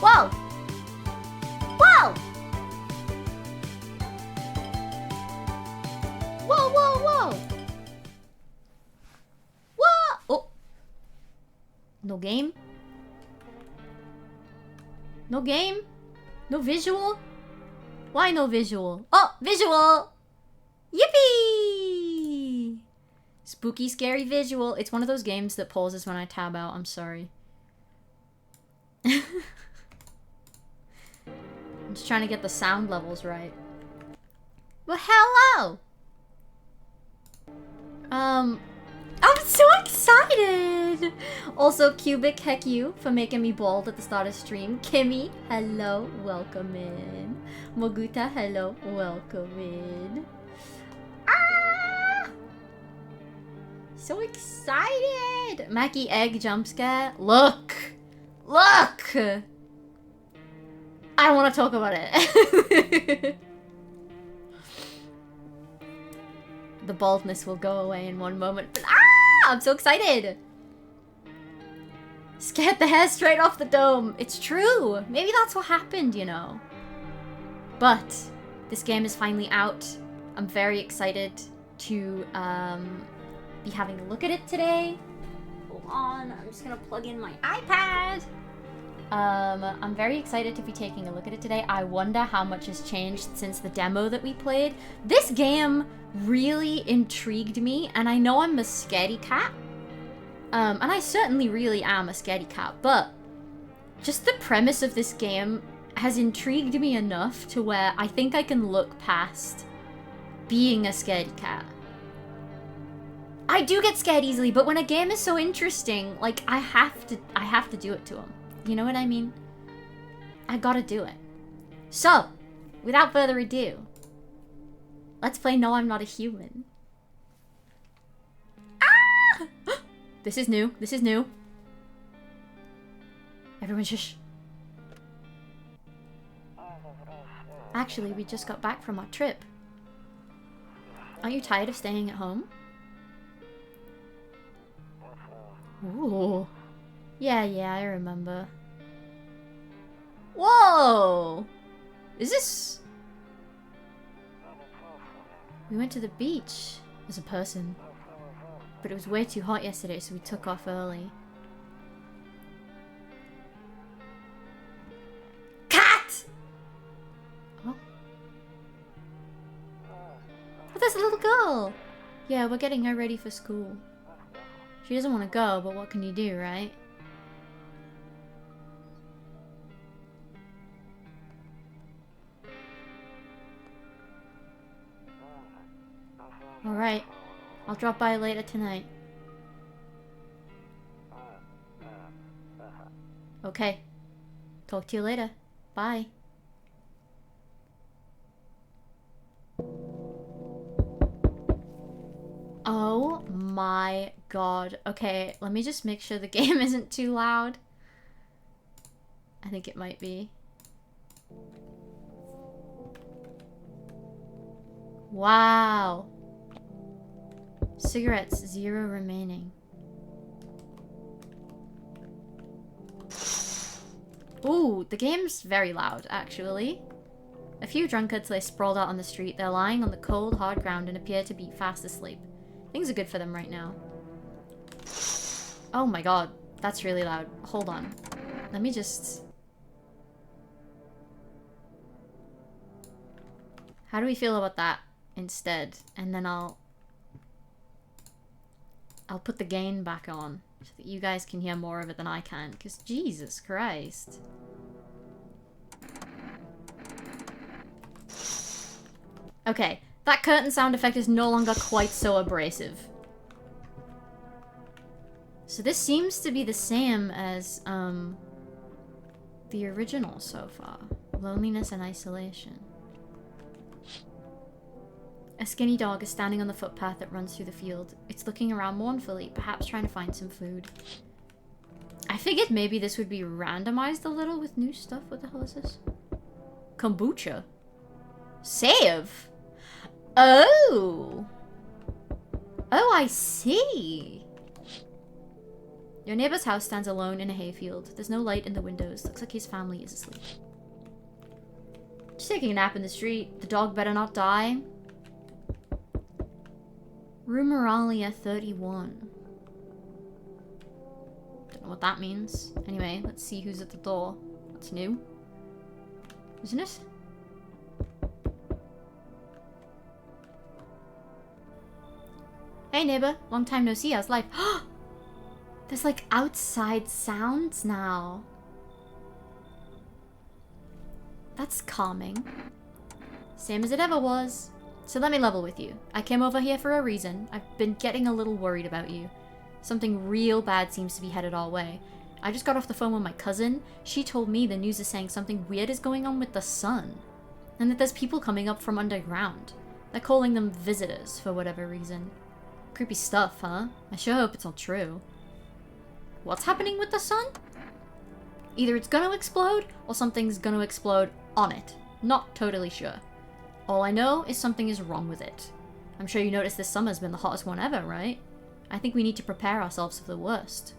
Whoa! Whoa! Whoa, whoa, whoa! Whoa! Oh! No game? No game? No visual? Why no visual? Oh! Visual! Yippee! Spooky, scary visual. It's one of those games that pauses when I tab out. I'm sorry. I'm just trying to get the sound levels right. Well, hello! I'm so excited! Also, Cubic, heck you for making me bald at the start of stream. Kimmy, hello, welcome in. Moguta, hello, welcome in. Ah! So excited! Mackie egg jump scare. Look! Look! I want to talk about it. The baldness will go away in one moment. But I'm so excited! Scared the hair straight off the dome. It's true. Maybe that's what happened, you know. But this game is finally out. I'm very excited to be having a look at it today. Hold on, I'm just gonna plug in my iPad. I'm very excited to be taking a look at it today. I wonder how much has changed since the demo that we played. This game really intrigued me, and I know I'm a scaredy cat. And I certainly really am a scaredy cat, but just the premise of this game has intrigued me enough to where I think I can look past being a scaredy cat. I do get scared easily, but when a game is so interesting, like, I have to do it to him. You know what I mean? I gotta do it. So, without further ado, let's play No, I'm Not a Human. Ah! This is new. This is new. Everyone shush. Actually, we just got back from our trip. Aren't you tired of staying at home? Ooh. Yeah, I remember. Whoa! Is this... We went to the beach as a person. But it was way too hot yesterday, so we took off early. Cat! Oh. Oh, there's a little girl! Yeah, we're getting her ready for school. She doesn't want to go, but what can you do, right? Alright. I'll drop by later tonight. Okay. Talk to you later. Bye. Oh my god. Okay, let me just make sure the game isn't too loud. I think it might be. Wow. Cigarettes, 0 remaining. Ooh, the game's very loud, actually. A few drunkards lay sprawled out on the street. They're lying on the cold, hard ground and appear to be fast asleep. Things are good for them right now. Oh my god, that's really loud. Hold on. Let me just... How do we feel about that instead? And then I'll put the gain back on so that you guys can hear more of it than I can, because Jesus Christ. Okay, that curtain sound effect is no longer quite so abrasive. So this seems to be the same as, the original so far. Loneliness and isolation. A skinny dog is standing on the footpath that runs through the field. It's looking around mournfully, perhaps trying to find some food. I figured maybe this would be randomized a little with new stuff. What the hell is this? Kombucha. Save? Oh! Oh, I see! Your neighbor's house stands alone in a hayfield. There's no light in the windows. Looks like his family is asleep. Just taking a nap in the street. The dog better not die. Rumoralia 31. Don't know what that means. Anyway, let's see who's at the door. That's new. Isn't it? Hey neighbor, long time no see, how's life? There's like outside sounds now. That's calming. Same as it ever was. So let me level with you. I came over here for a reason. I've been getting a little worried about you. Something real bad seems to be headed our way. I just got off the phone with my cousin. She told me the news is saying something weird is going on with the sun. And that there's people coming up from underground. They're calling them visitors for whatever reason. Creepy stuff, huh? I sure hope it's all true. What's happening with the sun? Either it's gonna explode, or something's gonna explode on it. Not totally sure. All I know is something is wrong with it. I'm sure you noticed this summer's been the hottest one ever, right? I think we need to prepare ourselves for the worst.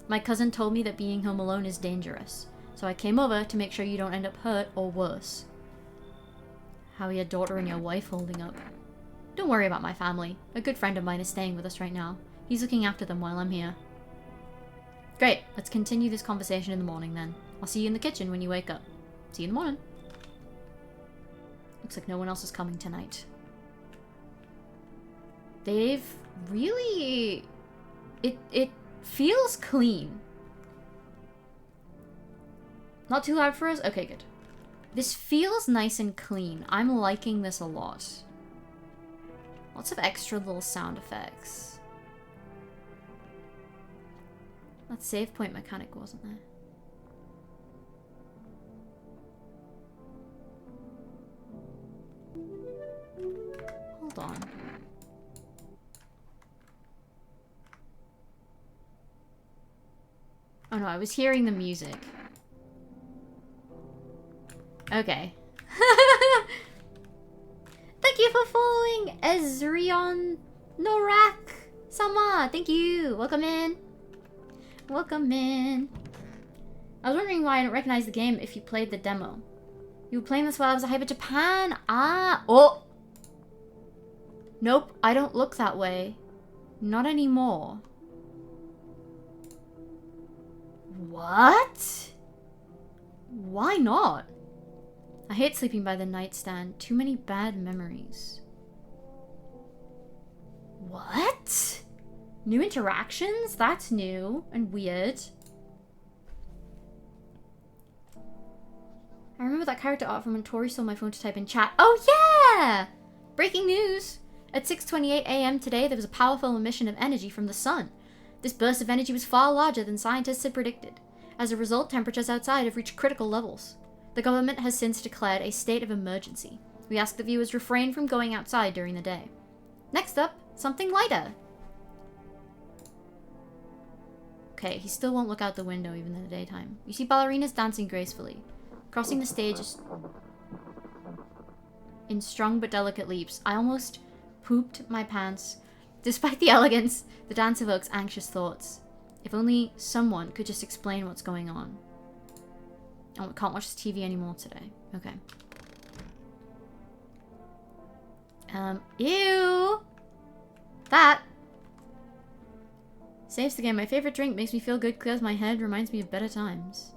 My cousin told me that being home alone is dangerous, so I came over to make sure you don't end up hurt or worse. How are your daughter and your wife holding up? Don't worry about my family. A good friend of mine is staying with us right now. He's looking after them while I'm here. Great, let's continue this conversation in the morning then. I'll see you in the kitchen when you wake up. See you in the morning. Looks like no one else is coming tonight. They've really... It feels clean. Not too loud for us? Okay, good. This feels nice and clean. I'm liking this a lot. Lots of extra little sound effects. That save point mechanic wasn't there. Hold on. Oh no, I was hearing the music. Okay. Thank you for following Ezrion Norak Sama. Thank you. Welcome in. Welcome in. I was wondering why I don't recognize the game if you played the demo. You were playing this while I was a Hyper Japan. Ah. Oh. Nope. I don't look that way. Not anymore. What? Why not? I hate sleeping by the nightstand. Too many bad memories. What? New interactions? That's new and weird. I remember that character art from when Tori stole my phone to type in chat. Oh yeah! Breaking news! At 6:28 a.m. today, there was a powerful emission of energy from the sun. This burst of energy was far larger than scientists had predicted. As a result, temperatures outside have reached critical levels. The government has since declared a state of emergency. We ask the viewers refrain from going outside during the day. Next up, something lighter. Okay, he still won't look out the window even in the daytime. You see ballerinas dancing gracefully, crossing the stage in strong but delicate leaps. I almost pooped my pants. Despite the elegance, the dance evokes anxious thoughts. If only someone could just explain what's going on. Oh, I can't watch the TV anymore today. Okay. Ew! That! Saves the game. My favorite drink makes me feel good, clears my head, reminds me of better times.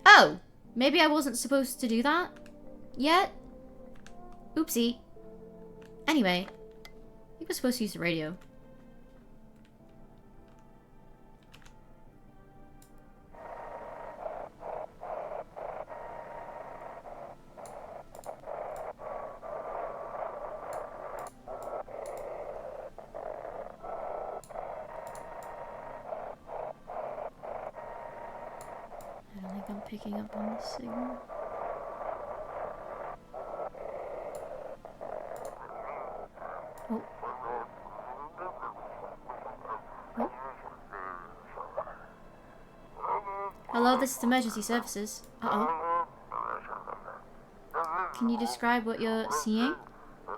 Oh! Maybe I wasn't supposed to do that yet? Oopsie. Anyway, I was supposed to use the radio. I don't think I'm picking up on the signal. Oh. Oh. Hello, this is emergency services. Uh-oh. Can you describe what you're seeing?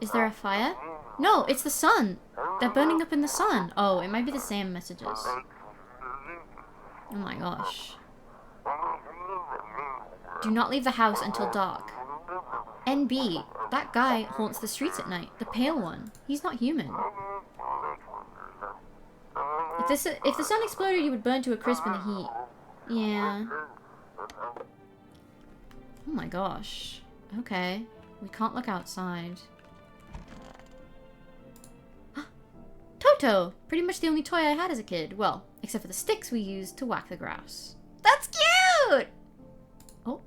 Is there a fire? No, it's the sun. They're burning up in the sun. Oh, it might be the same messages. Oh my gosh. Do not leave the house until dark. NB, that guy haunts the streets at night. The pale one. He's not human. If the sun exploded, you would burn to a crisp in the heat. Yeah. Oh my gosh. Okay. We can't look outside. Toto! Pretty much the only toy I had as a kid. Well, except for the sticks we used to whack the grass. That's cute! Oh.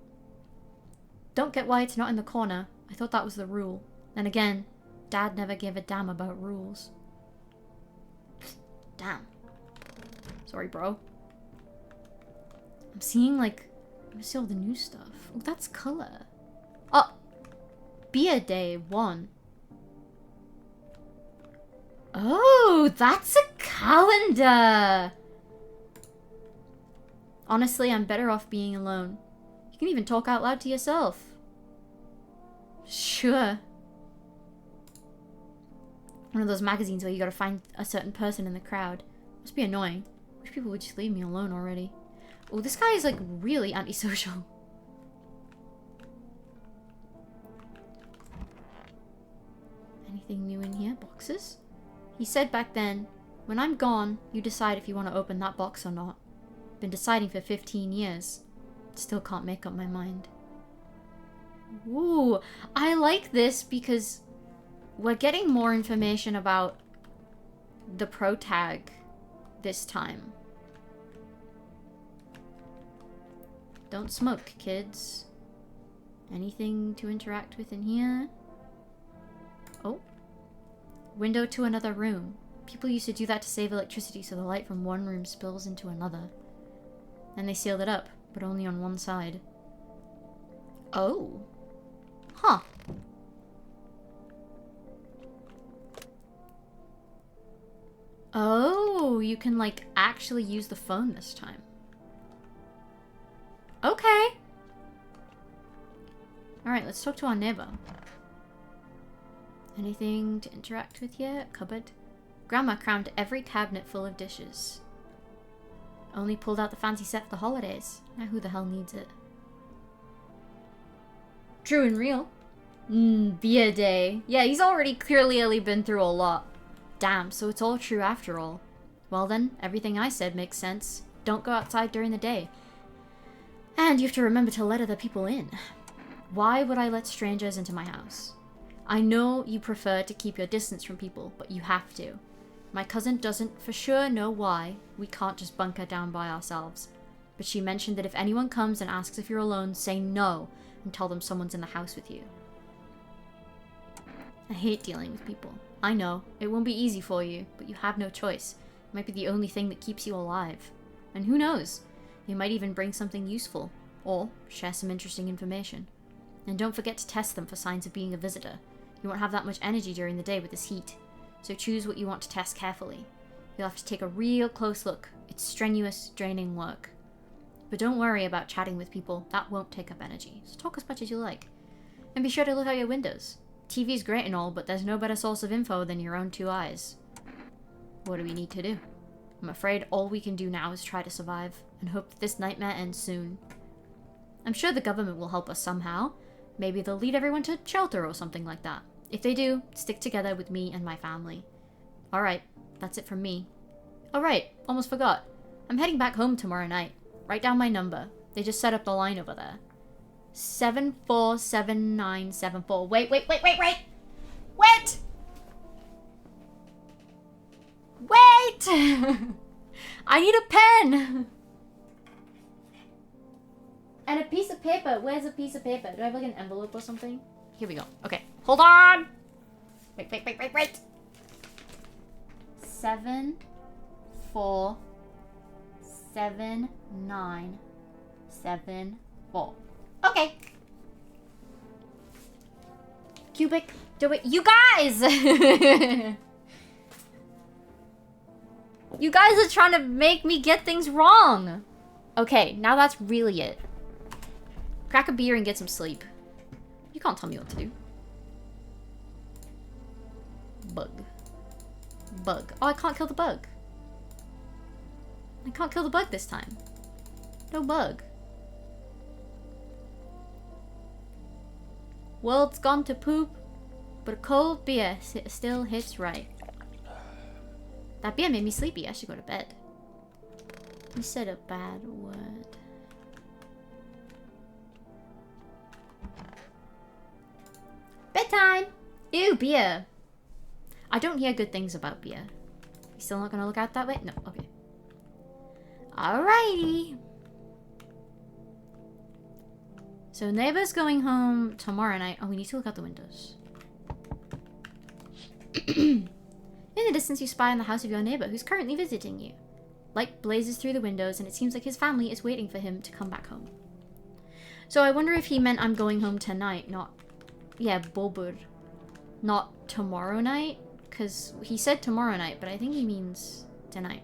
Don't get why it's not in the corner. I thought that was the rule. Then again, Dad never gave a damn about rules. Damn. Sorry, bro. I'm seeing, like... I see all the new stuff. Oh, that's color. Oh! Beer Day 1. Oh, that's a calendar! Honestly, I'm better off being alone. You can even talk out loud to yourself. Sure. One of those magazines where you gotta find a certain person in the crowd. Must be annoying. Wish people would just leave me alone already. Oh, this guy is like really antisocial. Anything new in here? Boxes? He said back then, when I'm gone, you decide if you want to open that box or not. Been deciding for 15 years. Still can't make up my mind. Ooh, I like this because we're getting more information about the protag this time. Don't smoke, kids. Anything to interact with in here? Oh. Window to another room. People used to do that to save electricity so the light from one room spills into another. And they sealed it up, but only on one side. Oh. Huh. Oh, you can like actually use the phone this time. Okay. Alright, let's talk to our neighbor. Anything to interact with here? Cupboard. Grandma crammed every cabinet full of dishes. Only pulled out the fancy set for the holidays. Now who the hell needs it? True and real. Beer Day. Yeah, he's already clearly been through a lot. Damn, so it's all true after all. Well then, everything I said makes sense. Don't go outside during the day. And you have to remember to let other people in. Why would I let strangers into my house? I know you prefer to keep your distance from people, but you have to. My cousin doesn't for sure know why we can't just bunker down by ourselves. But she mentioned that if anyone comes and asks if you're alone, say no and tell them someone's in the house with you. I hate dealing with people. I know, it won't be easy for you, but you have no choice. It might be the only thing that keeps you alive. And who knows? You might even bring something useful, or share some interesting information. And don't forget to test them for signs of being a visitor. You won't have that much energy during the day with this heat, so choose what you want to test carefully. You'll have to take a real close look. It's strenuous, draining work. But don't worry about chatting with people, that won't take up energy, so talk as much as you like. And be sure to look out your windows. TV's great and all, but there's no better source of info than your own two eyes. What do we need to do? I'm afraid all we can do now is try to survive, and hope that this nightmare ends soon. I'm sure the government will help us somehow. Maybe they'll lead everyone to shelter or something like that. If they do, stick together with me and my family. Alright, that's it from me. Oh right, almost forgot. I'm heading back home tomorrow night. Write down my number. They just set up the line over there. 747974. Wait! Wait! I need a pen! And a piece of paper. Where's a piece of paper? Do I have like an envelope or something? Here we go. Okay. Hold on! Wait. 747974. Okay. Cubic, do it. You guys! You guys are trying to make me get things wrong. Okay, now that's really it. Crack a beer and get some sleep. You can't tell me what to do. Bug. Bug. Oh, I can't kill the bug. I can't kill the bug this time. No bug. World's gone to poop, but a cold beer still hits right. That beer made me sleepy. I should go to bed. You said a bad word. Bedtime! Ew, beer. I don't hear good things about beer. You still not gonna look out that way? No, okay. Alrighty. So neighbor's going home tomorrow night. Oh, we need to look out the windows. In the distance, you spy on the house of your neighbor who's currently visiting you. Light blazes through the windows, and it seems like his family is waiting for him to come back home. So I wonder if he meant I'm going home tonight, not... Yeah, bobur. Not tomorrow night? Because he said tomorrow night, but I think he means tonight.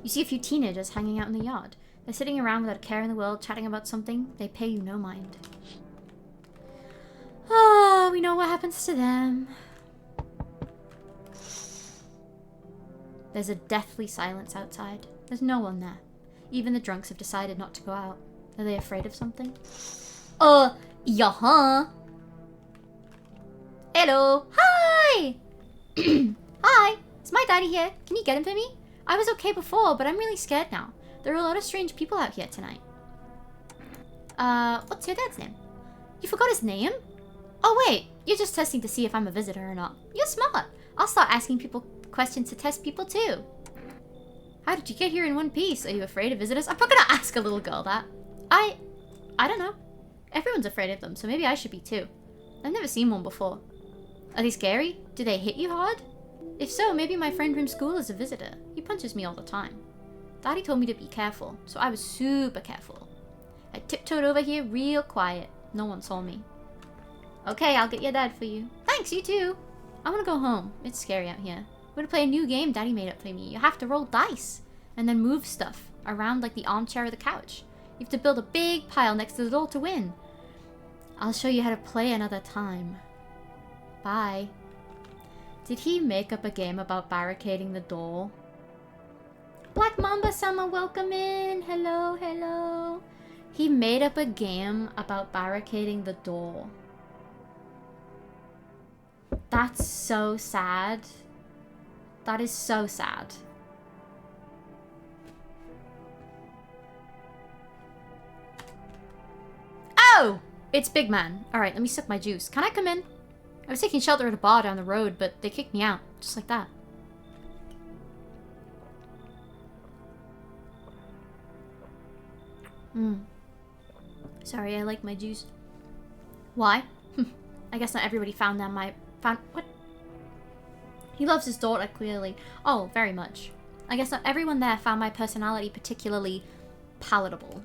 You see a few teenagers hanging out in the yard. They're sitting around without a care in the world, chatting about something. They pay you no mind. Oh, we know what happens to them. There's a deathly silence outside. There's no one there. Even the drunks have decided not to go out. Are they afraid of something? Yeah, huh? Hello. Hi! Hi! Is my daddy here? Can you get him for me? I was okay before, but I'm really scared now. There are a lot of strange people out here tonight. What's your dad's name? You forgot his name? Oh wait, you're just testing to see if I'm a visitor or not. You're smart. I'll start asking people questions to test people too. How did you get here in one piece? Are you afraid of visitors? I'm not gonna ask a little girl that. I don't know. Everyone's afraid of them, so maybe I should be too. I've never seen one before. Are they scary? Do they hit you hard? If so, maybe my friend from school is a visitor. He punches me all the time. Daddy told me to be careful, so I was super careful. I tiptoed over here real quiet. No one saw me. Okay, I'll get your dad for you. Thanks, you too. I want to go home. It's scary out here. I'm going to play a new game Daddy made up for me. You have to roll dice and then move stuff around like the armchair or the couch. You have to build a big pile next to the door to win. I'll show you how to play another time. Bye. Did he make up a game about barricading the door? Black Mamba-sama, welcome in. Hello, hello. He made up a game about barricading the door. That's so sad. That is so sad. Oh! It's Big Man. Alright, let me sip my juice. Can I come in? I was taking shelter at a bar down the road, but they kicked me out. Just like that. Sorry, I like my juice. Why? I guess not everybody found that what? He loves his daughter, clearly. Oh, very much. I guess not everyone there found my personality particularly palatable.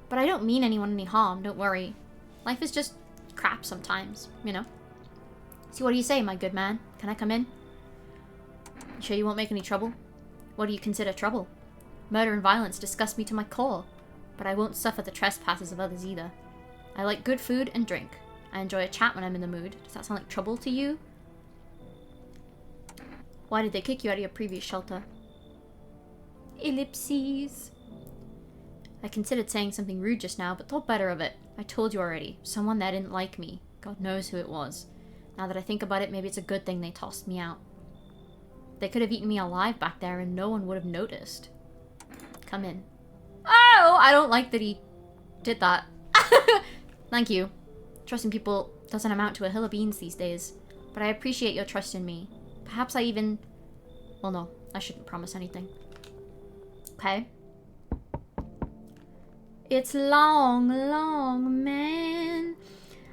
But I don't mean anyone any harm, don't worry. Life is just crap sometimes, you know? So what do you say, my good man? Can I come in? You sure you won't make any trouble? What do you consider trouble? Murder and violence disgust me to my core. But I won't suffer the trespasses of others either. I like good food and drink. I enjoy a chat when I'm in the mood. Does that sound like trouble to you? Why did they kick you out of your previous shelter? Ellipses. I considered saying something rude just now, but thought better of it. I told you already. Someone there didn't like me. God knows who it was. Now that I think about it, maybe it's a good thing they tossed me out. They could have eaten me alive back there and no one would have noticed. Come in. Oh, I don't like that he did that. Thank you. Trusting people doesn't amount to a hill of beans these days. But I appreciate your trust in me. Perhaps I even... Well, no. I shouldn't promise anything. Okay. It's long, long, man.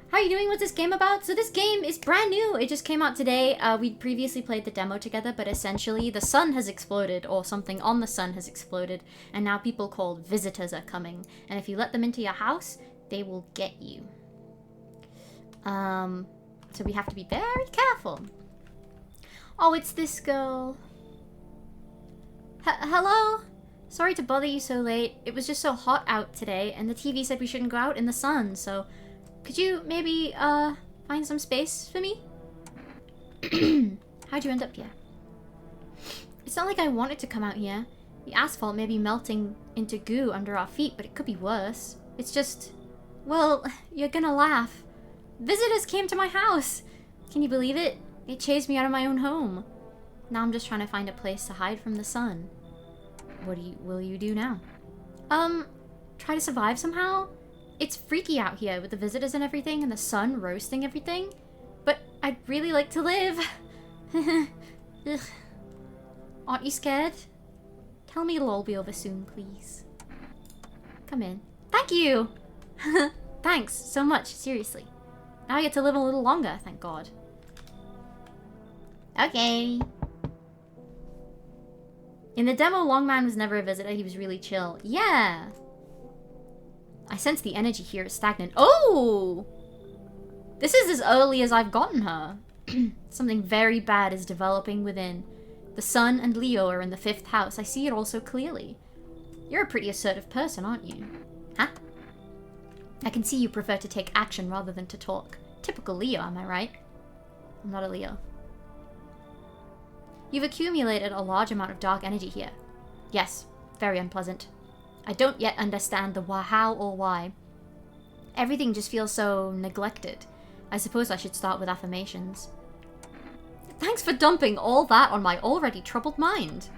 How are you doing? What's this game about? So this game is brand new. It just came out today. We previously played the demo together, but essentially the sun has exploded, or something on the sun has exploded, and now people called visitors are coming. And if you let them into your house, they will get you. So we have to be very careful. Oh, it's this girl. Hello? Sorry to bother you so late. It was just so hot out today, and the TV said we shouldn't go out in the sun, so... Could you maybe, find some space for me? How'd you end up here? It's not like I wanted to come out here. The asphalt may be melting into goo under our feet, but it could be worse. It's just... Well, you're gonna laugh. Visitors came to my house. Can you believe it? They chased me out of my own home. Now I'm just trying to find a place to hide from the sun. What will you do now? Try to survive somehow? It's freaky out here with the visitors and everything and the sun roasting everything. But I'd really like to live. Ugh. Aren't you scared? Tell me it'll all be over soon, please. Come in. Thank you! Thanks so much, seriously. Now I get to live a little longer, thank God. Okay. In the demo, Longman was never a visitor. He was really chill. Yeah. I sense the energy here is stagnant. Oh! This is as early as I've gotten her. Something very bad is developing within. The sun and Leo are in the 5th house. I see it all so clearly. You're a pretty assertive person, aren't you? Huh? I can see you prefer to take action rather than to talk. Typical Leo, am I right? I'm not a Leo. You've accumulated a large amount of dark energy here. Yes, very unpleasant. I don't yet understand the how or why. Everything just feels so neglected. I suppose I should start with affirmations. Thanks for dumping all that on my already troubled mind.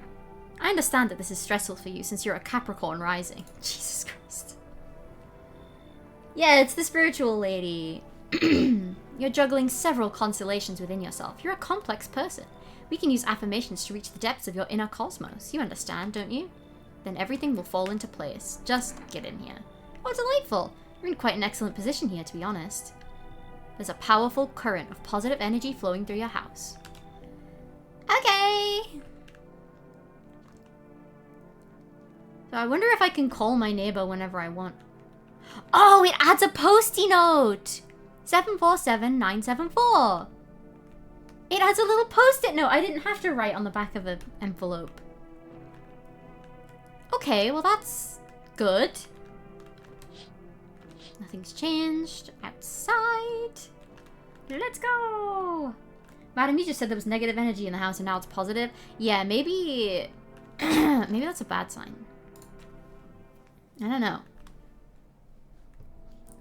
I understand that this is stressful for you since you're a Capricorn rising. Jesus Christ. Yeah, it's the spiritual lady. You're juggling several constellations within yourself. You're a complex person. We can use affirmations to reach the depths of your inner cosmos. You understand, don't you? Then everything will fall into place. Just get in here. Oh, delightful. You're in quite an excellent position here, to be honest. There's a powerful current of positive energy flowing through your house. Okay. So I wonder if I can call my neighbor whenever I want. Oh, it adds a post-it note. 747974. It adds a little post-it note. I didn't have to write on the back of an envelope. Okay, well that's good. Nothing's changed. Outside. Let's go. Madam, you just said there was negative energy in the house and now it's positive. Yeah, maybe... maybe that's a bad sign. I don't know.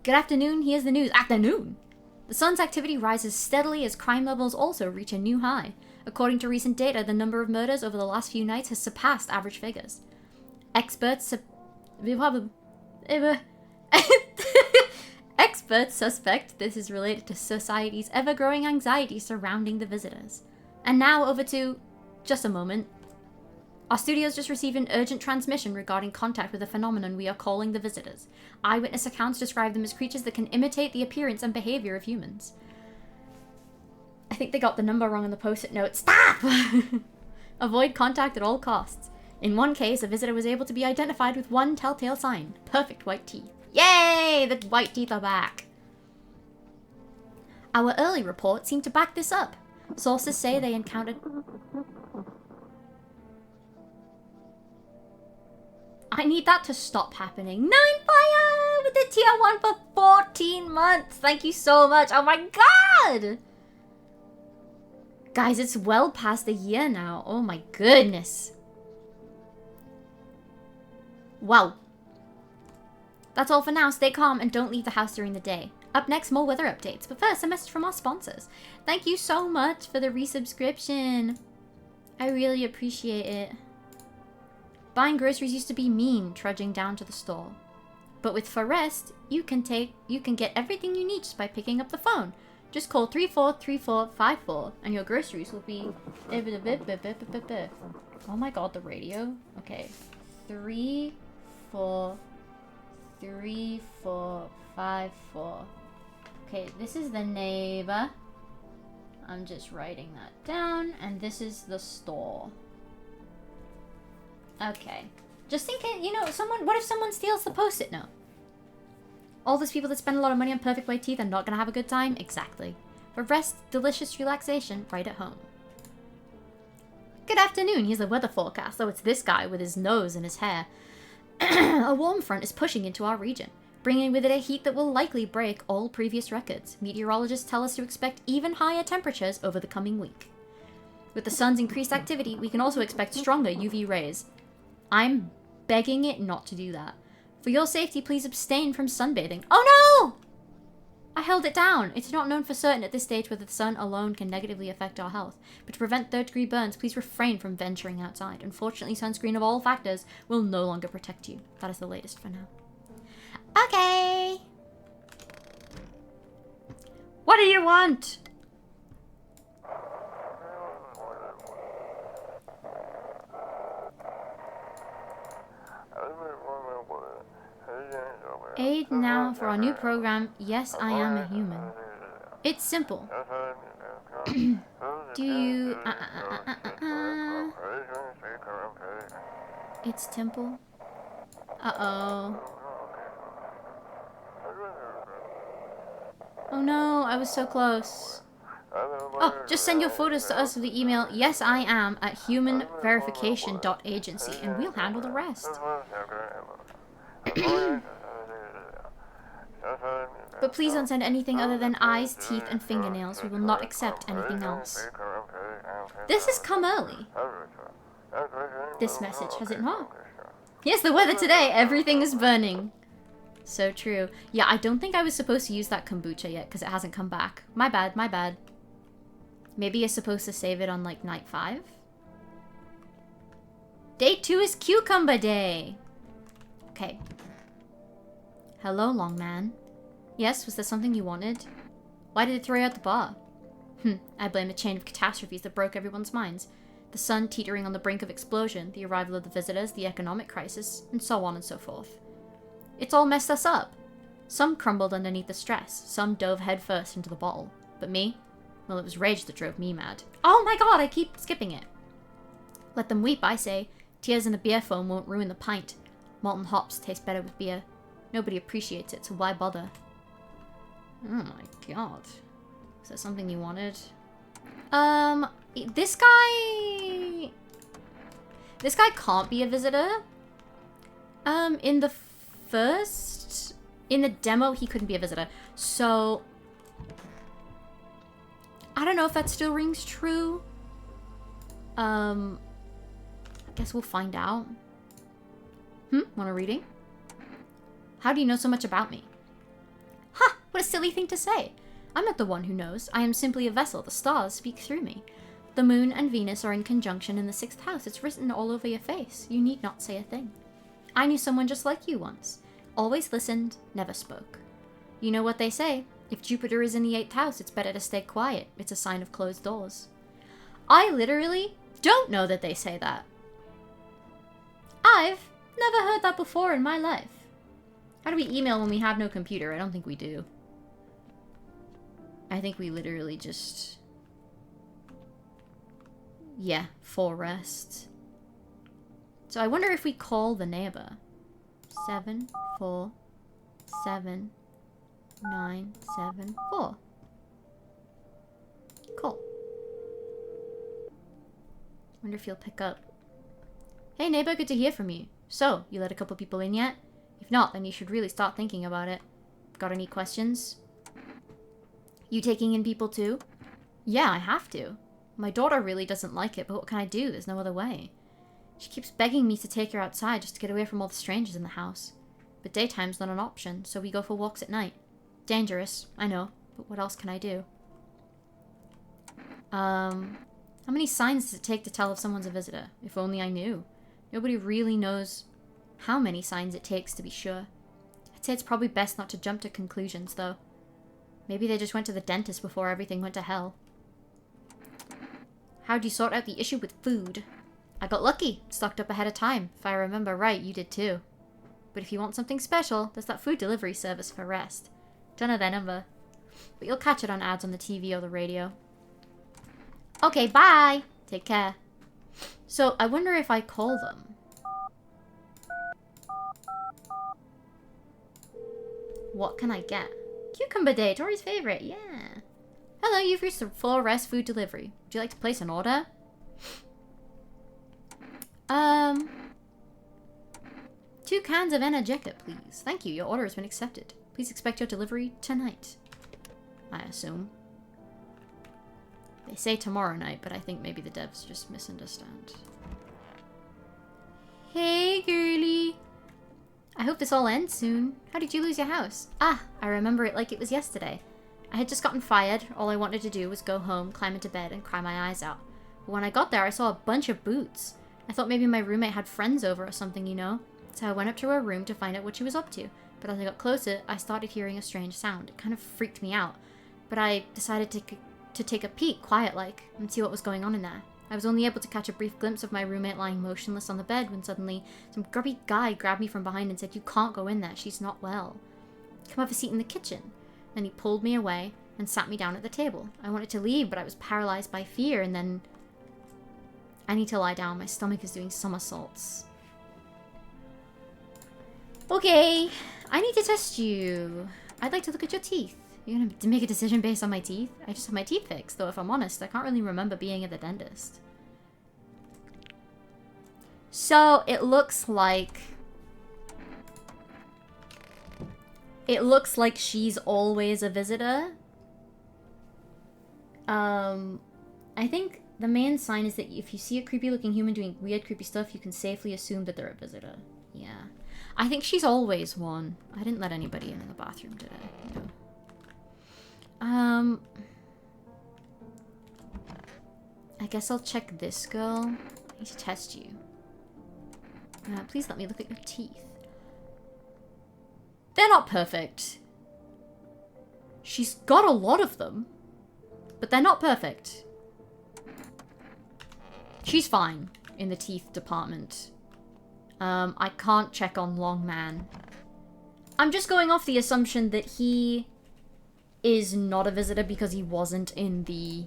Good afternoon, here's the news. Afternoon! The sun's activity rises steadily as crime levels also reach a new high. According to recent data, the number of murders over the last few nights has surpassed average figures. Experts Experts suspect this is related to society's ever-growing anxiety surrounding the visitors. And now over to... just a moment. Our studios just received an urgent transmission regarding contact with a phenomenon we are calling the visitors. Eyewitness accounts describe them as creatures that can imitate the appearance and behavior of humans. I think they got the number wrong on the post-it note. Stop! Avoid contact at all costs. In one case, a visitor was able to be identified with one telltale sign. Perfect white teeth. Yay! The white teeth are back. Our early reports seem to back this up. Sources say they encountered... I need that to stop happening. 9fire with the tier 1 for 14 months. Thank you so much. Oh my god! Guys, it's well past a year now. Oh my goodness. Wow. That's all for now. Stay calm and don't leave the house during the day. Up next, more weather updates. But first, a message from our sponsors. Thank you so much for the resubscription. I really appreciate it. Buying groceries used to be mean, trudging down to the store. But with For Rest, you can get everything you need just by picking up the phone. Just call 343454 and your groceries will be... Oh my god, the radio. Okay. 343454. Okay, this is the neighbor. I'm just writing that down. And this is the store. Okay. Just think, you know, what if someone steals the post-it note? All those people that spend a lot of money on perfect white teeth are not going to have a good time? Exactly. For rest, delicious relaxation right at home. Good afternoon, here's the weather forecast. Oh, it's this guy with his nose and his hair. A warm front is pushing into our region. bringing with it a heat that will likely break all previous records. Meteorologists tell us to expect even higher temperatures over the coming week. With the sun's increased activity, we can also expect stronger UV rays. I'm begging it not to do that. For your safety, please abstain from sunbathing. Oh no! I held it down. It's not known for certain at this stage whether the sun alone can negatively affect our health. But to prevent third-degree burns, please refrain from venturing outside. Unfortunately, sunscreen of all factors will no longer protect you. That is the latest for now. Okay. What do you want? Aid now for our new program. Yes, I am a human. It's simple. Do you... It's Temple. Uh-oh. Oh no, I was so close. Oh, just send your photos to us with the email yes I am at humanverification.agency and we'll handle the rest. But please don't send anything other than eyes, teeth, and fingernails. We will not accept anything else. This has come early. This message, has it not? Yes, the weather today. Everything is burning. So true. Yeah, I don't think I was supposed to use that kombucha yet because it hasn't come back. My bad, my bad. Maybe you're supposed to save it on, like, night 5? Day 2 is Cucumber Day. Okay. Hello, long man. Yes, was there something you wanted? Why did it throw you out the bar? I blame the chain of catastrophes that broke everyone's minds. The sun teetering on the brink of explosion, the arrival of the visitors, the economic crisis, and so on and so forth. It's all messed us up. Some crumbled underneath the stress, some dove headfirst into the bottle. But me? Well, it was rage that drove me mad. Oh my god, I keep skipping it. Let them weep, I say. Tears in a beer foam won't ruin the pint. Molten hops taste better with beer. Nobody appreciates it, so why bother? Oh my god. Is that something you wanted? This guy... This guy can't be a visitor. In the first... In the demo, he couldn't be a visitor. So... I don't know if that still rings true. I guess we'll find out. Want a reading? How do you know so much about me? Ha! What a silly thing to say. I'm not the one who knows. I am simply a vessel. The stars speak through me. The moon and Venus are in conjunction in the 6th house. It's written all over your face. You need not say a thing. I knew someone just like you once. Always listened, never spoke. You know what they say. If Jupiter is in the 8th house, it's better to stay quiet. It's a sign of closed doors. I literally don't know that they say that. I've never heard that before in my life. How do we email when we have no computer? I don't think we do. I think we literally just... Yeah, for rest. So I wonder if we call the neighbor. 747-974. Cool. Wonder if he'll pick up. Hey neighbor, good to hear from you. So, you let a couple people in yet? If not, then you should really start thinking about it. Got any questions? You taking in people too? Yeah, I have to. My daughter really doesn't like it, but what can I do? There's no other way. She keeps begging me to take her outside just to get away from all the strangers in the house. But daytime's not an option, so we go for walks at night. Dangerous, I know, but what else can I do? How many signs does it take to tell if someone's a visitor? If only I knew. Nobody really knows how many signs it takes to be sure. I'd say it's probably best not to jump to conclusions, though. Maybe they just went to the dentist before everything went to hell. How'd you sort out the issue with food? I got lucky. Stocked up ahead of time. If I remember right, you did too. But if you want something special, there's that food delivery service for rest. Don't know their number. But you'll catch it on ads on the TV or the radio. Okay, bye! Take care. So, I wonder if I call them. What can I get? Cucumber Day, Tori's favorite, yeah. Hello, you've reached the full rest food delivery. Would you like to place an order? 2 cans of ꔫCredits:Ì, please. Thank you. Your order has been accepted. Please expect your delivery tonight. I assume. They say tomorrow night, but I think maybe the devs just misunderstand. Hey, girly. I hope this all ends soon. How did you lose your house? Ah, I remember it like it was yesterday. I had just gotten fired. All I wanted to do was go home, climb into bed, and cry my eyes out. But when I got there, I saw a bunch of boots. I thought maybe my roommate had friends over or something, you know? So I went up to her room to find out what she was up to. But as I got closer, I started hearing a strange sound. It kind of freaked me out. But I decided to take a peek, quiet-like, and see what was going on in there. I was only able to catch a brief glimpse of my roommate lying motionless on the bed when suddenly some grubby guy grabbed me from behind and said, "You can't go in there, she's not well. Come have a seat in the kitchen." Then he pulled me away and sat me down at the table. I wanted to leave, but I was paralyzed by fear, and then... I need to lie down, my stomach is doing somersaults. Okay, I need to test you. I'd like to look at your teeth. You're gonna make a decision based on my teeth? I just have my teeth fixed, though if I'm honest, I can't really remember being at the dentist. So, it looks like she's always a visitor. I think the main sign is that if you see a creepy looking human doing weird creepy stuff, you can safely assume that they're a visitor. Yeah. I think she's always one. I didn't let anybody in the bathroom today, you know. I guess I'll check this girl. I need to test you. Please let me look at your teeth. They're not perfect. She's got a lot of them, but they're not perfect. She's fine in the teeth department. I can't check on Long Man. I'm just going off the assumption that he is not a visitor because he wasn't in the...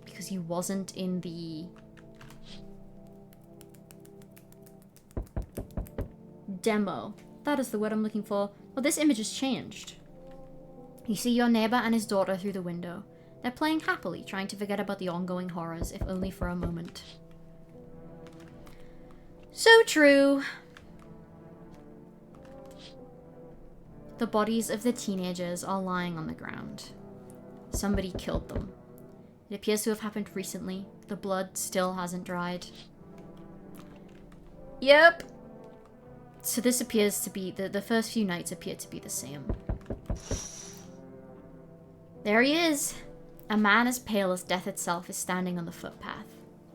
because he wasn't in the... demo. That is the word I'm looking for. Well, this image has changed. You see your neighbor and his daughter through the window. They're playing happily, trying to forget about the ongoing horrors, if only for a moment. So true. The bodies of the teenagers are lying on the ground. Somebody killed them. It appears to have happened recently. The blood still hasn't dried. Yep. So this appears to be, the first few nights appear to be the same. There he is. A man as pale as death itself is standing on the footpath.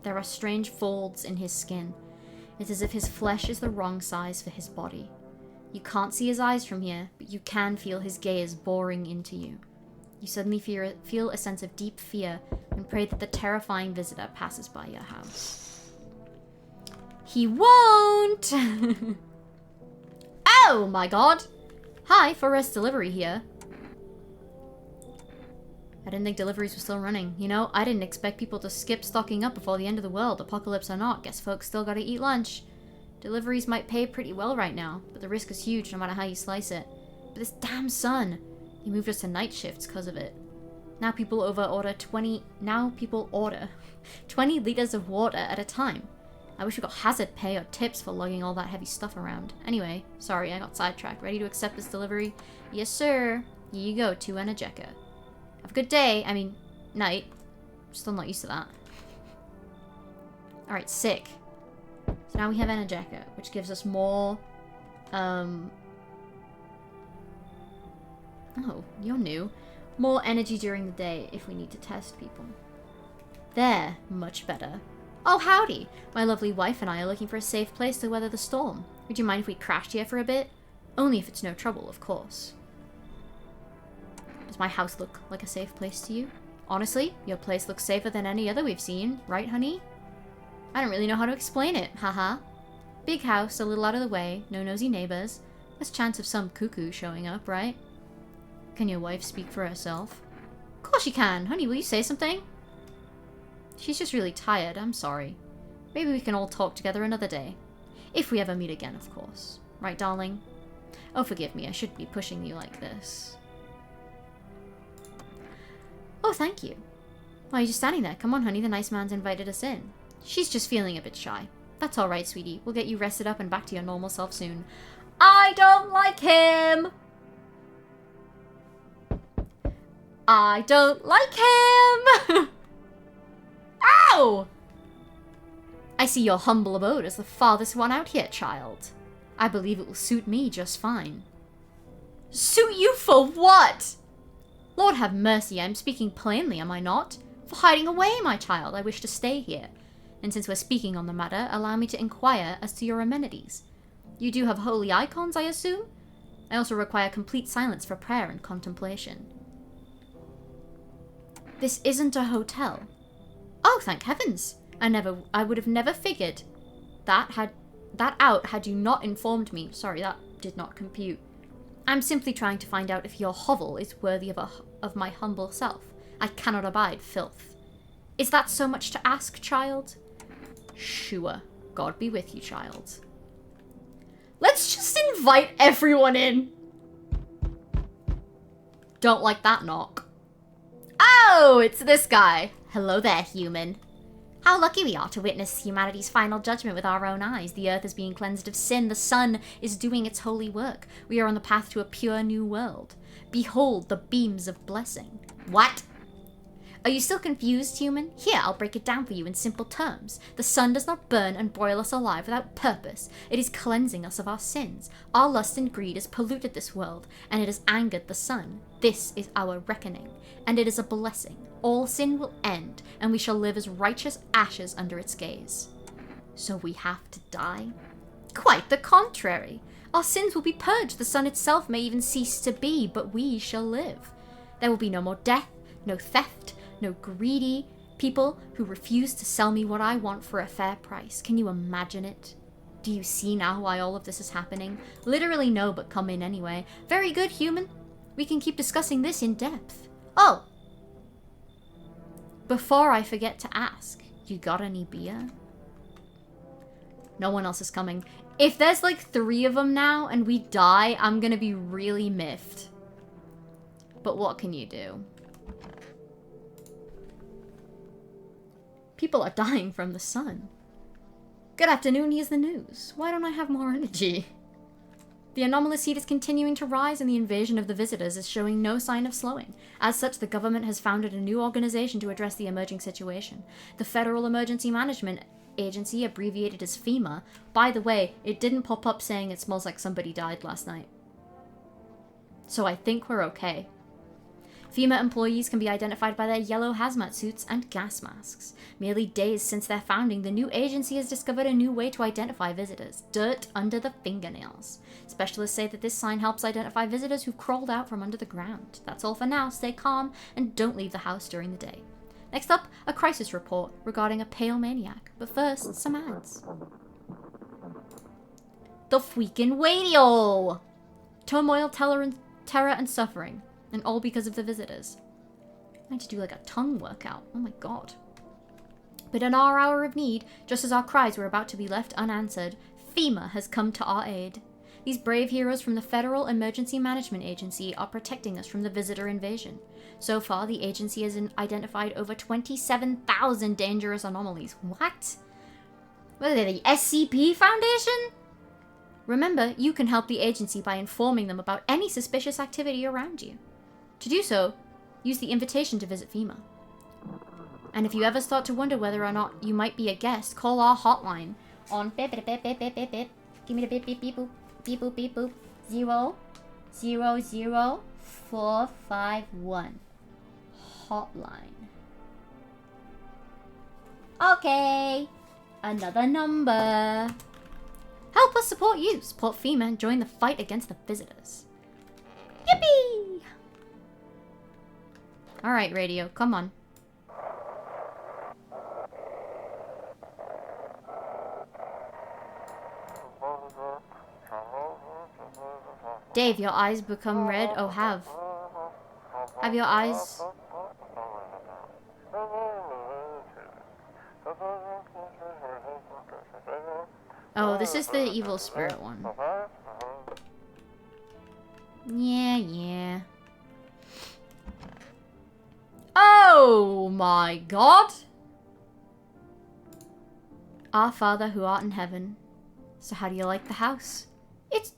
There are strange folds in his skin. It's as if his flesh is the wrong size for his body. You can't see his eyes from here, but you can feel his gaze boring into you. You suddenly feel a sense of deep fear and pray that the terrifying visitor passes by your house. He won't! Oh my god! Hi, for rest delivery here. I didn't think deliveries were still running. You know, I didn't expect people to skip stocking up before the end of the world. Apocalypse or not, guess folks still gotta eat lunch. Deliveries might pay pretty well right now, but the risk is huge no matter how you slice it. But this damn sun! He moved us to night shifts because of it. Now people order 20 liters of water at a time. I wish we got hazard pay or tips for lugging all that heavy stuff around. Anyway, sorry, I got sidetracked. Ready to accept this delivery? Yes, sir. Here you go, to ꔫCredits:Ì. Have a good day. I mean, night. Still not used to that. Alright, sick. So now we have ꔫCredits:Ì, which gives us more, oh, you're new. More energy during the day if we need to test people. There, much better. Oh, howdy! My lovely wife and I are looking for a safe place to weather the storm. Would you mind if we crashed here for a bit? Only if it's no trouble, of course. Does my house look like a safe place to you? Honestly, your place looks safer than any other we've seen, right, honey? I don't really know how to explain it, haha. Big house, a little out of the way, no nosy neighbors. Less chance of some cuckoo showing up, right? Can your wife speak for herself? Of course she can. Honey, will you say something? She's just really tired, I'm sorry. Maybe we can all talk together another day. If we ever meet again, of course. Right, darling? Oh, forgive me, I shouldn't be pushing you like this. Oh, thank you. Why are you just standing there? Come on, honey, the nice man's invited us in. She's just feeling a bit shy. That's alright, sweetie. We'll get you rested up and back to your normal self soon. I don't like him! I don't like him! Ow! I see your humble abode as the farthest one out here, child. I believe it will suit me just fine. Suit you for what? Lord have mercy, I'm speaking plainly, am I not? For hiding away, my child, I wish to stay here. And since we're speaking on the matter, allow me to inquire as to your amenities. You do have holy icons, I assume? I also require complete silence for prayer and contemplation. This isn't a hotel. Oh, thank heavens! I would have never figured that out had you not informed me. Sorry, that did not compute. I'm simply trying to find out if your hovel is worthy of my humble self. I cannot abide filth. Is that so much to ask, child? Sure. God be with you, child. Let's just invite everyone in. Don't like that knock. Oh, it's this guy. Hello there, human. How lucky we are to witness humanity's final judgment with our own eyes. The earth is being cleansed of sin. The sun is doing its holy work. We are on the path to a pure new world. Behold the beams of blessing. What? Are you still confused, human? Here, I'll break it down for you in simple terms. The sun does not burn and broil us alive without purpose. It is cleansing us of our sins. Our lust and greed has polluted this world, and it has angered the sun. This is our reckoning, and it is a blessing. All sin will end, and we shall live as righteous ashes under its gaze. So we have to die? Quite the contrary. Our sins will be purged. The sun itself may even cease to be, but we shall live. There will be no more death, no theft, no greedy people who refuse to sell me what I want for a fair price. Can you imagine it? Do you see now why all of this is happening? Literally no, but come in anyway. Very good, human. We can keep discussing this in depth. Oh! Before I forget to ask, you got any beer? No one else is coming. If there's like 3 of them now and we die, I'm gonna be really miffed. But what can you do? People are dying from the sun. Good afternoon, here's the news. Why don't I have more energy? The anomalous heat is continuing to rise and the invasion of the visitors is showing no sign of slowing. As such, the government has founded a new organization to address the emerging situation. The Federal Emergency Management Agency, abbreviated as FEMA. By the way, it didn't pop up saying it smells like somebody died last night. So I think we're okay. FEMA employees can be identified by their yellow hazmat suits and gas masks. Merely days since their founding, the new agency has discovered a new way to identify visitors. Dirt under the fingernails. Specialists say that this sign helps identify visitors who've crawled out from under the ground. That's all for now. Stay calm and don't leave the house during the day. Next up, a crisis report regarding a pale maniac. But first, some ads. The freaking radio! Turmoil, terror, and suffering. And all because of the visitors. I need to do like a tongue workout. Oh my god. But in our hour of need, just as our cries were about to be left unanswered, FEMA has come to our aid. These brave heroes from the Federal Emergency Management Agency are protecting us from the visitor invasion. So far, the agency has identified over 27,000 dangerous anomalies. What? What are they, the SCP Foundation? Remember, you can help the agency by informing them about any suspicious activity around you. To do so, use the invitation to visit FEMA. And if you ever start to wonder whether or not you might be a guest, call our hotline on beep beep beep beep beep beep beep. Give me the beep beep beep boop beep boop beep boop 000451 hotline. Okay, another number. Help us support you. Support FEMA and join the fight against the visitors. Yippee! Alright, radio, come on. Dave, your eyes become red? Oh, have your eyes... Oh, this is the evil spirit one. Yeah. Oh my god! Our Father who art in heaven. So how do you like the house? It's...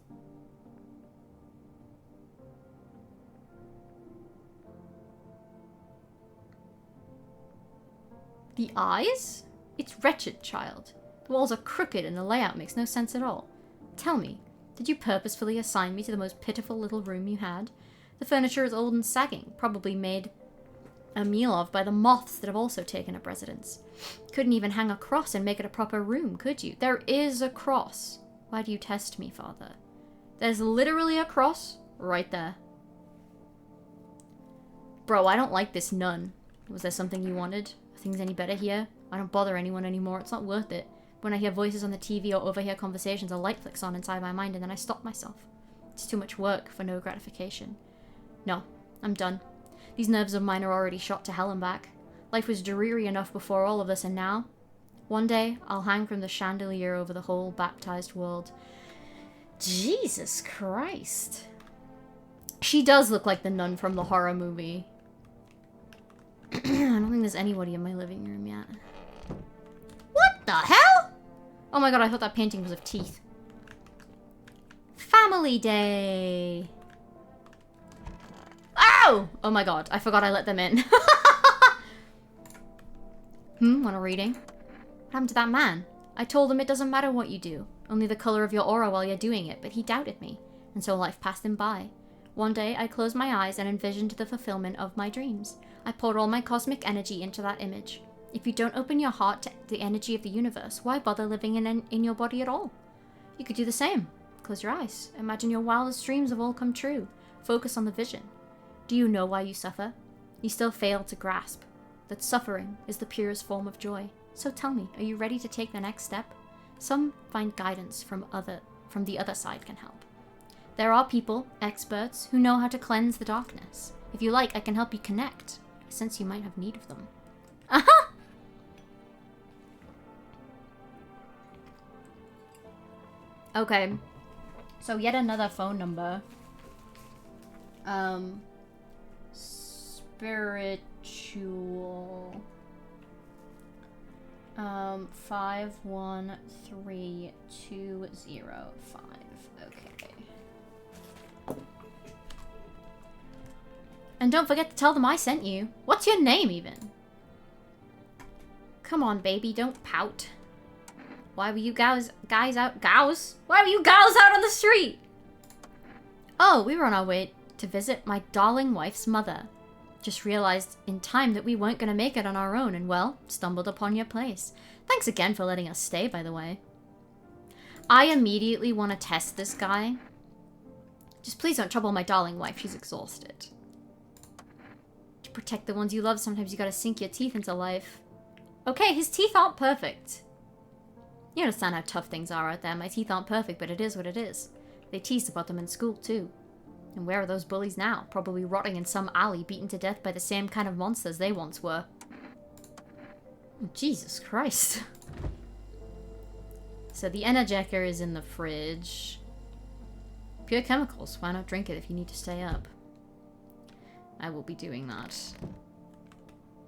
The eyes? It's wretched, child. The walls are crooked and the layout makes no sense at all. Tell me, did you purposefully assign me to the most pitiful little room you had? The furniture is old and sagging, probably made a meal of by the moths that have also taken up residence. Couldn't even hang a cross and make it a proper room, could you? There is a cross. Why do you test me, Father? There's literally a cross right there. Bro, I don't like this nun. Was there something you wanted? Are things any better here? I don't bother anyone anymore. It's not worth it. When I hear voices on the TV or overhear conversations, a light flicks on inside my mind and then I stop myself. It's too much work for no gratification. No, I'm done. These nerves of mine are already shot to hell and back. Life was dreary enough before all of this, and now? One day, I'll hang from the chandelier over the whole baptized world. Jesus Christ. She does look like the nun from the horror movie. I don't think there's anybody in my living room yet. What the hell? Oh my god, I thought that painting was of teeth. Family Day. Oh! Oh my god, I forgot I let them in. Want a reading? What happened to that man? I told him it doesn't matter what you do, only the color of your aura while you're doing it, but he doubted me, and so life passed him by. One day, I closed my eyes and envisioned the fulfillment of my dreams. I poured all my cosmic energy into that image. If you don't open your heart to the energy of the universe, why bother living in your body at all? You could do the same. Close your eyes. Imagine your wildest dreams have all come true. Focus on the vision. Do you know why you suffer? You still fail to grasp that suffering is the purest form of joy. So tell me, are you ready to take the next step? Some find guidance from the other side can help. There are people, experts, who know how to cleanse the darkness. If you like, I can help you connect. I sense you might have need of them. Aha! Okay. So yet another phone number. Spiritual. 513205. Okay. And don't forget to tell them I sent you. What's your name, even? Come on, baby, don't pout. Why were you guys out? Why were you gals out on the street? Oh, we were on our way to visit my darling wife's mother. Just realized in time that we weren't going to make it on our own and, well, stumbled upon your place. Thanks again for letting us stay, by the way. I immediately want to test this guy. Just please don't trouble my darling wife. She's exhausted. To protect the ones you love, sometimes you gotta sink your teeth into life. Okay, his teeth aren't perfect. You understand how tough things are out there. My teeth aren't perfect, but it is what it is. They teased about them in school, too. And where are those bullies now? Probably rotting in some alley, beaten to death by the same kind of monsters they once were. Oh, Jesus Christ. So the ꔫMacaron is in the fridge. Pure chemicals. Why not drink it if you need to stay up? I will be doing that.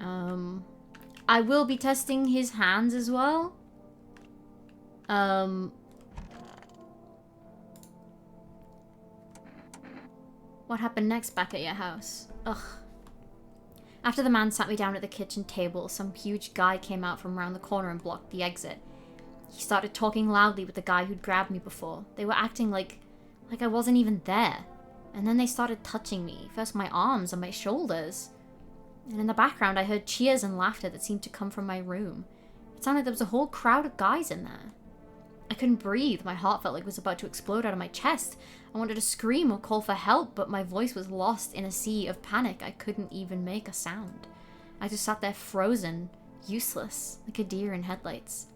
I will be testing his hands as well. What happened next back at your house? Ugh. After the man sat me down at the kitchen table, some huge guy came out from around the corner and blocked the exit. He started talking loudly with the guy who'd grabbed me before. They were acting like I wasn't even there. And then they started touching me, first my arms and my shoulders. And in the background I heard cheers and laughter that seemed to come from my room. It sounded like there was a whole crowd of guys in there. I couldn't breathe. My heart felt like it was about to explode out of my chest. I wanted to scream or call for help, but my voice was lost in a sea of panic. I couldn't even make a sound. I just sat there frozen, useless, like a deer in headlights.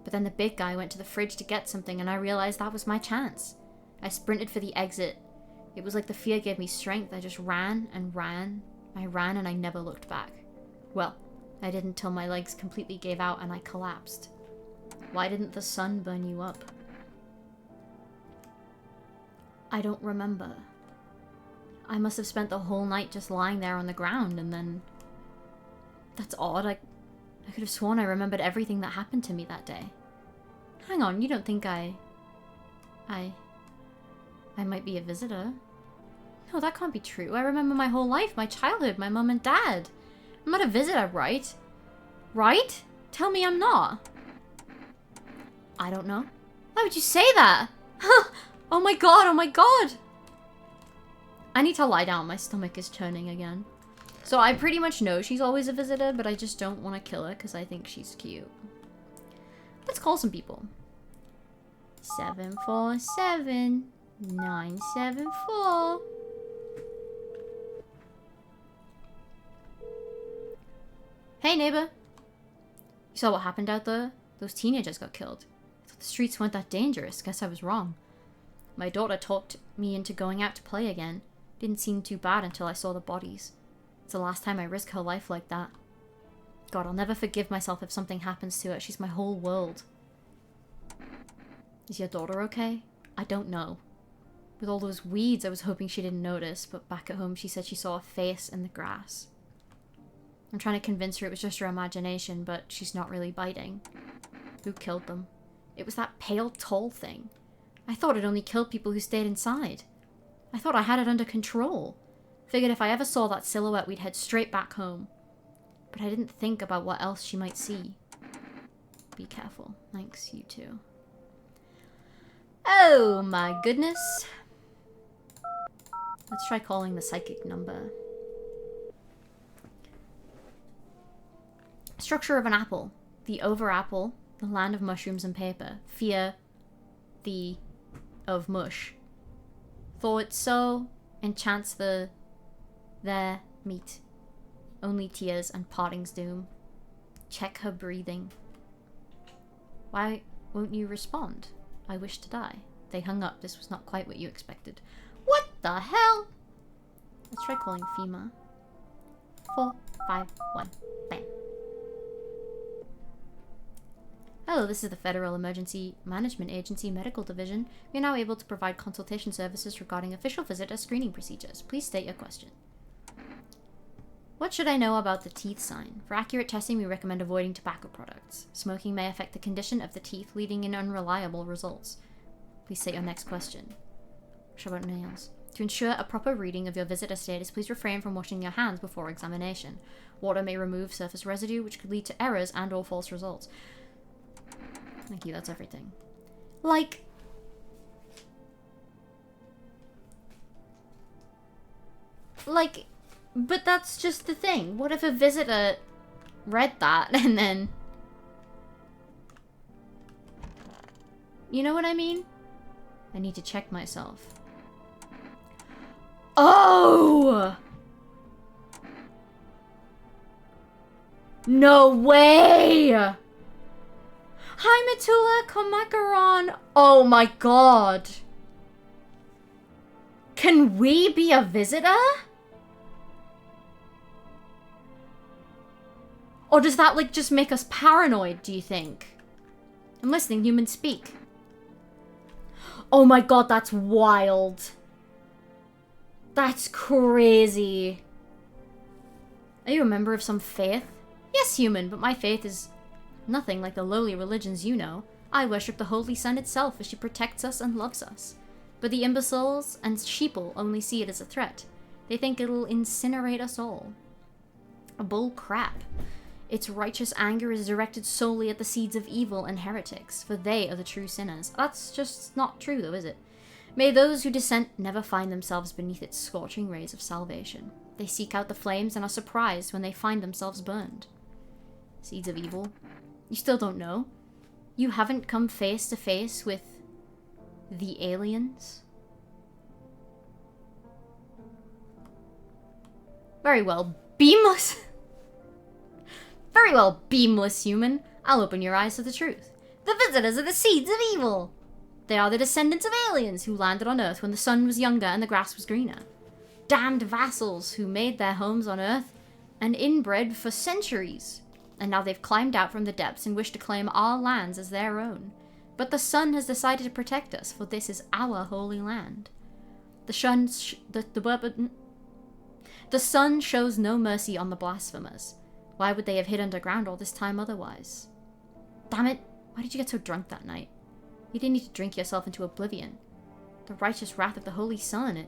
But then the big guy went to the fridge to get something, and I realized that was my chance. I sprinted for the exit. It was like the fear gave me strength. I just ran and ran. I ran and I never looked back. Well, I didn't till my legs completely gave out and I collapsed. Why didn't the sun burn you up? I don't remember. I must have spent the whole night just lying there on the ground and then... That's odd. I could have sworn I remembered everything that happened to me that day. Hang on, you don't think I might be a visitor? No, that can't be true. I remember my whole life, my childhood, my mum and dad. I'm not a visitor, right? Right? Tell me I'm not. I don't know. Why would you say that? Oh my god, oh my god! I need to lie down, my stomach is churning again. So I pretty much know she's always a visitor, but I just don't want to kill her because I think she's cute. Let's call some people. 747 974. Hey neighbor. You saw what happened out there? Those teenagers got killed. I thought the streets weren't that dangerous. Guess I was wrong. My daughter talked me into going out to play again. Didn't seem too bad until I saw the bodies. It's the last time I risk her life like that. God, I'll never forgive myself if something happens to her. She's my whole world. Is your daughter okay? I don't know. With all those weeds, I was hoping she didn't notice, but back at home she said she saw a face in the grass. I'm trying to convince her it was just her imagination, but she's not really biting. Who killed them? It was that pale, tall thing. I thought it only killed people who stayed inside. I thought I had it under control. Figured if I ever saw that silhouette, we'd head straight back home. But I didn't think about what else she might see. Be careful. Thanks, you too. Oh my goodness. Let's try calling the psychic number. Structure of an apple. The over apple, the land of mushrooms and paper. Fear, the of mush. Thought so, enchants their meet. Only tears and parting's doom. Check her breathing. Why won't you respond? I wish to die. They hung up. This was not quite what you expected. What the hell? Let's try calling FEMA. 451. Bam. Hello, this is the Federal Emergency Management Agency Medical Division. We are now able to provide consultation services regarding official visitor screening procedures. Please state your question. What should I know about the teeth sign? For accurate testing, we recommend avoiding tobacco products. Smoking may affect the condition of the teeth, leading in unreliable results. Please state your next question. What about nails? To ensure a proper reading of your visitor status, please refrain from washing your hands before examination. Water may remove surface residue, which could lead to errors and/or false results. Thank you, that's everything. Like... But that's just the thing. What if a visitor read that and then... You know what I mean? I need to check myself. Oh! No way! Hi, ꔫMacaron! Oh my god! Can we be a visitor? Or does that, like, just make us paranoid, do you think? I'm listening, humans speak. Oh my god, that's wild. That's crazy. Are you a member of some faith? Yes, human, but my faith is nothing like the lowly religions you know. I worship the Holy Sun itself as she protects us and loves us. But the imbeciles and sheeple only see it as a threat. They think it'll incinerate us all. Bull crap. Its righteous anger is directed solely at the seeds of evil and heretics, for they are the true sinners. That's just not true, though, is it? May those who dissent never find themselves beneath its scorching rays of salvation. They seek out the flames and are surprised when they find themselves burned. Seeds of evil? You still don't know? You haven't come face to face with the aliens? Very well, beamless. Very well, beamless human. I'll open your eyes to the truth. The visitors are the seeds of evil. They are the descendants of aliens who landed on Earth when the sun was younger and the grass was greener. Damned vassals who made their homes on Earth and inbred for centuries. And now they've climbed out from the depths and wish to claim our lands as their own. But the sun has decided to protect us, for this is our holy land. The sun shows no mercy on the blasphemers. Why would they have hid underground all this time otherwise? Damn it, Why did you get so drunk that night? You didn't need to drink yourself into oblivion. The righteous wrath of the Holy Sun.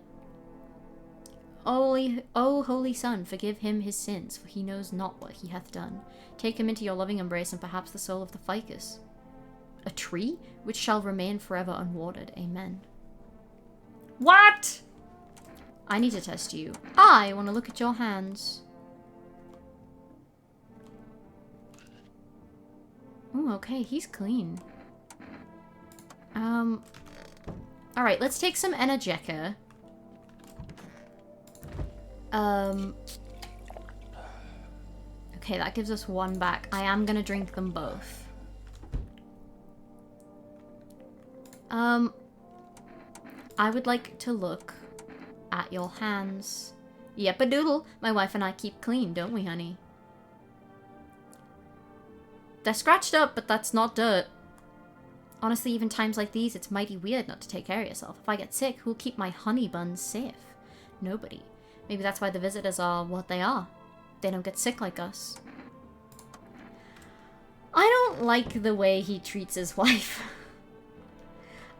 O Holy Son, forgive him his sins, for he knows not what he hath done. Take him into your loving embrace, and perhaps the soul of the ficus. A tree which shall remain forever unwatered. Amen. What? I need to test you. I want to look at your hands. Oh, okay, he's clean. Alright, let's take some ꔫMacaron. Okay, that gives us one back. I am gonna drink them both. I would like to look at your hands. Yep-a-doodle. My wife and I keep clean, don't we, honey? They're scratched up, but that's not dirt. Honestly, even times like these, it's mighty weird not to take care of yourself. If I get sick, who'll keep my honey buns safe? Nobody. Maybe that's why the visitors are what they are. They don't get sick like us. I don't like the way he treats his wife.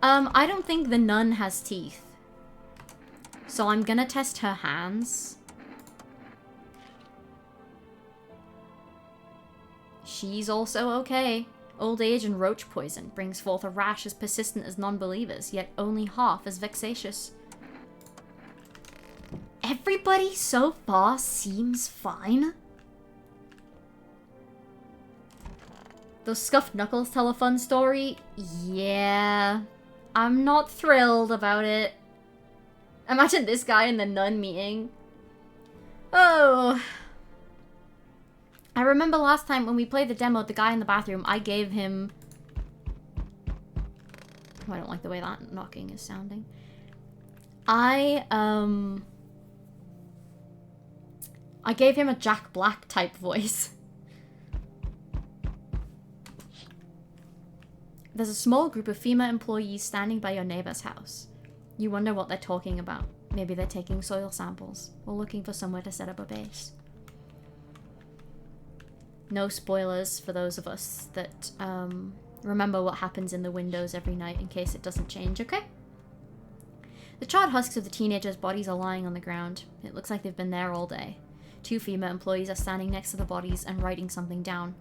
I don't think the nun has teeth. So I'm gonna test her hands. She's also okay. Old age and roach poison brings forth a rash as persistent as non-believers, yet only half as vexatious. Everybody so far seems fine. Those scuffed knuckles tell a fun story? Yeah. I'm not thrilled about it. Imagine this guy in the nun meeting. Oh. I remember last time when we played the demo, the guy in the bathroom, I gave him... Oh, I don't like the way that knocking is sounding. I gave him a Jack Black type voice. There's a small group of female employees standing by your neighbor's house. You wonder what they're talking about. Maybe they're taking soil samples or looking for somewhere to set up a base. No spoilers for those of us that remember what happens in the windows every night in case it doesn't change, okay? The charred husks of the teenagers' bodies are lying on the ground. It looks like they've been there all day. 2 female employees are standing next to the bodies and writing something down.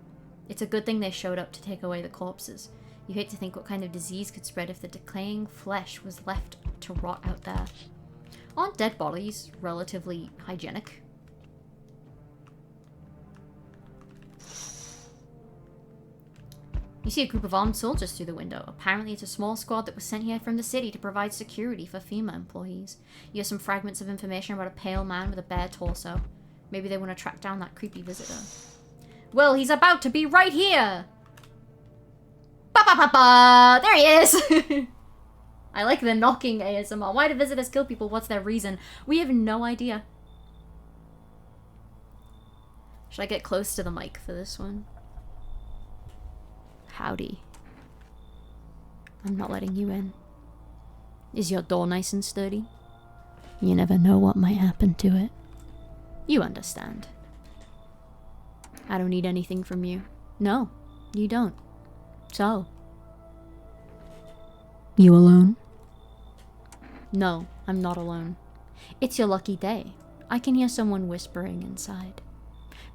It's a good thing they showed up to take away the corpses. You hate to think what kind of disease could spread if the decaying flesh was left to rot out there. Aren't dead bodies relatively hygienic? You see a group of armed soldiers through the window. Apparently it's a small squad that was sent here from the city to provide security for female employees. You have some fragments of information about a pale man with a bare torso. Maybe they want to track down that creepy visitor. Well, he's about to be right here! Ba-ba-ba-ba! There he is! I like the knocking ASMR. Why do visitors kill people? What's their reason? We have no idea. Should I get close to the mic for this one? Howdy. I'm not letting you in. Is your door nice and sturdy? You never know what might happen to it. You understand. I don't need anything from you. No, you don't. So. You alone? No, I'm not alone. It's your lucky day. I can hear someone whispering inside.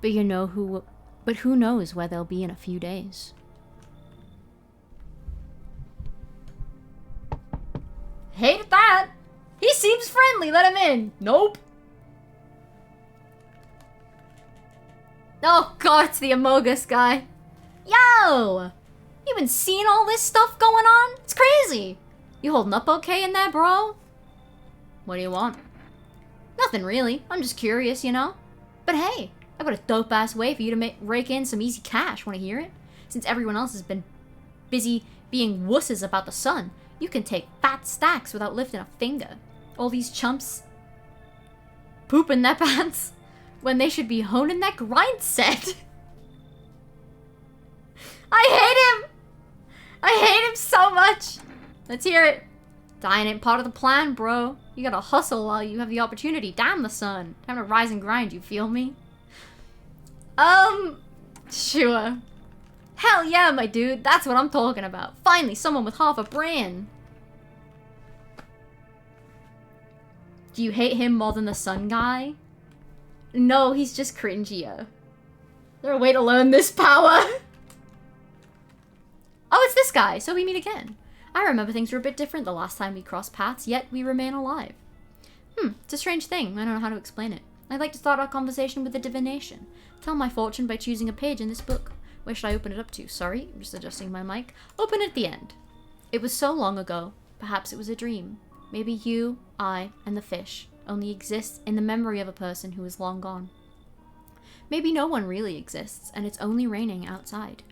But who knows where they'll be in a few days. Hate that! He seems friendly, let him in! Nope! Oh god, it's the Amogus guy. Yo! You been seeing all this stuff going on? It's crazy! You holding up okay in there, bro? What do you want? Nothing really. I'm just curious, you know? But hey, I got a dope-ass way for you to rake in some easy cash. Wanna hear it? Since everyone else has been busy being wusses about the sun, you can take fat stacks without lifting a finger. All these chumps pooping their pants when they should be honing their grind set. I hate him! I hate him so much! Let's hear it. Dying ain't part of the plan, bro. You gotta hustle while you have the opportunity. Damn the sun. Time to rise and grind, you feel me? Sure. Hell yeah, my dude. That's what I'm talking about. Finally, someone with half a brain. Do you hate him more than the sun guy? No, he's just cringier. Is there a way to learn this power? Oh, it's this guy. So we meet again. I remember things were a bit different the last time we crossed paths, yet we remain alive. It's a strange thing. I don't know how to explain it. I'd like to start our conversation with a divination. Tell my fortune by choosing a page in this book. Where should I open it up to? Sorry, I'm just adjusting my mic. Open at the end. It was so long ago. Perhaps it was a dream. Maybe you, I, and the fish only exist in the memory of a person who is long gone. Maybe no one really exists, and it's only raining outside.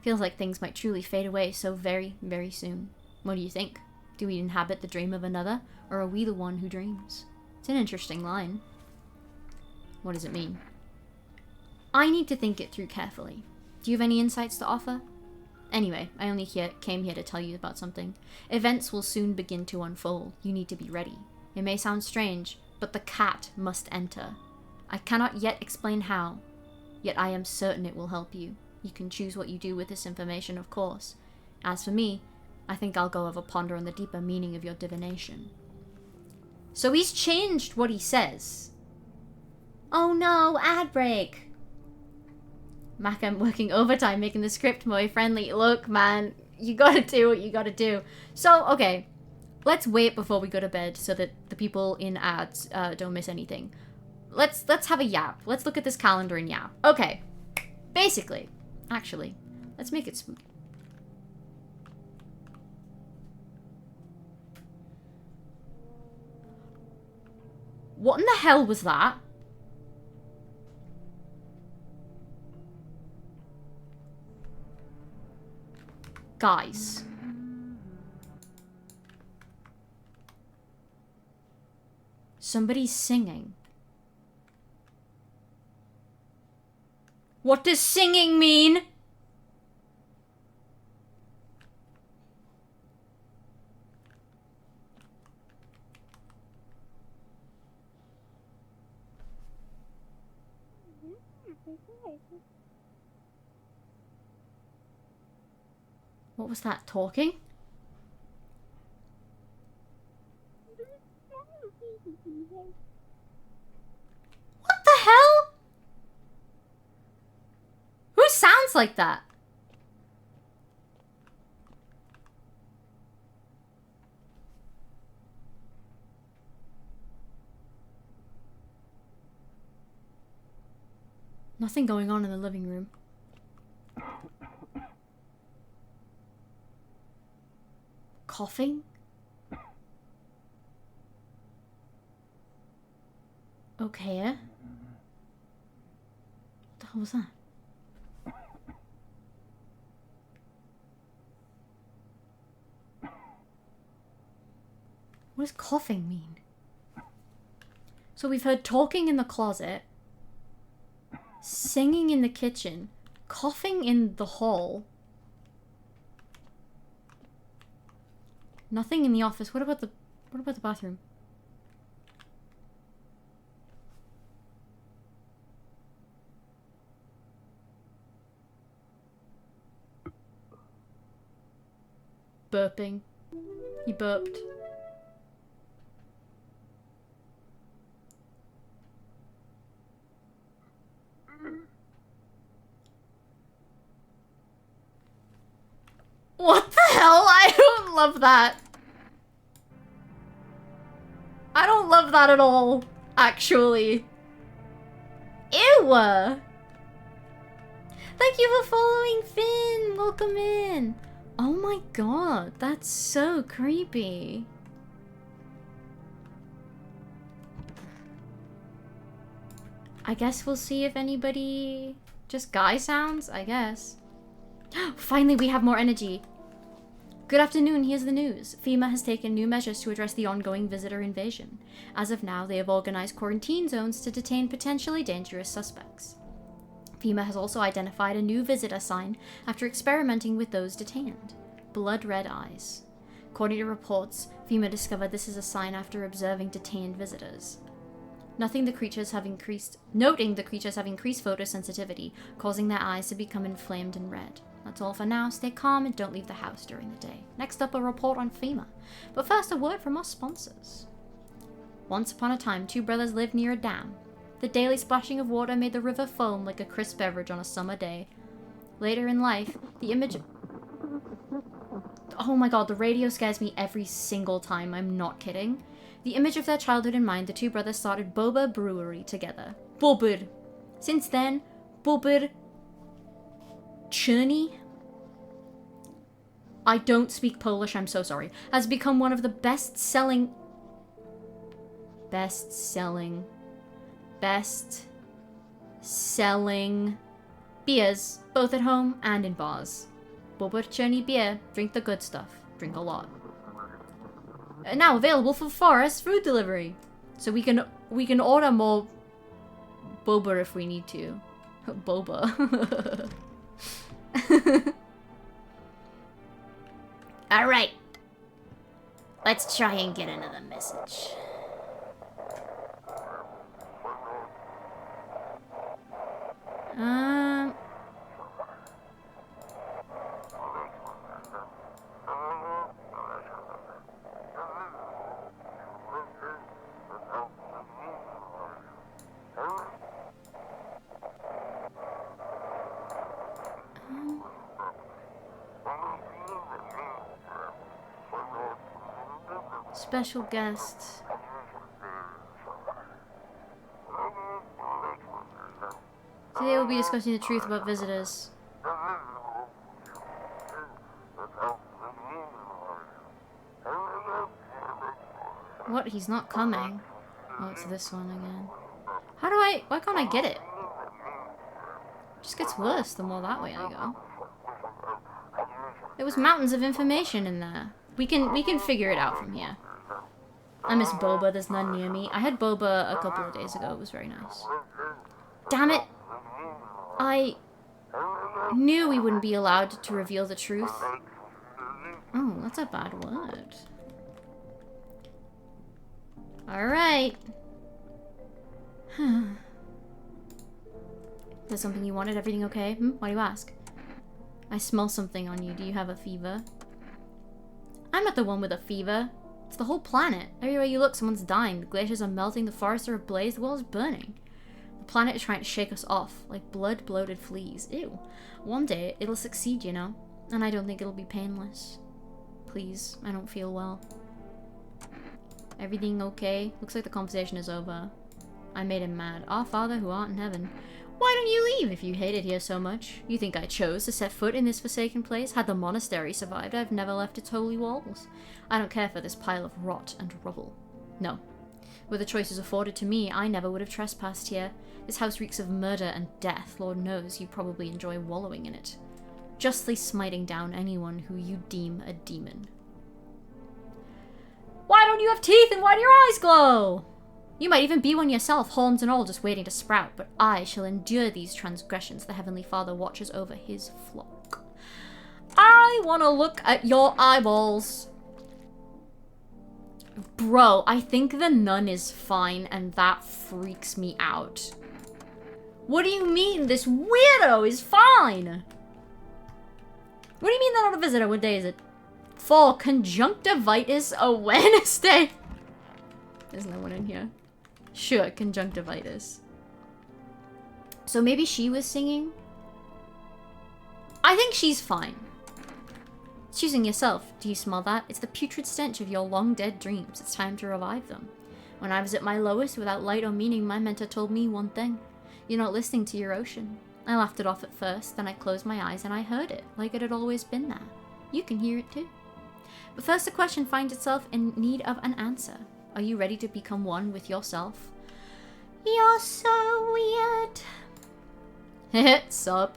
Feels like things might truly fade away so very, very soon. What do you think? Do we inhabit the dream of another, or are we the one who dreams? It's an interesting line. What does it mean? I need to think it through carefully. Do you have any insights to offer? Anyway, I only came here to tell you about something. Events will soon begin to unfold. You need to be ready. It may sound strange, but the cat must enter. I cannot yet explain how, yet I am certain it will help you. You can choose what you do with this information, of course. As for me, I think I'll go have a ponder on the deeper meaning of your divination. So he's changed what he says. Oh no, ad break. Mac, I'm working overtime making the script more friendly. Look, man, you gotta do what you gotta do. So, okay, let's wait before we go to bed so that the people in ads don't miss anything. Let's have a yap. Let's look at this calendar and yap. Okay, basically, actually, let's make it smooth. What in the hell was that? Guys. Somebody's singing. What does singing mean? What was that, talking? What the hell? Who sounds like that? Nothing going on in the living room. Coughing? Okay. What the hell was that? What does coughing mean? So we've heard talking in the closet, singing in the kitchen, coughing in the hall. Nothing in the office. What about the bathroom? Burping. He burped. What the hell? I don't love that. I don't love that at all, actually. Ew! Thank you for following, Finn! Welcome in! Oh my god, that's so creepy. I guess we'll see if anybody... Just guy sounds, I guess. Finally, we have more energy. Good afternoon, here's the news. FEMA has taken new measures to address the ongoing visitor invasion. As of now, they have organized quarantine zones to detain potentially dangerous suspects. FEMA has also identified a new visitor sign after experimenting with those detained. Blood red eyes. According to reports, FEMA discovered this is a sign after observing detained visitors. Noting the creatures have increased photosensitivity, causing their eyes to become inflamed and red. That's all for now. Stay calm and don't leave the house during the day. Next up, a report on FEMA. But first, a word from our sponsors. Once upon a time, two brothers lived near a dam. The daily splashing of water made the river foam like a crisp beverage on a summer day. Later in life, the image... Oh my god, the radio scares me every single time. I'm not kidding. The image of their childhood in mind, the two brothers started Boba Brewery together. Bober. Since then, Bober Churny, I don't speak Polish, I'm so sorry, has become one of the best-selling beers, both at home and in bars. Bober Churny beer, drink the good stuff, drink a lot. Now available for Forest food delivery, so we can order more boba if we need to. Boba. All right, let's try and get another message. Special guest. Today we'll be discussing the truth about visitors. What? He's not coming. Oh, it's this one again. Why can't I get it? It just gets worse the more that way I go. There was mountains of information in there. We can figure it out from here. I miss boba, there's none near me. I had boba a couple of days ago, it was very nice. Damn it! I knew we wouldn't be allowed to reveal the truth. Oh, that's a bad word. Alright. There's something you wanted? Everything okay? Why do you ask? I smell something on you. Do you have a fever? I'm not the one with a fever. It's the whole planet. Everywhere you look, someone's dying. The glaciers are melting, the forests are ablaze, the world is burning. The planet is trying to shake us off, like blood-bloated fleas. Ew. One day, it'll succeed, you know? And I don't think it'll be painless. Please, I don't feel well. Everything okay? Looks like the conversation is over. I made him mad. Our Father who art in heaven. Why don't you leave if you hate it here so much? You think I chose to set foot in this forsaken place? Had the monastery survived, I've never left its holy walls. I don't care for this pile of rot and rubble. No. Were the choices afforded to me, I never would have trespassed here. This house reeks of murder and death. Lord knows you probably enjoy wallowing in it. Justly smiting down anyone who you deem a demon. Why don't you have teeth and why do your eyes glow? You might even be one yourself, horns and all, just waiting to sprout, but I shall endure these transgressions. The Heavenly Father watches over his flock. I want to look at your eyeballs. Bro, I think the nun is fine, and that freaks me out. What do you mean this weirdo is fine? What do you mean they're not a visitor? What day is it? For Conjunctivitis Awareness Day. There's no one in here. Sure, conjunctivitis. So maybe she was singing? I think she's fine. Choosing yourself. Do you smell that? It's the putrid stench of your long dead dreams. It's time to revive them. When I was at my lowest, without light or meaning, my mentor told me one thing. You're not listening to your ocean. I laughed it off at first, then I closed my eyes and I heard it, like it had always been there. You can hear it too. But first the question finds itself in need of an answer. Are you ready to become one with yourself? You're so weird. Sup?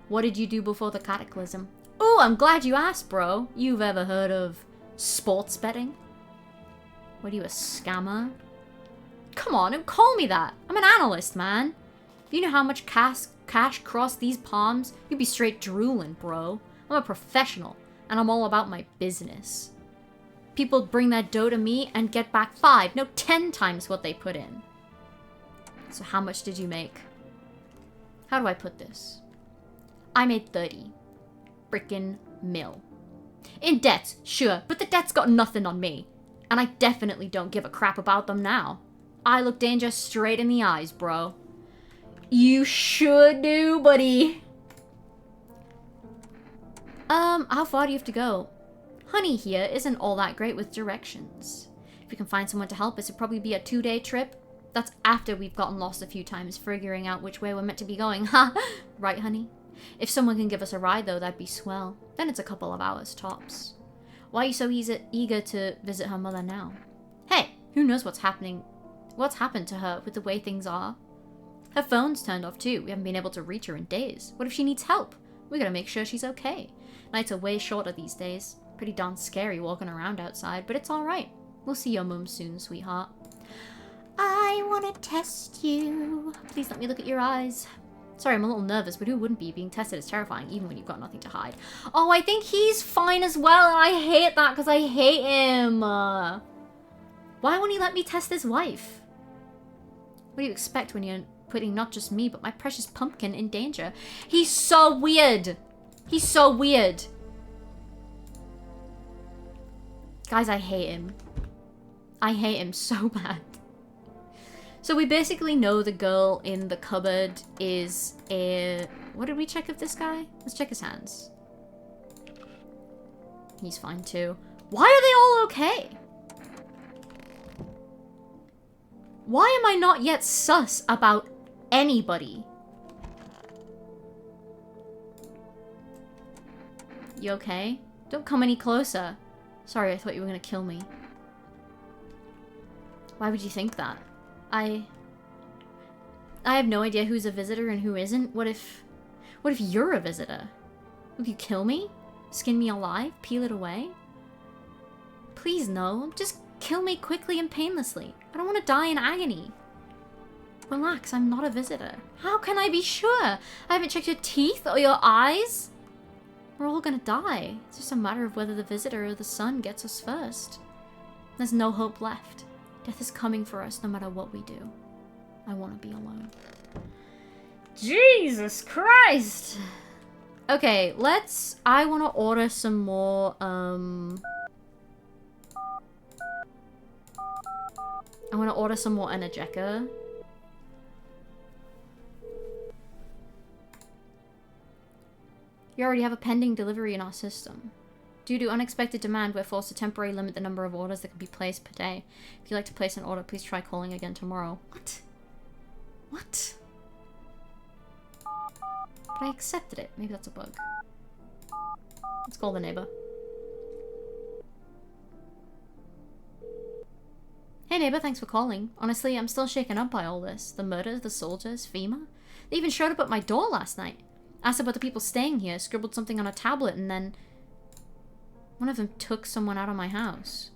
What did you do before the cataclysm? Oh, I'm glad you asked, bro. You've ever heard of sports betting? What are you, a scammer? Come on, don't call me that. I'm an analyst, man. If you know how much cash crossed these palms, you'd be straight drooling, bro. I'm a professional, and I'm all about my business. People bring that dough to me and get back 5, no 10 times what they put in. So how much did you make? How do I put this? I made 30 freaking mil. In debt, sure, but the debt's got nothing on me. And I definitely don't give a crap about them now. I look danger straight in the eyes, bro. You sure do, buddy. How far do you have to go? Honey here isn't all that great with directions. If we can find someone to help us, it'd probably be a 2-day trip. That's after we've gotten lost a few times, figuring out which way we're meant to be going. Ha! Right, honey? If someone can give us a ride, though, that'd be swell. Then it's a couple of hours, tops. Why are you so eager to visit her mother now? Hey, who knows what's happened to her with the way things are? Her phone's turned off, too. We haven't been able to reach her in days. What if she needs help? We gotta make sure she's okay. Nights are way shorter these days. Pretty darn scary walking around outside, but it's alright. We'll see your mum soon, sweetheart. I wanna test you. Please let me look at your eyes. Sorry, I'm a little nervous, but who wouldn't be? Being tested is terrifying, even when you've got nothing to hide. Oh, I think he's fine as well, and I hate that because I hate him. Why won't he let me test his wife? What do you expect when you're putting not just me, but my precious pumpkin in danger? He's so weird. He's so weird. Guys, I hate him. I hate him so bad. So we basically know the girl in the cupboard is a... What did we check of this guy? Let's check his hands. He's fine too. Why are they all okay? Why am I not yet sus about anybody? You okay? Don't come any closer. Sorry, I thought you were gonna kill me. Why would you think that? I have no idea who's a visitor and who isn't. What if you're a visitor? Would you kill me? Skin me alive? Peel it away? Please no. Just kill me quickly and painlessly. I don't want to die in agony. Relax, I'm not a visitor. How can I be sure? I haven't checked your teeth or your eyes. We're all gonna die. It's just a matter of whether the visitor or the sun gets us first. There's no hope left. Death is coming for us no matter what we do. I want to be alone. Jesus Christ! Okay, I want to order some more, I want to order some more ꔫMacaron. You already have a pending delivery in our system. Due to unexpected demand, we're forced to temporarily limit the number of orders that can be placed per day. If you'd like to place an order, please try calling again tomorrow. What? What? But I accepted it. Maybe that's a bug. Let's call the neighbor. Hey neighbor, thanks for calling. Honestly, I'm still shaken up by all this. The murders, the soldiers, FEMA. They even showed up at my door last night. Asked about the people staying here, scribbled something on a tablet, and then... one of them took someone out of my house.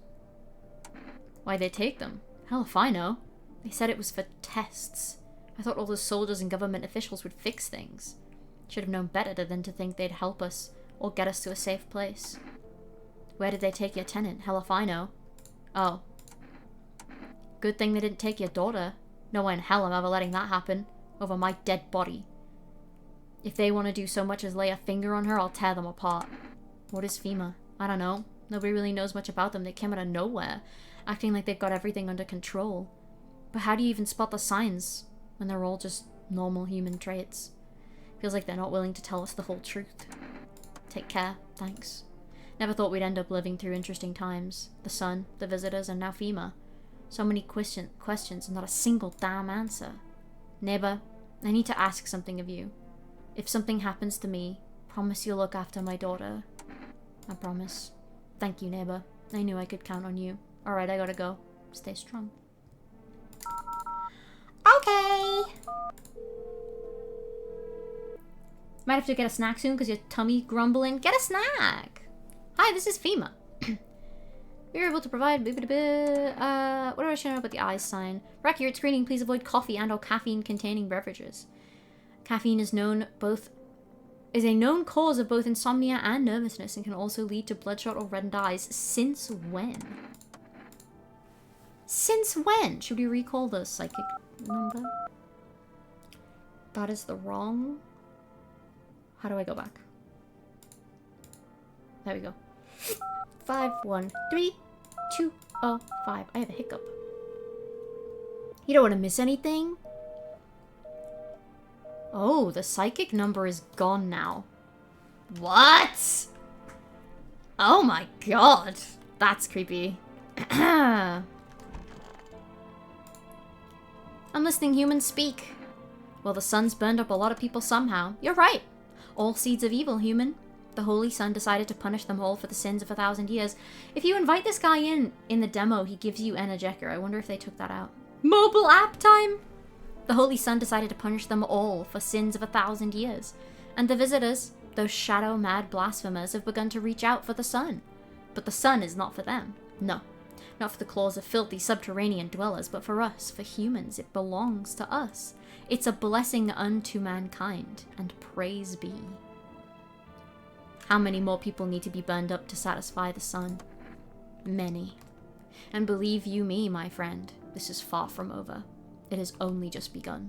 Why'd they take them? Hell if I know. They said it was for tests. I thought all the soldiers and government officials would fix things. Should have known better than to think they'd help us or get us to a safe place. Where did they take your tenant? Hell if I know. Oh. Good thing they didn't take your daughter. No way in hell I'm ever letting that happen. Over my dead body. If they want to do so much as lay a finger on her, I'll tear them apart. What is FEMA? I don't know. Nobody really knows much about them. They came out of nowhere, acting like they've got everything under control. But how do you even spot the signs when they're all just normal human traits? Feels like they're not willing to tell us the whole truth. Take care. Thanks. Never thought we'd end up living through interesting times. The sun, the visitors, and now FEMA. So many questions and not a single damn answer. Neighbor, I need to ask something of you. If something happens to me, promise you'll look after my daughter. I promise. Thank you, neighbor. I knew I could count on you. Alright, I gotta go. Stay strong. Okay! Might have to get a snack soon because your tummy grumbling. Get a snack! Hi, this is FEMA. We were able to provide... what do I show about the eyes sign? For accurate screening, please avoid coffee and or caffeine-containing beverages. Caffeine is a known cause of both insomnia and nervousness and can also lead to bloodshot or reddened eyes. Since when? Since when? Should we recall the psychic number? That is the wrong... How do I go back? There we go. 5, 1, 3, 2, 0, 5. I have a hiccup. You don't want to miss anything? Oh, the psychic number is gone now. What? Oh my god. That's creepy. I'm listening humans speak. Well, the sun's burned up a lot of people somehow. You're right. All seeds of evil, human. The Holy Sun decided to punish them all for the sins of 1,000 years. If you invite this guy in the demo, he gives you ꔫMacaron. I wonder if they took that out. Mobile app time! The Holy Sun decided to punish them all for sins of 1,000 years. And the visitors, those shadow-mad blasphemers, have begun to reach out for the sun. But the sun is not for them. No. Not for the claws of filthy subterranean dwellers, but for us, for humans. It belongs to us. It's a blessing unto mankind, and praise be. How many more people need to be burned up to satisfy the sun? Many. And believe you me, my friend, this is far from over. It has only just begun.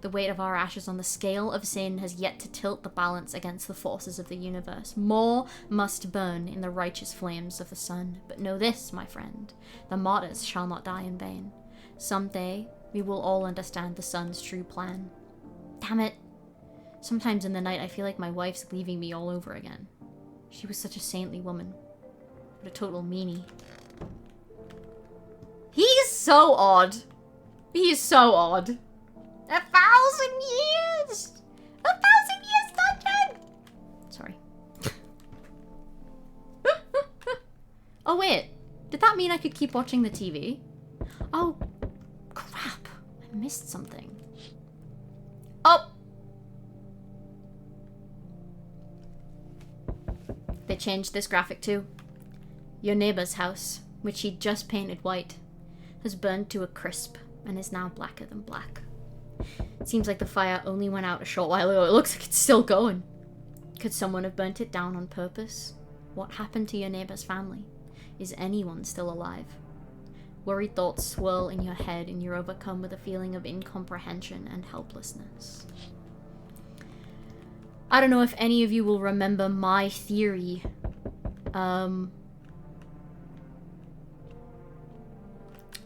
The weight of our ashes on the scale of sin has yet to tilt the balance against the forces of the universe. More must burn in the righteous flames of the sun. But know this, my friend, the martyrs shall not die in vain. Someday, we will all understand the sun's true plan. Damn it. Sometimes in the night I feel like my wife's leaving me all over again. She was such a saintly woman. But a total meanie. He's so odd. He is so odd. 1,000 years! 1,000 years dungeon! Sorry. Oh wait, did that mean I could keep watching the TV? Oh, crap. I missed something. Oh! They changed this graphic too. Your neighbor's house, which he'd just painted white, has burned to a crisp and is now blacker than black. It seems like the fire only went out a short while ago. It looks like it's still going. Could someone have burnt it down on purpose? What happened to your neighbor's family? Is anyone still alive? Worried thoughts swirl in your head and you're overcome with a feeling of incomprehension and helplessness. I don't know if any of you will remember my theory.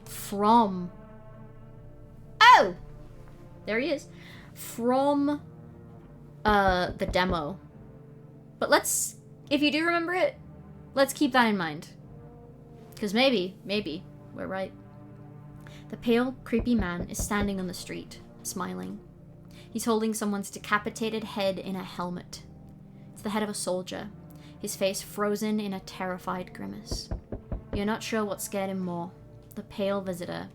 From... Oh! There he is. From the demo. But let's, if you do remember it, let's keep that in mind. Because maybe, we're right. The pale, creepy man is standing on the street, smiling. He's holding someone's decapitated head in a helmet. It's the head of a soldier, his face frozen in a terrified grimace. You're not sure what scared him more, the pale visitor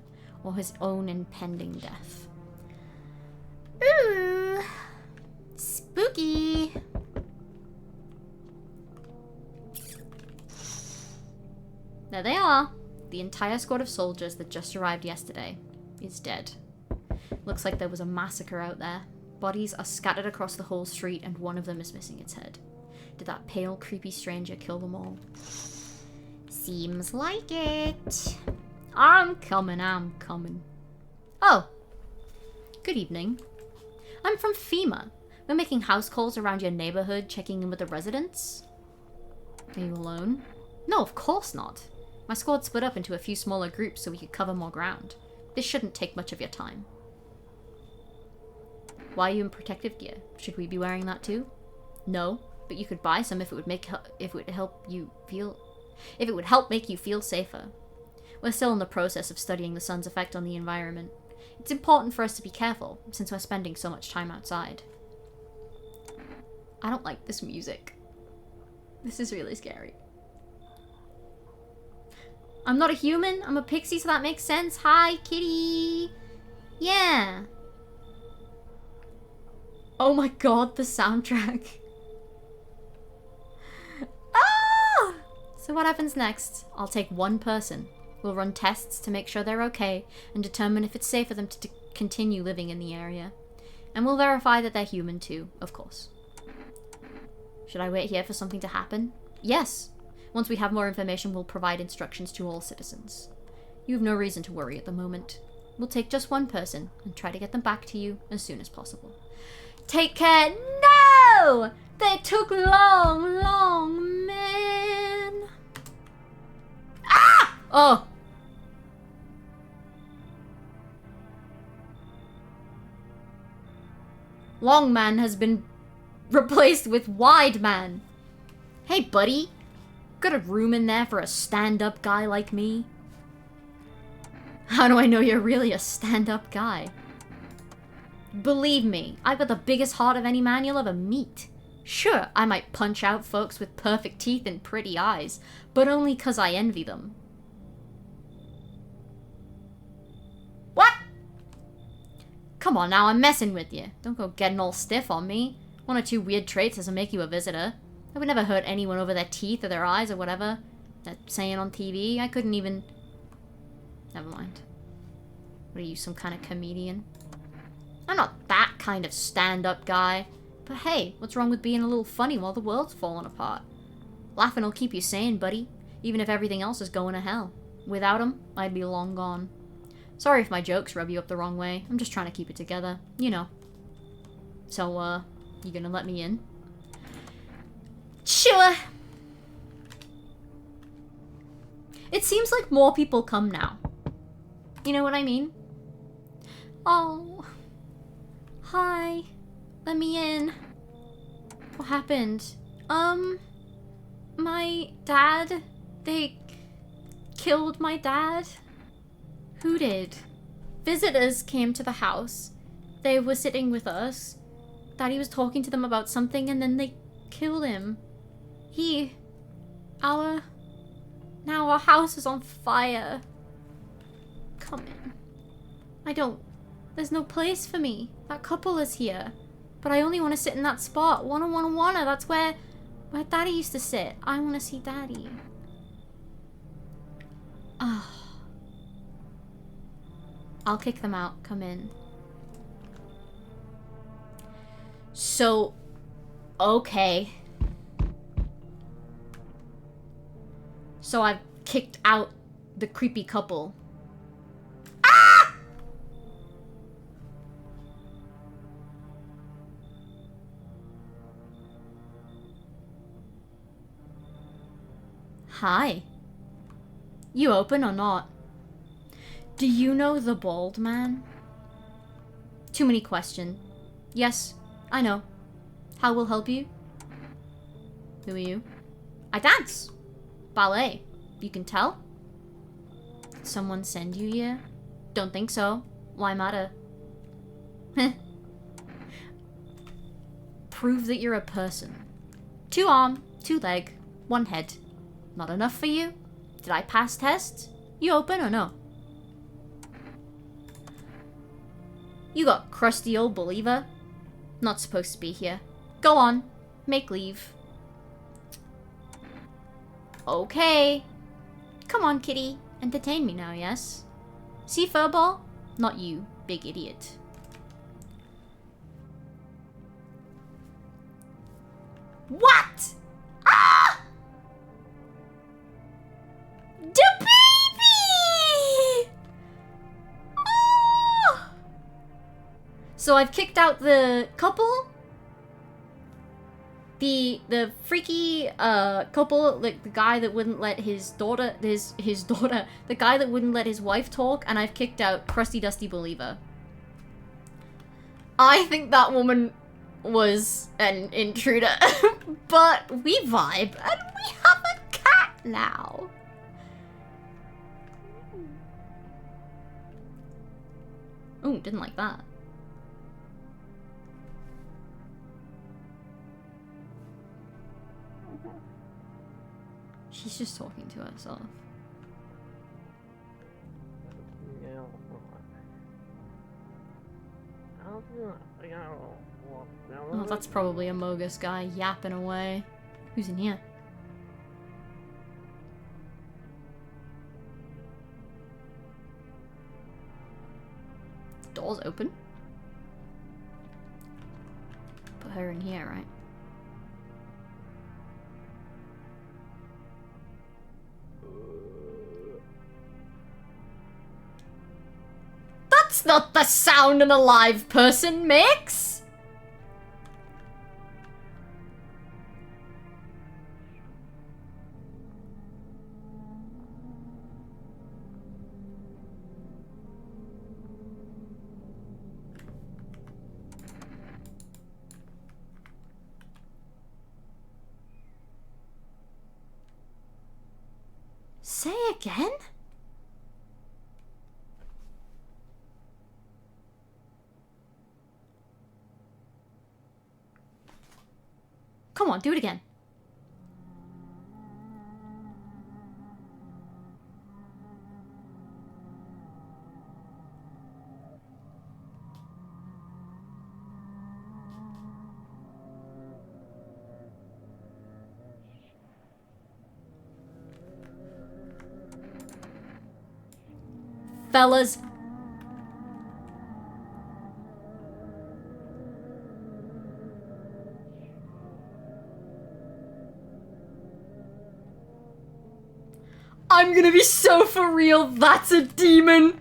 or his own impending death. Ooh, spooky. There they are. The entire squad of soldiers that just arrived yesterday is dead. Looks like there was a massacre out there. Bodies are scattered across the whole street and one of them is missing its head. Did that pale, creepy stranger kill them all? Seems like it. I'm coming. Oh. Good evening. I'm from FEMA. We're making house calls around your neighborhood, checking in with the residents. Are you alone? No, of course not. My squad split up into a few smaller groups so we could cover more ground. This shouldn't take much of your time. Why are you in protective gear? Should we be wearing that too? No, but you could buy some if it would help make you feel safer. We're still in the process of studying the sun's effect on the environment. It's important for us to be careful, since we're spending so much time outside. I don't like this music. This is really scary. I'm not a human, I'm a pixie, so that makes sense. Hi, kitty! Yeah! Oh my god, the soundtrack. Ah! So what happens next? I'll take one person. We'll run tests to make sure they're okay and determine if it's safe for them to continue living in the area. And we'll verify that they're human too, of course. Should I wait here for something to happen? Yes. Once we have more information, we'll provide instructions to all citizens. You have no reason to worry at the moment. We'll take just one person and try to get them back to you as soon as possible. Take care. No! They took long, man. Ah! Oh. Long man has been replaced with wide man. Hey, buddy. Got a room in there for a stand-up guy like me? How do I know you're really a stand-up guy? Believe me, I've got the biggest heart of any man you'll ever meet. Sure, I might punch out folks with perfect teeth and pretty eyes, but only 'cause I envy them. What? Come on now, I'm messing with you. Don't go getting all stiff on me. One or two weird traits doesn't make you a visitor. I would never hurt anyone over their teeth or their eyes or whatever they're saying on TV. I couldn't even... Never mind. What are you, some kind of comedian? I'm not that kind of stand-up guy. But hey, what's wrong with being a little funny while the world's falling apart? Laughing will keep you sane, buddy, even if everything else is going to hell. Without 'em, I'd be long gone. Sorry if my jokes rub you up the wrong way. I'm just trying to keep it together. You know. So, you gonna let me in? Sure. It seems like more people come now. You know what I mean? Oh. Hi. Let me in. What happened? My dad? They killed my dad? Who did? Visitors came to the house. They were sitting with us. Daddy was talking to them about something and then they killed him. Now our house is on fire. Come in. There's no place for me. That couple is here. But I only want to sit in that spot. Wanna. That's where Daddy used to sit. I want to see Daddy. Ah. I'll kick them out. Come in. So, okay. So I've kicked out the creepy couple. Ah! Hi. You open or not? Do you know the bald man? Too many questions. Yes, I know. How will help you? Who are you? I dance. Ballet. You can tell? Did someone send you here? Don't think so. Why matter? Heh. Prove that you're a person. 2 arm, 2 leg, 1 head. Not enough for you? Did I pass tests? You open or no? You got crusty old believer. Not supposed to be here. Go on. Make leave. Okay. Come on, kitty. Entertain me now, yes? See furball? Not you, big idiot. What? Ah! The baby! Oh! So I've kicked out the couple? The freaky couple, like the guy that wouldn't let his daughter, the guy that wouldn't let his wife talk, and I've kicked out Crusty Dusty Believer. I think that woman was an intruder, but we vibe, and we have a cat now. Ooh, didn't like that. She's just talking to herself. Oh, that's probably a Mogus guy yapping away. Who's in here? The door's open. Put her in here, right? That's not the sound an alive person makes! Say again? Come on, do it again. Fellas. I'm gonna be so for real. That's a demon.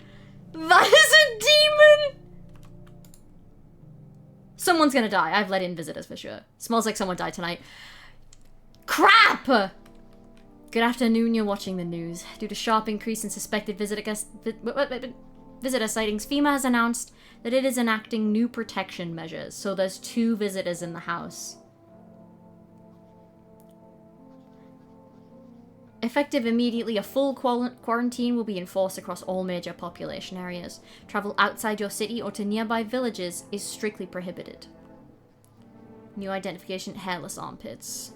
That is a demon. Someone's gonna die. I've let in visitors for sure. Smells like someone died tonight. Crap! Good afternoon, you're watching the news. Due to sharp increase in suspected visitor sightings, FEMA has announced that it is enacting new protection measures. So there's 2 visitors in the house. Effective immediately, a full quarantine will be enforced across all major population areas. Travel outside your city or to nearby villages is strictly prohibited. New identification, hairless armpits.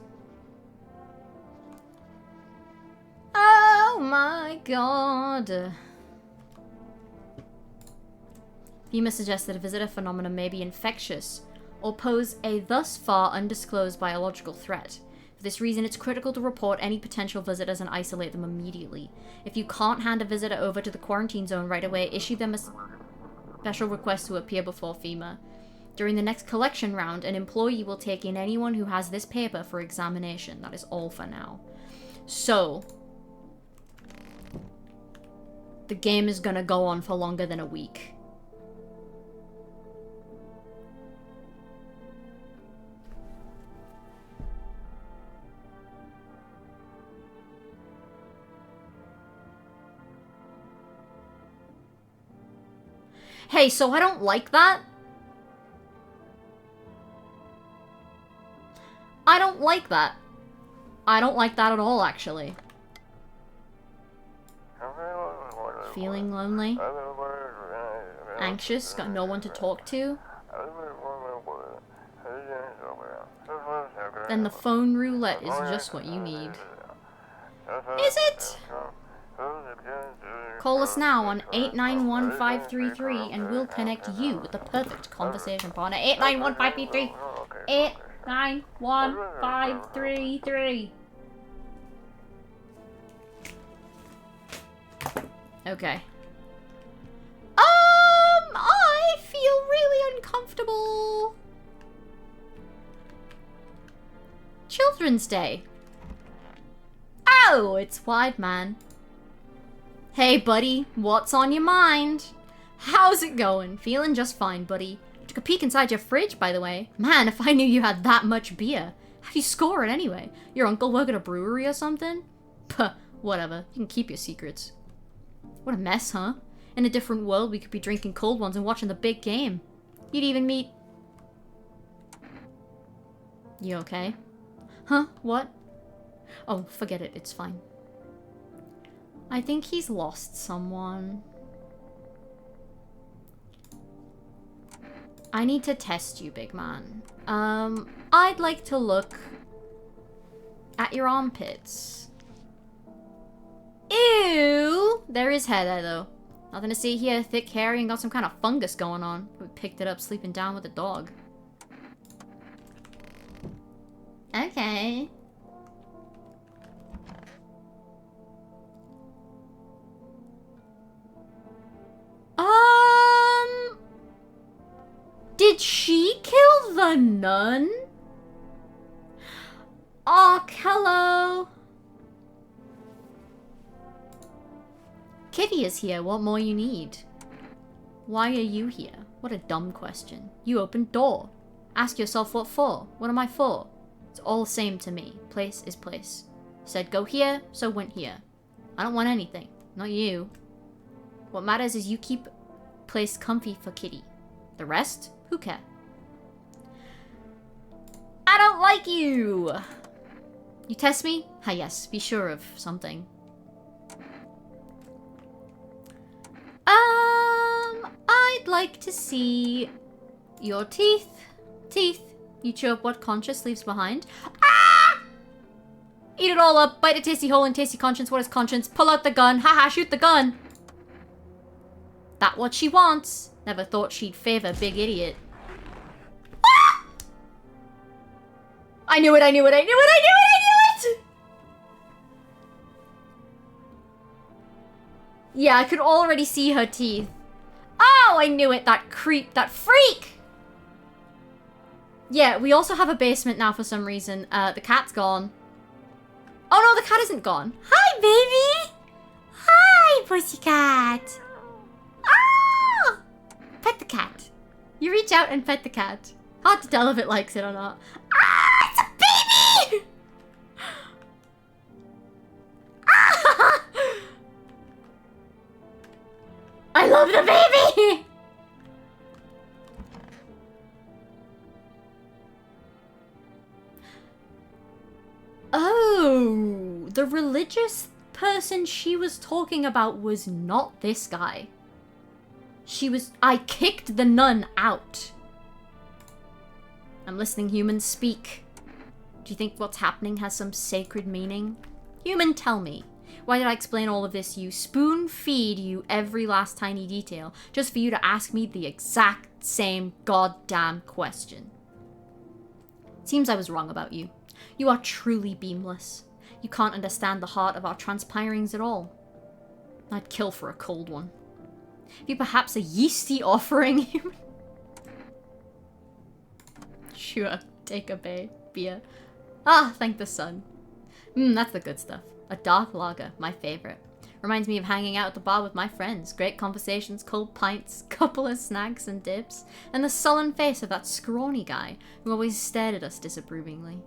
Oh my god. FEMA suggests that a visitor phenomenon may be infectious or pose a thus far undisclosed biological threat. For this reason, it's critical to report any potential visitors and isolate them immediately. If you can't hand a visitor over to the quarantine zone right away, issue them a special request to appear before FEMA. During the next collection round, an employee will take in anyone who has this paper for examination. That is all for now. So, the game is gonna go on for longer than a week. Hey, so I don't like that. I don't like that. I don't like that at all, actually. Feeling lonely? Anxious? Got no one to talk to? Then the phone roulette is just what you need. Is it? Call us now on 891-533 and we'll connect you with the perfect conversation partner. 891-533. 891-533. Okay. I feel really uncomfortable. Children's Day. Oh, it's Wide Man. Hey, buddy, what's on your mind? How's it going? Feeling just fine, buddy. Took a peek inside your fridge, by the way. Man, if I knew you had that much beer. How do you score it anyway? Your uncle work at a brewery or something? Puh, whatever. You can keep your secrets. What a mess, huh? In a different world, we could be drinking cold ones and watching the big game. You'd even meet... You okay? Huh? What? Oh, forget it. It's fine. I think he's lost someone. I need to test you, big man. I'd like to look at your armpits. Ew! There is hair there, though. Nothing to see here. Thick, hairy, and got some kind of fungus going on. We picked it up sleeping down with a dog. Okay. Did she kill the nun? Oh, hello. Kitty is here. What more you need? Why are you here? What a dumb question. You opened door. Ask yourself what for. What am I for? It's all the same to me. Place is place. Said go here, so went here. I don't want anything. Not you. What matters is you keep place comfy for Kitty. The rest? Who care? I don't like you! You test me? Ah yes, be sure of something. I'd like to see your teeth. Teeth. You chew up what conscience leaves behind. Ah! Eat it all up, bite a tasty hole in tasty conscience. What is conscience? Pull out the gun. Haha, shoot the gun. That what she wants. Never thought she'd favor big idiot. Ah! I knew it, I knew it, I knew it, I knew it, I knew it! Yeah, I could already see her teeth. Oh, I knew it, that creep, that freak! Yeah, we also have a basement now for some reason. The cat's gone. Oh no, the cat isn't gone. Hi, baby! Hi, pussycat! Ah! Pet the cat. You reach out and pet the cat. Hard to tell if it likes it or not. Ah, it's a baby! Ah! I love the baby! Oh, the religious person she was talking about was not this guy. I kicked the nun out. I'm listening, humans, speak. Do you think what's happening has some sacred meaning? Human, tell me. Why did I explain all of this? You spoon-feed you every last tiny detail, just for you to ask me the exact same goddamn question. Seems I was wrong about you. You are truly beamless. You can't understand the heart of our transpirings at all. I'd kill for a cold one. Be perhaps a yeasty offering, human? Sure, take a beer. Ah, thank the sun. That's the good stuff. A dark lager, my favorite. Reminds me of hanging out at the bar with my friends. Great conversations, cold pints, couple of snacks and dips, and the sullen face of that scrawny guy who always stared at us disapprovingly.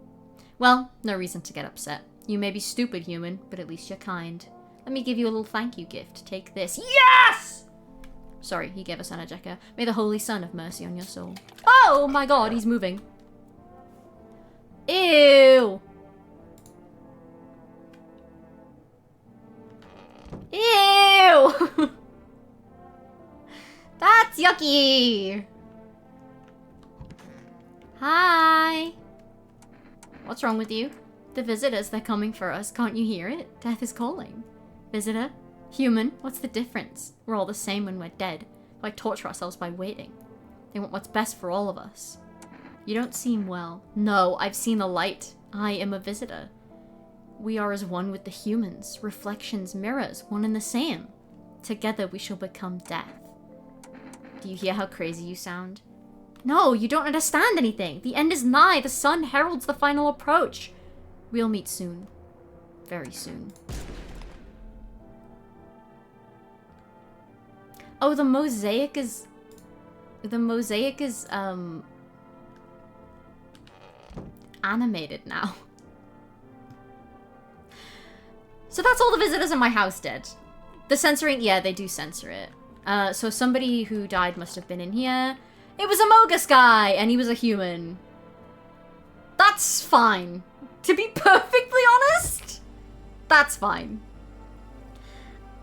Well, no reason to get upset. You may be stupid, human, but at least you're kind. Let me give you a little thank you gift. Take this. Yes! Sorry, he gave us ꔫMacaron. May the Holy Sun have mercy on your soul. Oh my god, he's moving. Ew! Ew! That's yucky! Hi! What's wrong with you? The visitors, they're coming for us. Can't you hear it? Death is calling. Visitor? Human? What's the difference? We're all the same when we're dead. Why torture ourselves by waiting? They want what's best for all of us. You don't seem well. No, I've seen the light. I am a visitor. We are as one with the humans. Reflections, mirrors, one and the same. Together we shall become death. Do you hear how crazy you sound? No, you don't understand anything. The end is nigh. The sun heralds the final approach. We'll meet soon. Very soon. Oh, the mosaic is animated now. So that's all the visitors in my house did. The censoring, yeah, they do censor it. So somebody who died must have been in here. It was a Mogus guy, and he was a human. That's fine. To be perfectly honest, that's fine.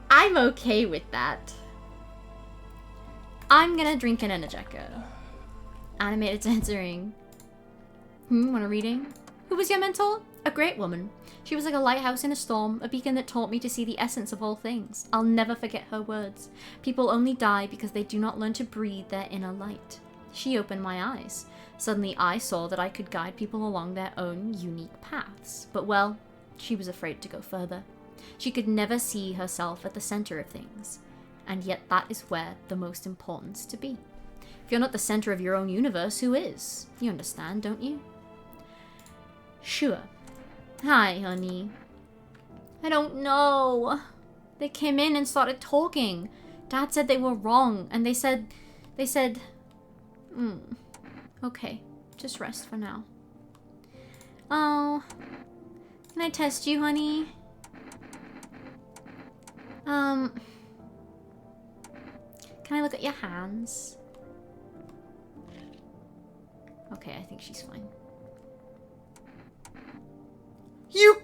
I'm okay with that. I'm gonna drink an ꔫMacaron. Animated censoring. Want a reading? Who was your mentor? A great woman. She was like a lighthouse in a storm, a beacon that taught me to see the essence of all things. I'll never forget her words. People only die because they do not learn to breathe their inner light. She opened my eyes. Suddenly I saw that I could guide people along their own unique paths. But well, she was afraid to go further. She could never see herself at the center of things. And yet that is where the most importance to be. If you're not the center of your own universe, who is? You understand, don't you? Sure. Hi, honey. I don't know. They came in and started talking. Dad said they were wrong, and they said, okay, just rest for now. Oh, can I test you, honey? Can I look at your hands? Okay, I think she's fine. You...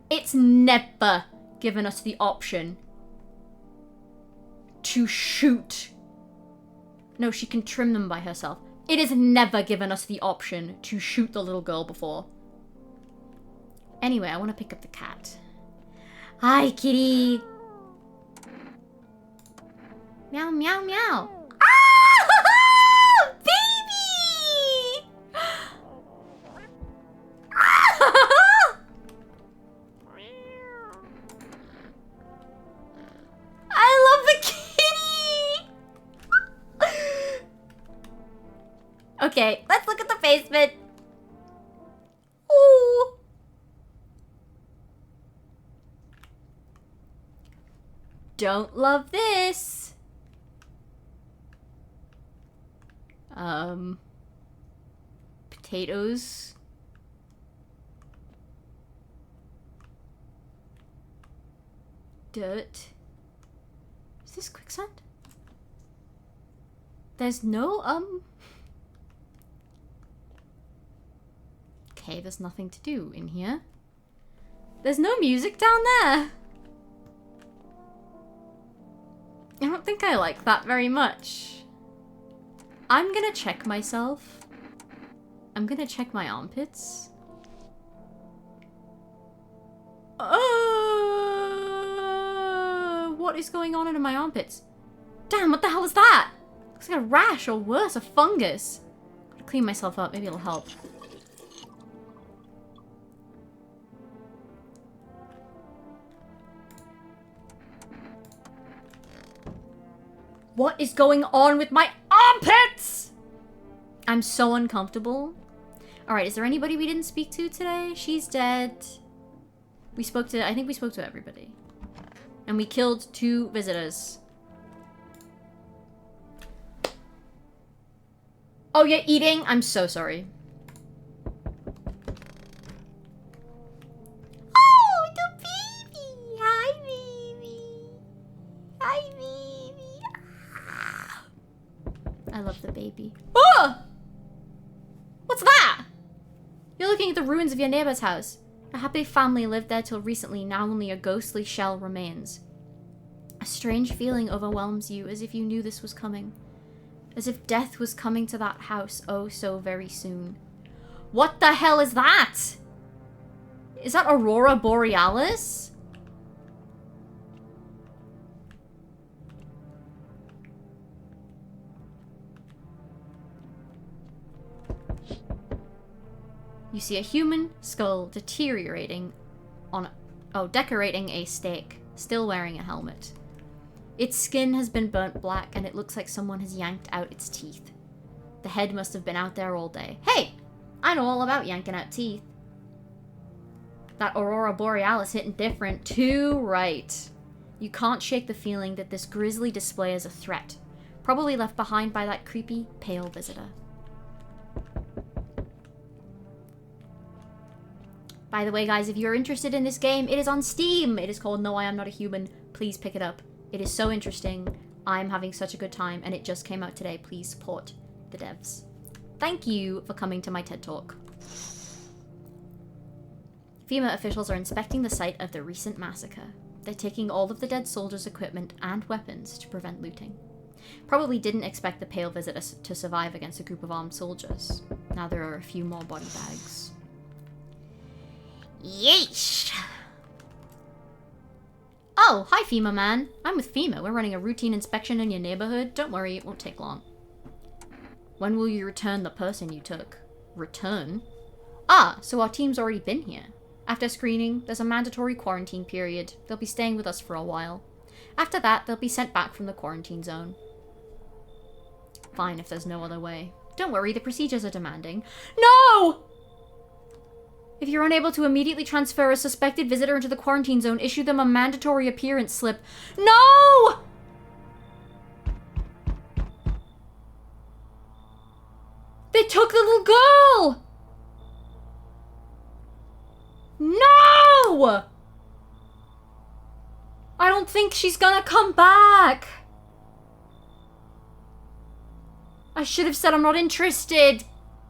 It's never given us the option to shoot. No, she can trim them by herself. It has never given us the option to shoot the little girl before. Anyway, I want to pick up the cat. Hi, kitty. Meow, meow, meow. Ah! Baby! I love the kitty! Okay, let's look at the basement. Ooh. Don't love this. Potatoes. Dirt. Is this quicksand? There's no, Okay, there's nothing to do in here. There's no music down there. I don't think I like that very much. I'm gonna check myself. I'm gonna check my armpits. What is going on in my armpits? Damn, what the hell is that? Looks like a rash or worse, a fungus. Gotta clean myself up, maybe it'll help. What is going on with my armpits? I'm so uncomfortable. Alright, is there anybody we didn't speak to today? She's dead. I think we spoke to everybody. And we killed 2 visitors. Oh, you're eating? I'm so sorry. Oh, the baby! Hi, baby. Hi, baby. Ah. I love the baby. Oh! What's that? You're looking at the ruins of your neighbor's house. A happy family lived there till recently, now only a ghostly shell remains. A strange feeling overwhelms you, as if you knew this was coming. As if death was coming to that house oh so very soon. What the hell is that? Is that Aurora Borealis? You see a human skull deteriorating on... decorating a stake, still wearing a helmet. Its skin has been burnt black, and it looks like someone has yanked out its teeth. The head must have been out there all day. Hey! I know all about yanking out teeth. That Aurora Borealis hitting different. Too right. You can't shake the feeling that this grisly display is a threat. Probably left behind by that creepy, pale visitor. By the way, guys, if you're interested in this game, it is on Steam. It is called No, I Am Not a Human. Please pick it up. It is so interesting. I'm having such a good time, and it just came out today. Please support the devs. Thank you for coming to my TED Talk. FEMA officials are inspecting the site of the recent massacre. They're taking all of the dead soldiers' equipment and weapons to prevent looting. Probably didn't expect the pale visitor to survive against a group of armed soldiers. Now there are a few more body bags. Yeesh! Oh, hi FEMA man. I'm with FEMA. We're running a routine inspection in your neighborhood. Don't worry, it won't take long. When will you return the person you took? Return? Ah, so our team's already been here. After screening, there's a mandatory quarantine period. They'll be staying with us for a while. After that, they'll be sent back from the quarantine zone. Fine, if there's no other way. Don't worry, the procedures are demanding. No! If you're unable to immediately transfer a suspected visitor into the quarantine zone, issue them a mandatory appearance slip. No! They took the little girl! No! I don't think she's gonna come back. I should have said I'm not interested.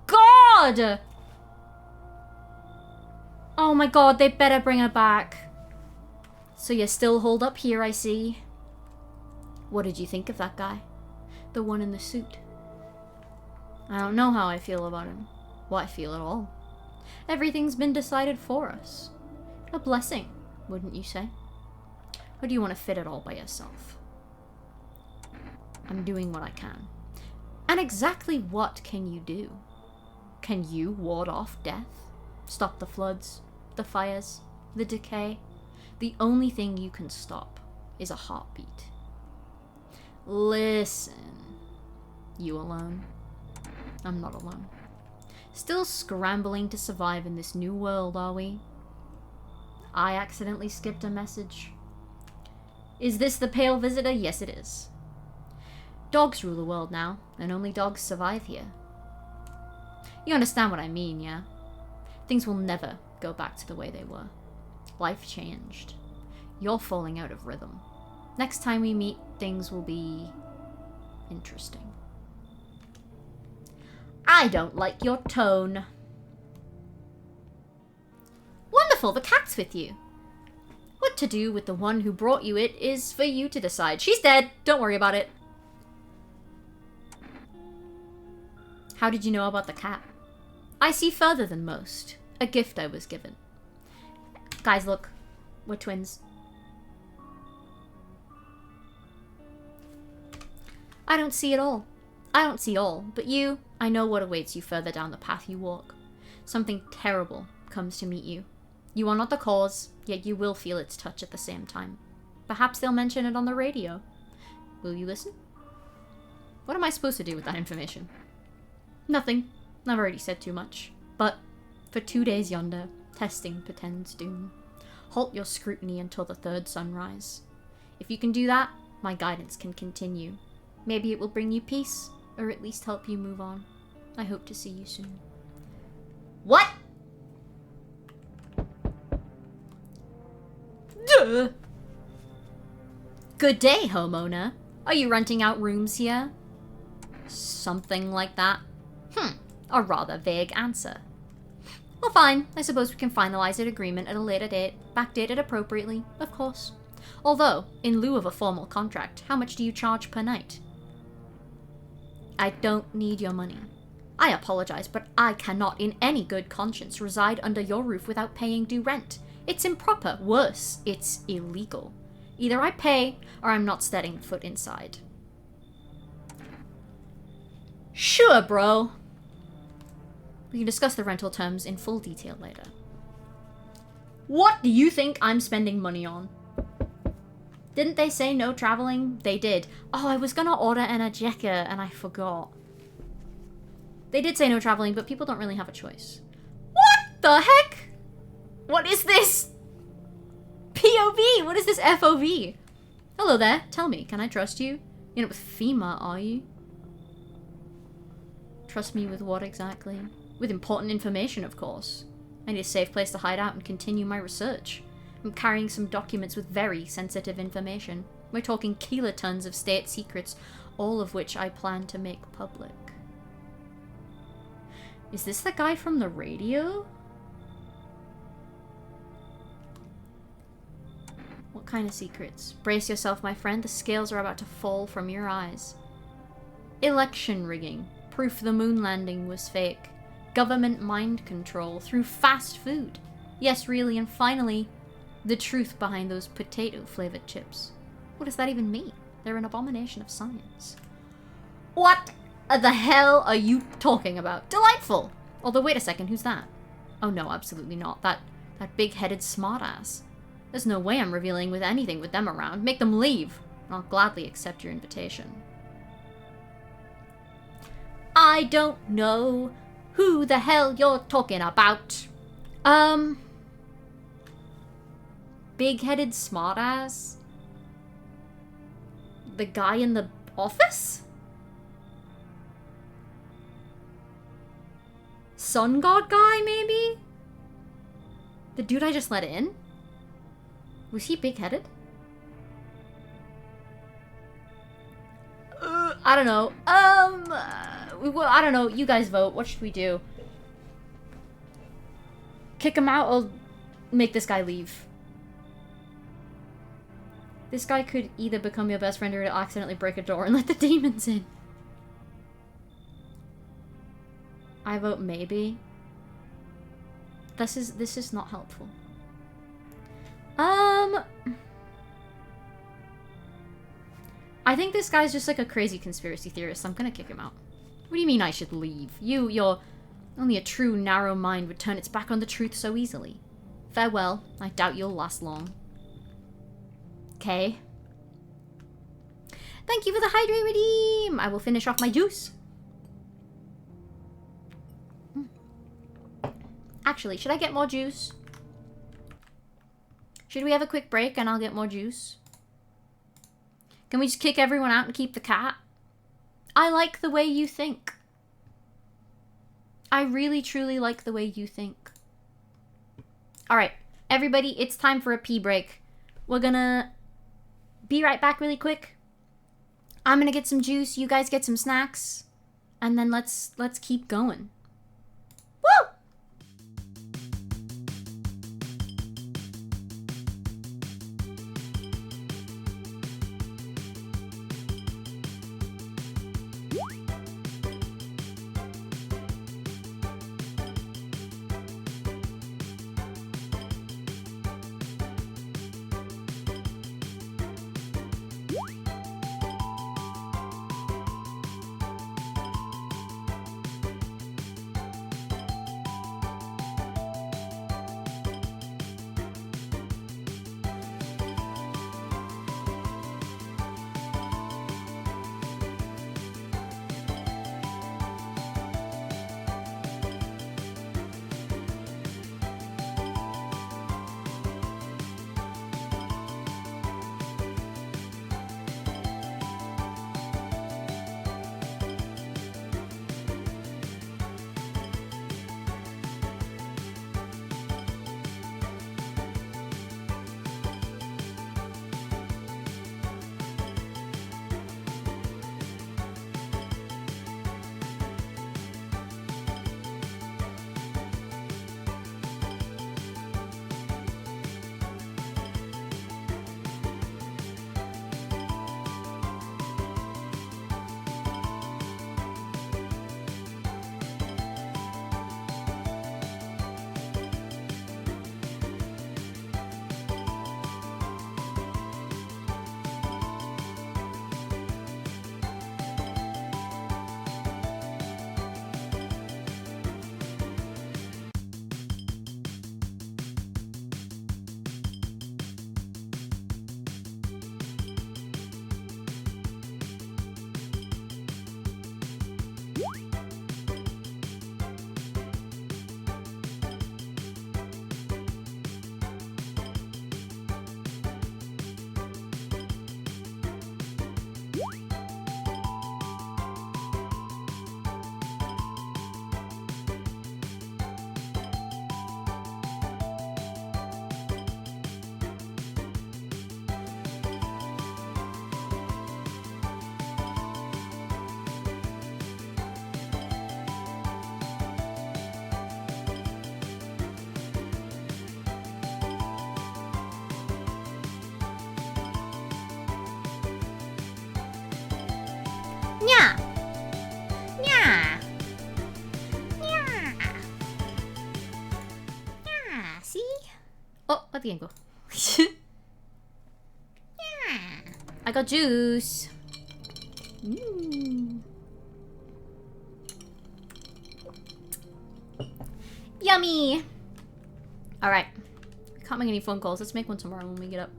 God! Oh my god, they better bring her back. So you're still holed up here, I see. What did you think of that guy? The one in the suit. I don't know how I feel about him. Well, I feel at all. Everything's been decided for us. A blessing, wouldn't you say? Or do you want to fit it all by yourself? I'm doing what I can. And exactly what can you do? Can you ward off death? Stop the floods, the fires, the decay? The only thing you can stop is a heartbeat. Listen. You alone? I'm not alone. Still scrambling to survive in this new world, are we? I accidentally skipped a message. Is this the pale visitor? Yes, it is. Dogs rule the world now, and only dogs survive here. You understand what I mean, yeah? Things will never go back to the way they were. Life changed. You're falling out of rhythm. Next time we meet, things will be interesting. I don't like your tone. Wonderful, the cat's with you. What to do with the one who brought you it is for you to decide. She's dead. Don't worry about it. How did you know about the cat? I see further than most. A gift I was given. Guys, look. We're twins. I don't see it all. I don't see all, but you, I know what awaits you further down the path you walk. Something terrible comes to meet you. You are not the cause, yet you will feel its touch at the same time. Perhaps they'll mention it on the radio. Will you listen? What am I supposed to do with that information? Nothing. I've already said too much. But for 2 days yonder, testing portends doom. Halt your scrutiny until the third sunrise. If you can do that, my guidance can continue. Maybe it will bring you peace, or at least help you move on. I hope to see you soon. What? Duh. Good day, homeowner. Are you renting out rooms here? Something like that. A rather vague answer. Well, fine. I suppose we can finalize an agreement at a later date, backdated appropriately, of course. Although, in lieu of a formal contract, how much do you charge per night? I don't need your money. I apologize, but I cannot in any good conscience reside under your roof without paying due rent. It's improper. Worse, it's illegal. Either I pay, or I'm not setting foot inside. Sure, bro. We can discuss the rental terms in full detail later. What do you think I'm spending money on? Didn't they say no traveling? They did. Oh, I was gonna order an ꔫMacaron and I forgot. They did say no traveling, but people don't really have a choice. What the heck? What is this? POV? What is this FOV? Hello there. Tell me, can I trust you? You're not with FEMA, are you? Trust me with what exactly? With important information, of course. I need a safe place to hide out and continue my research. I'm carrying some documents with very sensitive information. We're talking kilotons of state secrets, all of which I plan to make public. Is this the guy from the radio? What kind of secrets? Brace yourself, my friend. The scales are about to fall from your eyes. Election rigging. Proof the moon landing was fake. Government mind control through fast food. Yes, really, and finally, the truth behind those potato-flavored chips. What does that even mean? They're an abomination of science. What the hell are you talking about? Delightful! Although, wait a second, who's that? Oh no, absolutely not. That big-headed smartass. There's no way I'm revealing with anything with them around. Make them leave. I'll gladly accept your invitation. I don't know who the hell you're talking about. Big-headed smartass? The guy in the office? Sun God guy, maybe? The dude I just let in? Was he big-headed? I don't know. I don't know. You guys vote. What should we do? Kick him out or make this guy leave? This guy could either become your best friend or accidentally break a door and let the demons in. I vote maybe. This is not helpful. I think this guy's just like a crazy conspiracy theorist. I'm gonna kick him out. What do you mean I should leave? You're... Only a true narrow mind would turn its back on the truth so easily. Farewell. I doubt you'll last long. Okay. Thank you for the hydrate redeem! I will finish off my juice. Actually, should I get more juice? Should we have a quick break and I'll get more juice? Can we just kick everyone out and keep the cat? I like the way you think. I really, truly like the way you think. Alright, everybody, it's time for a pee break. We're gonna be right back really quick. I'm gonna get some juice, you guys get some snacks, and then let's keep going. Woo! Nya! Nya! Nya! Nya! See? Oh, let the game go. Yeah. I got juice. Yummy! Alright. Can't make any phone calls. Let's make one tomorrow when we get up.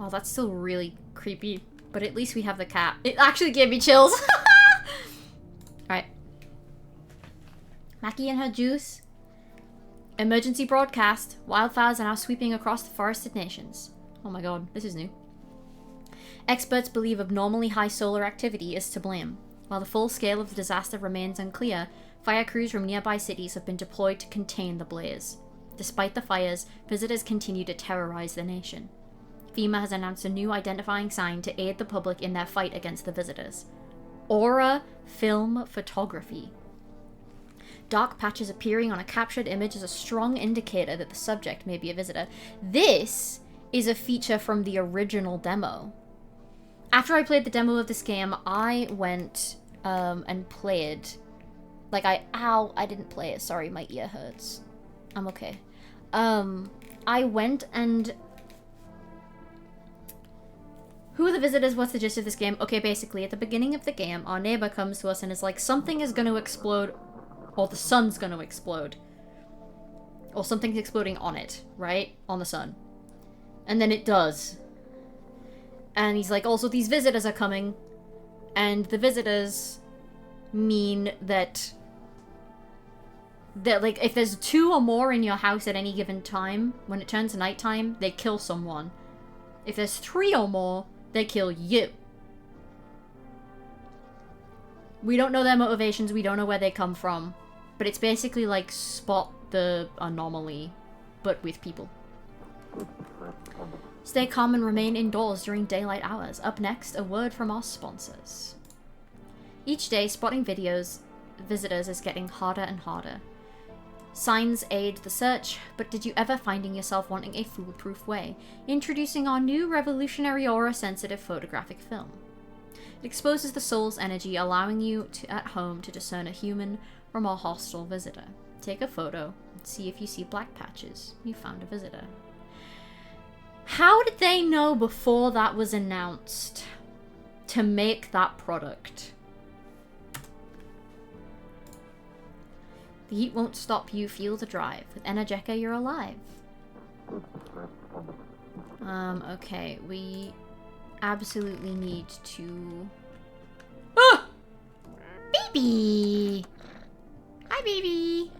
Oh, that's still really creepy. But at least we have the cat. It actually gave me chills. Alright. Mackie and her juice. Emergency broadcast. Wildfires are now sweeping across the forested nations. Oh my god, this is new. Experts believe abnormally high solar activity is to blame. While the full scale of the disaster remains unclear, fire crews from nearby cities have been deployed to contain the blaze. Despite the fires, visitors continue to terrorize the nation. FEMA has announced a new identifying sign to aid the public in their fight against the visitors. Aura Film Photography. Dark patches appearing on a captured image is a strong indicator that the subject may be a visitor. This is a feature from the original demo. After I played the demo of this game, I went and played... Like, Ow, I didn't play it. Sorry, my ear hurts. I'm okay. I went and... Who are the visitors? What's the gist of this game? Okay, basically, at the beginning of the game, our neighbor comes to us and is like, something is going to explode, or the sun's going to explode. Or something's exploding on it, right? On the sun. And then it does. And he's like, also, these visitors are coming. And the visitors mean that, like, if there's 2 or more in your house at any given time, when it turns nighttime, they kill someone. If there's 3 or more, they kill you. We don't know their motivations, we don't know where they come from. But it's basically like Spot the Anomaly, but with people. Stay calm and remain indoors during daylight hours. Up next, a word from our sponsors. Each day, spotting visitors is getting harder and harder. Signs aid the search, but did you ever finding yourself wanting a foolproof way? Introducing our new revolutionary aura-sensitive photographic film. It exposes the soul's energy, allowing you at home to discern a human from a hostile visitor. Take a photo and see if you see black patches. You found a visitor. How did they know before that was announced to make that product? The heat won't stop you, feel the drive. With ꔫMacaron, you're alive. Okay, we absolutely need to... Ah! Baby! Hi, baby!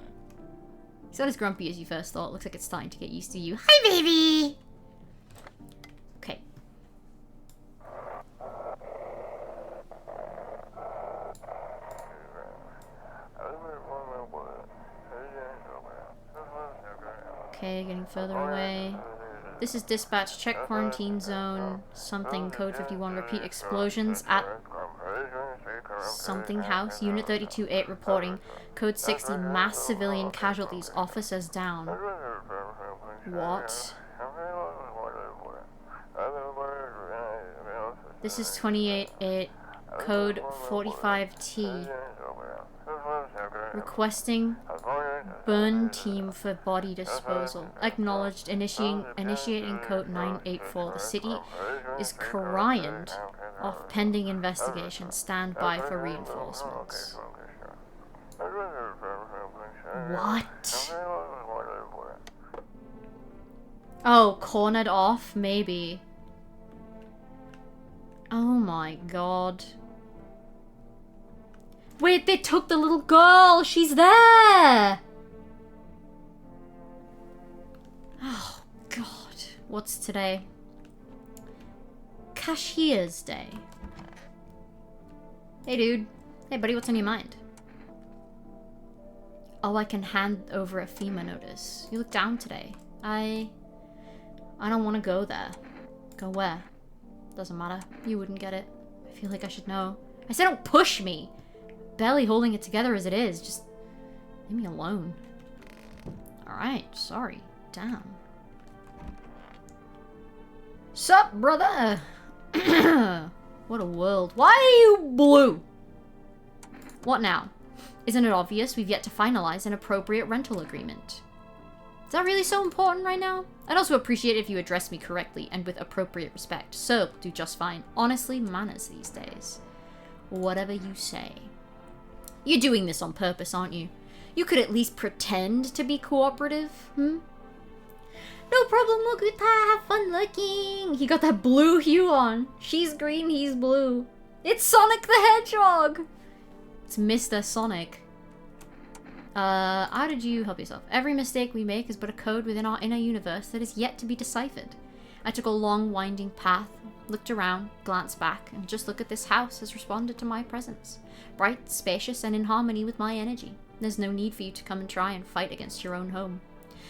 He's not as grumpy as you first thought. Looks like it's starting to get used to you. Hi, baby! Okay. Okay, getting further away. This is dispatch. Check quarantine zone. Something. Code 51. Repeat explosions at something house. Unit 32-8 reporting. Code 60. Mass civilian casualties. Officers down. What? This is 28-8. Code 45T. Requesting burn team for body disposal. Acknowledged. Initiating code 984. The city is carioned off pending investigation. Stand by for reinforcements. What? Oh, cornered off? Maybe. Oh my god. Wait, they took the little girl! She's there! Oh, God. What's today? Cashier's Day. Hey, dude. Hey, buddy, what's on your mind? Oh, I can hand over a FEMA notice. You look down today. I don't want to go there. Go where? Doesn't matter. You wouldn't get it. I feel like I should know. I said don't push me! Barely holding it together as it is. Just leave me alone. Alright, sorry. Damn. Sup, brother? What a world. Why are you blue? What now? Isn't it obvious we've yet to finalize an appropriate rental agreement? Is that really so important right now? I'd also appreciate it if you address me correctly and with appropriate respect. So, do just fine. Honestly, manners these days. Whatever you say. You're doing this on purpose, aren't you? You could at least pretend to be cooperative, hmm? No problem, Mokuta. Have fun looking. He got that blue hue on. She's green, he's blue. It's Sonic the Hedgehog. It's Mr. Sonic. How did you help yourself? Every mistake we make is but a code within our inner universe that is yet to be deciphered. I took a long, winding path, looked around, glanced back, and just look at this house has responded to my presence. Bright, spacious, and in harmony with my energy. There's no need for you to come and try and fight against your own home.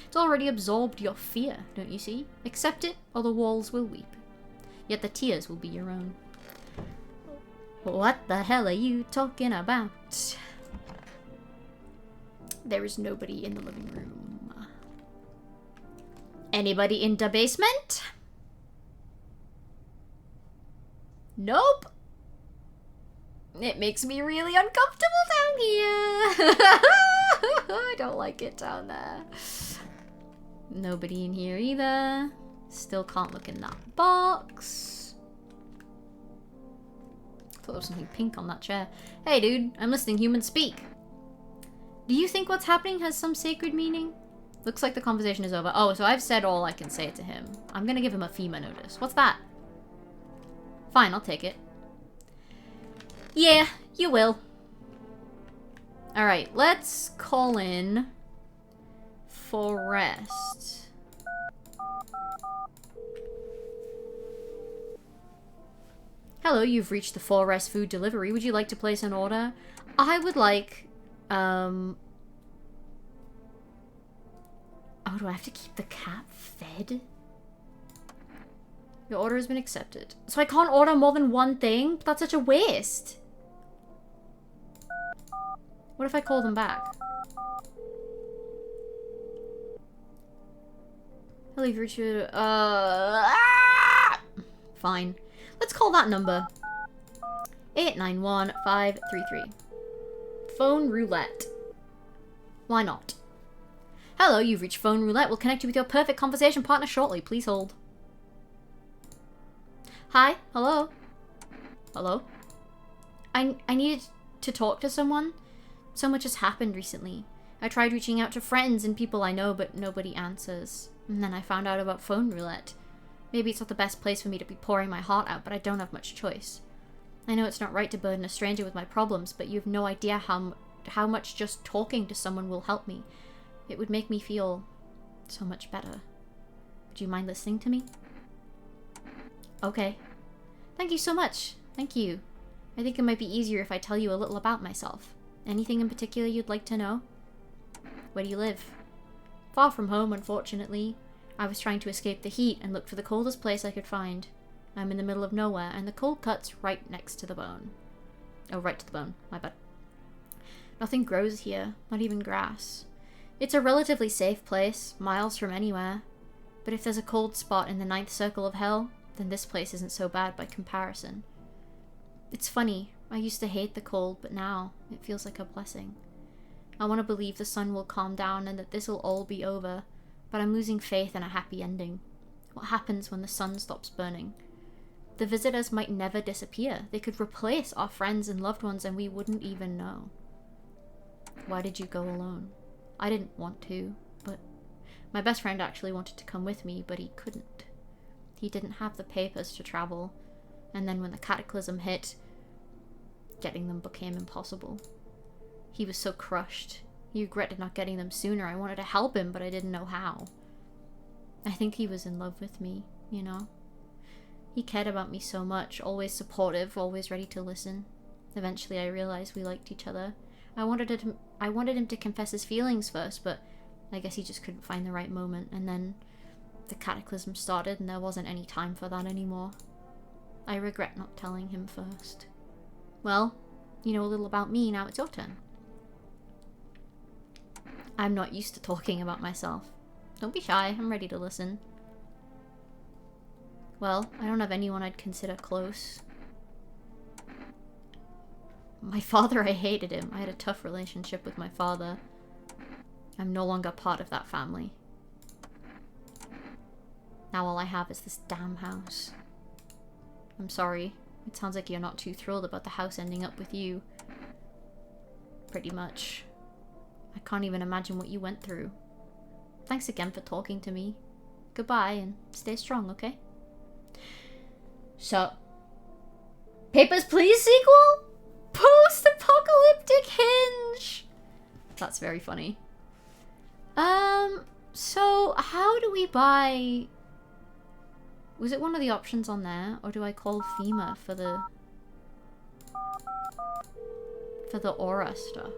It's already absorbed your fear, don't you see? Accept it, or the walls will weep. Yet the tears will be your own. What the hell are you talking about? There is nobody in the living room. Anybody in the basement? Nope. It makes me really uncomfortable down here. I don't like it down there. Nobody in here either. Still can't look in that box. Thought there was something pink on that chair. Hey dude, I'm listening. Humans speak. Do you think what's happening has some sacred meaning? Looks like the conversation is over. Oh, so I've said all I can say to him. I'm gonna give him a FEMA notice. What's that? Fine, I'll take it. Yeah, you will. Alright, let's call in Forrest. Hello, you've reached the Forrest food delivery. Would you like to place an order? I would like, oh, do I have to keep the cat fed? Your order has been accepted. So I can't order more than one thing? That's such a waste. What if I call them back? Hello, you've reached your, Fine. Let's call that number. 891533. Phone roulette. Why not? Hello, you've reached phone roulette. We'll connect you with your perfect conversation partner shortly. Please hold. Hi. Hello. Hello. I needed to talk to someone. So much has happened recently. I tried reaching out to friends and people I know, but nobody answers. And then I found out about phone roulette. Maybe it's not the best place for me to be pouring my heart out, but I don't have much choice. I know it's not right to burden a stranger with my problems, but you have no idea how much just talking to someone will help me. It would make me feel so much better. Would you mind listening to me? Okay. Thank you so much. Thank you. I think it might be easier if I tell you a little about myself. Anything in particular you'd like to know? Where do you live? Far from home, unfortunately. I was trying to escape the heat and looked for the coldest place I could find. I'm in the middle of nowhere, and the cold cuts right next to the bone. Oh, right to the bone. My bad. Nothing grows here, not even grass. It's a relatively safe place, miles from anywhere. But if there's a cold spot in the 9th circle of hell, then this place isn't so bad by comparison. It's funny, I used to hate the cold, but now it feels like a blessing. I want to believe the sun will calm down and that this will all be over, but I'm losing faith in a happy ending. What happens when the sun stops burning? The visitors might never disappear. They could replace our friends and loved ones and we wouldn't even know. Why did you go alone? I didn't want to, but my best friend actually wanted to come with me, but he couldn't. He didn't have the papers to travel, and then when the cataclysm hit, getting them became impossible. He was so crushed. He regretted not getting them sooner. I wanted to help him, but I didn't know how. I think he was in love with me, you know? He cared about me so much, always supportive, always ready to listen. Eventually I realized we liked each other. I wanted him to confess his feelings first, but I guess he just couldn't find the right moment, and then the cataclysm started and there wasn't any time for that anymore. I regret not telling him first. Well, you know a little about me, now it's your turn. I'm not used to talking about myself. Don't be shy, I'm ready to listen. Well, I don't have anyone I'd consider close. My father, I hated him. I had a tough relationship with my father. I'm no longer part of that family. Now all I have is this damn house. I'm sorry. It sounds like you're not too thrilled about the house ending up with you. Pretty much. I can't even imagine what you went through. Thanks again for talking to me. goodbye and stay strong, okay? So, Papers, Please sequel? Post-apocalyptic Hinge! That's very funny. So how do we buy... Was it one of the options on there? Or do I call FEMA for the aura stuff?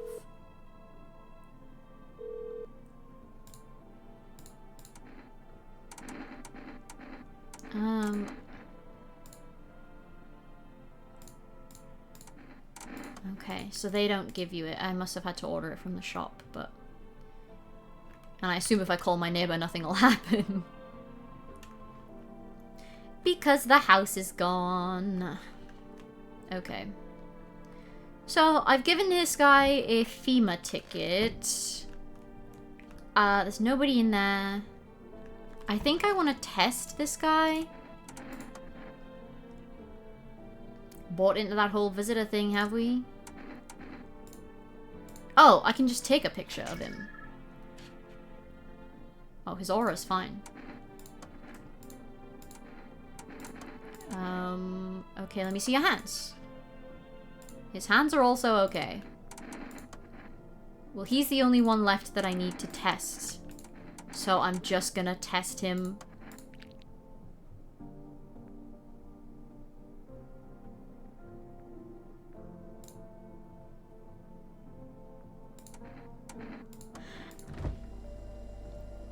Okay, so they don't give you it. I must have had to order it from the shop, but... And I assume if I call my neighbor, nothing will happen. Because the house is gone. Okay. So, I've given this guy a FEMA ticket. There's nobody in there. I think I want to test this guy. Bought into that whole visitor thing, have we? Oh, I can just take a picture of him. Oh, his aura's fine. Okay, let me see your hands. His hands are also okay. Well, he's the only one left that I need to test. So I'm just gonna test him.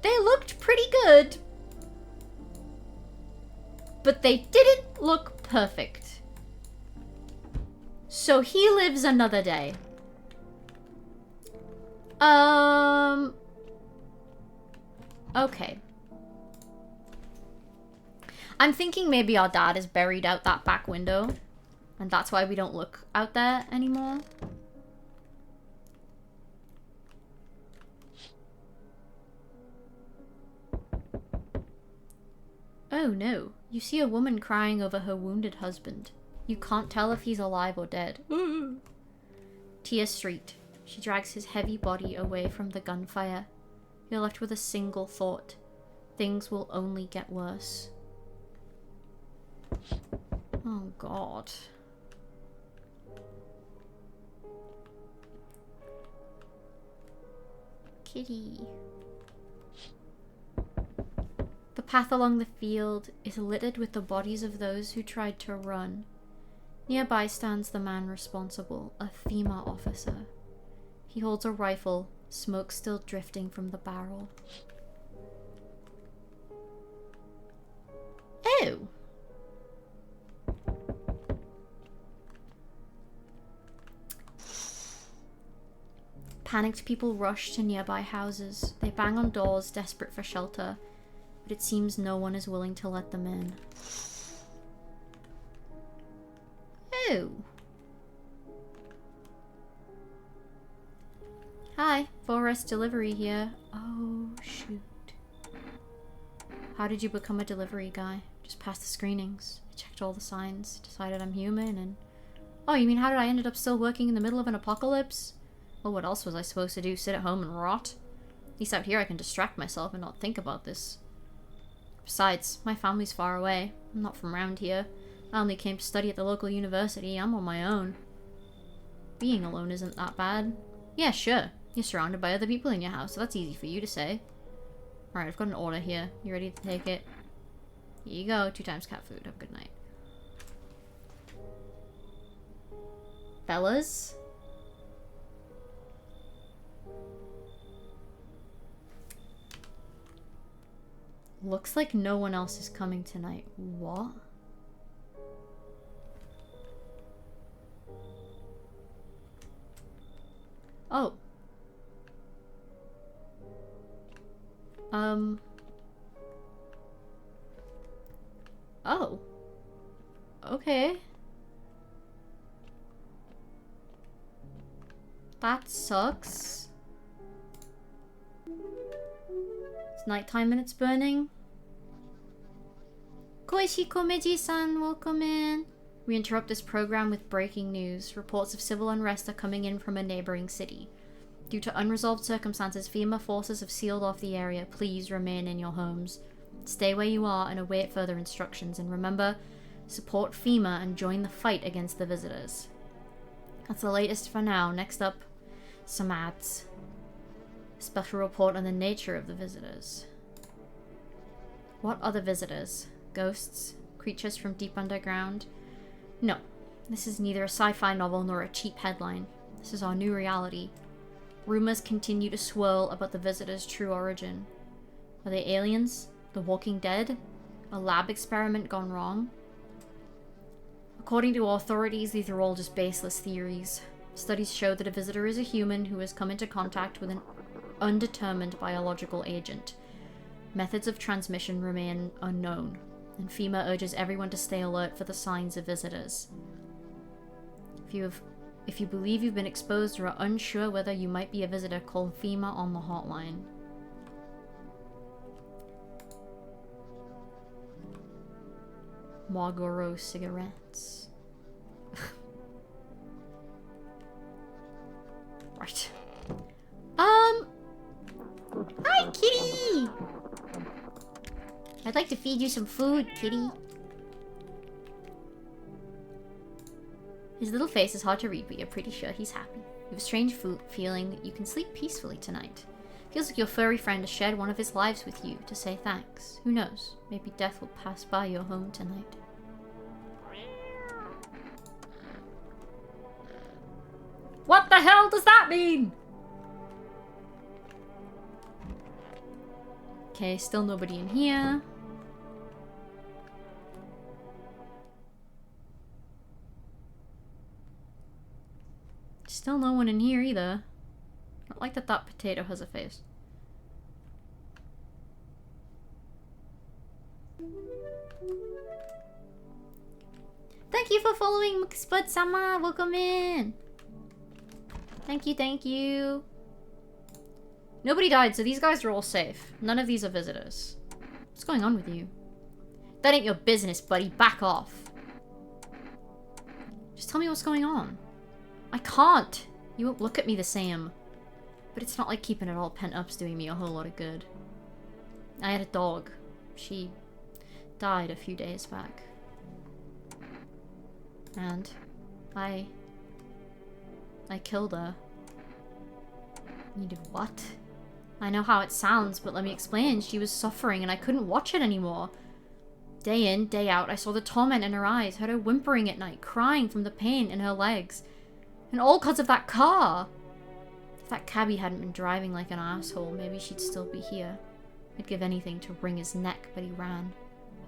They looked pretty good. But they didn't look perfect. So he lives another day. Okay. I'm thinking maybe our dad is buried out that back window. And that's why we don't look out there anymore. Oh no. You see a woman crying over her wounded husband. You can't tell if he's alive or dead. Tia Street. She drags his heavy body away from the gunfire. You're left with a single thought. Things will only get worse. Oh god. Kitty. The path along the field is littered with the bodies of those who tried to run. Nearby stands the man responsible, a FEMA officer. He holds a rifle, smoke still drifting from the barrel. Oh! Panicked people rush to nearby houses. They bang on doors, desperate for shelter. But it seems no one is willing to let them in. Oh. Hi, Forest Delivery here. Oh, shoot. How did you become a delivery guy? Just passed the screenings. I checked all the signs, decided I'm human, and... Oh, you mean how did I ended up still working in the middle of an apocalypse? Well, what else was I supposed to do? Sit at home and rot? At least out here I can distract myself and not think about this. Besides, my family's far away. I'm not from around here. I only came to study at the local university. I'm on my own. Being alone isn't that bad. Yeah, sure. You're surrounded by other people in your house, so that's easy for you to say. Alright, I've got an order here. You ready to take it? Here you go. 2 times cat food. Have a good night. Fellas? Looks like no one else is coming tonight. What? Oh. Oh. Okay. That sucks. It's nighttime and it's burning. Koishikomeji-san, welcome in. We interrupt this program with breaking news. Reports of civil unrest are coming in from a neighboring city. Due to unresolved circumstances, FEMA forces have sealed off the area. Please remain in your homes. Stay where you are and await further instructions. And remember, support FEMA and join the fight against the visitors. That's the latest for now. Next up, some ads. Special report on the nature of the visitors. What are the visitors? Ghosts? Creatures from deep underground? No. This is neither a sci-fi novel nor a cheap headline. This is our new reality. Rumors continue to swirl about the visitors' true origin. Are they aliens? The Walking Dead? A lab experiment gone wrong? According to authorities, these are all just baseless theories. Studies show that a visitor is a human who has come into contact with an undetermined biological agent. Methods of transmission remain unknown, and FEMA urges everyone to stay alert for the signs of visitors. If you believe you've been exposed or are unsure whether you might be a visitor, call FEMA on the hotline. Marlboro cigarettes. Right. Hi, kitty! I'd like to feed you some food, kitty. His little face is hard to read, but you're pretty sure he's happy. You have a strange feeling that you can sleep peacefully tonight. Feels like your furry friend has shared one of his lives with you to say thanks. Who knows? Maybe death will pass by your home tonight. What the hell does that mean? Okay, still nobody in here. Still no one in here either. I don't like that that potato has a face. Thank you for following Spud-sama. Welcome in. Thank you, thank you. Nobody died, so these guys are all safe. None of these are visitors. What's going on with you? That ain't your business, buddy. Back off. Just tell me what's going on. I can't. You won't look at me the same. But it's not like keeping it all pent up's doing me a whole lot of good. I had a dog. She died a few days back. And I killed her. You did what? I know how it sounds, but let me explain. She was suffering and I couldn't watch it anymore. Day in, day out, I saw the torment in her eyes, heard her whimpering at night, crying from the pain in her legs. And all because of that car! If that cabbie hadn't been driving like an asshole, maybe she'd still be here. I'd give anything to wring his neck, but he ran.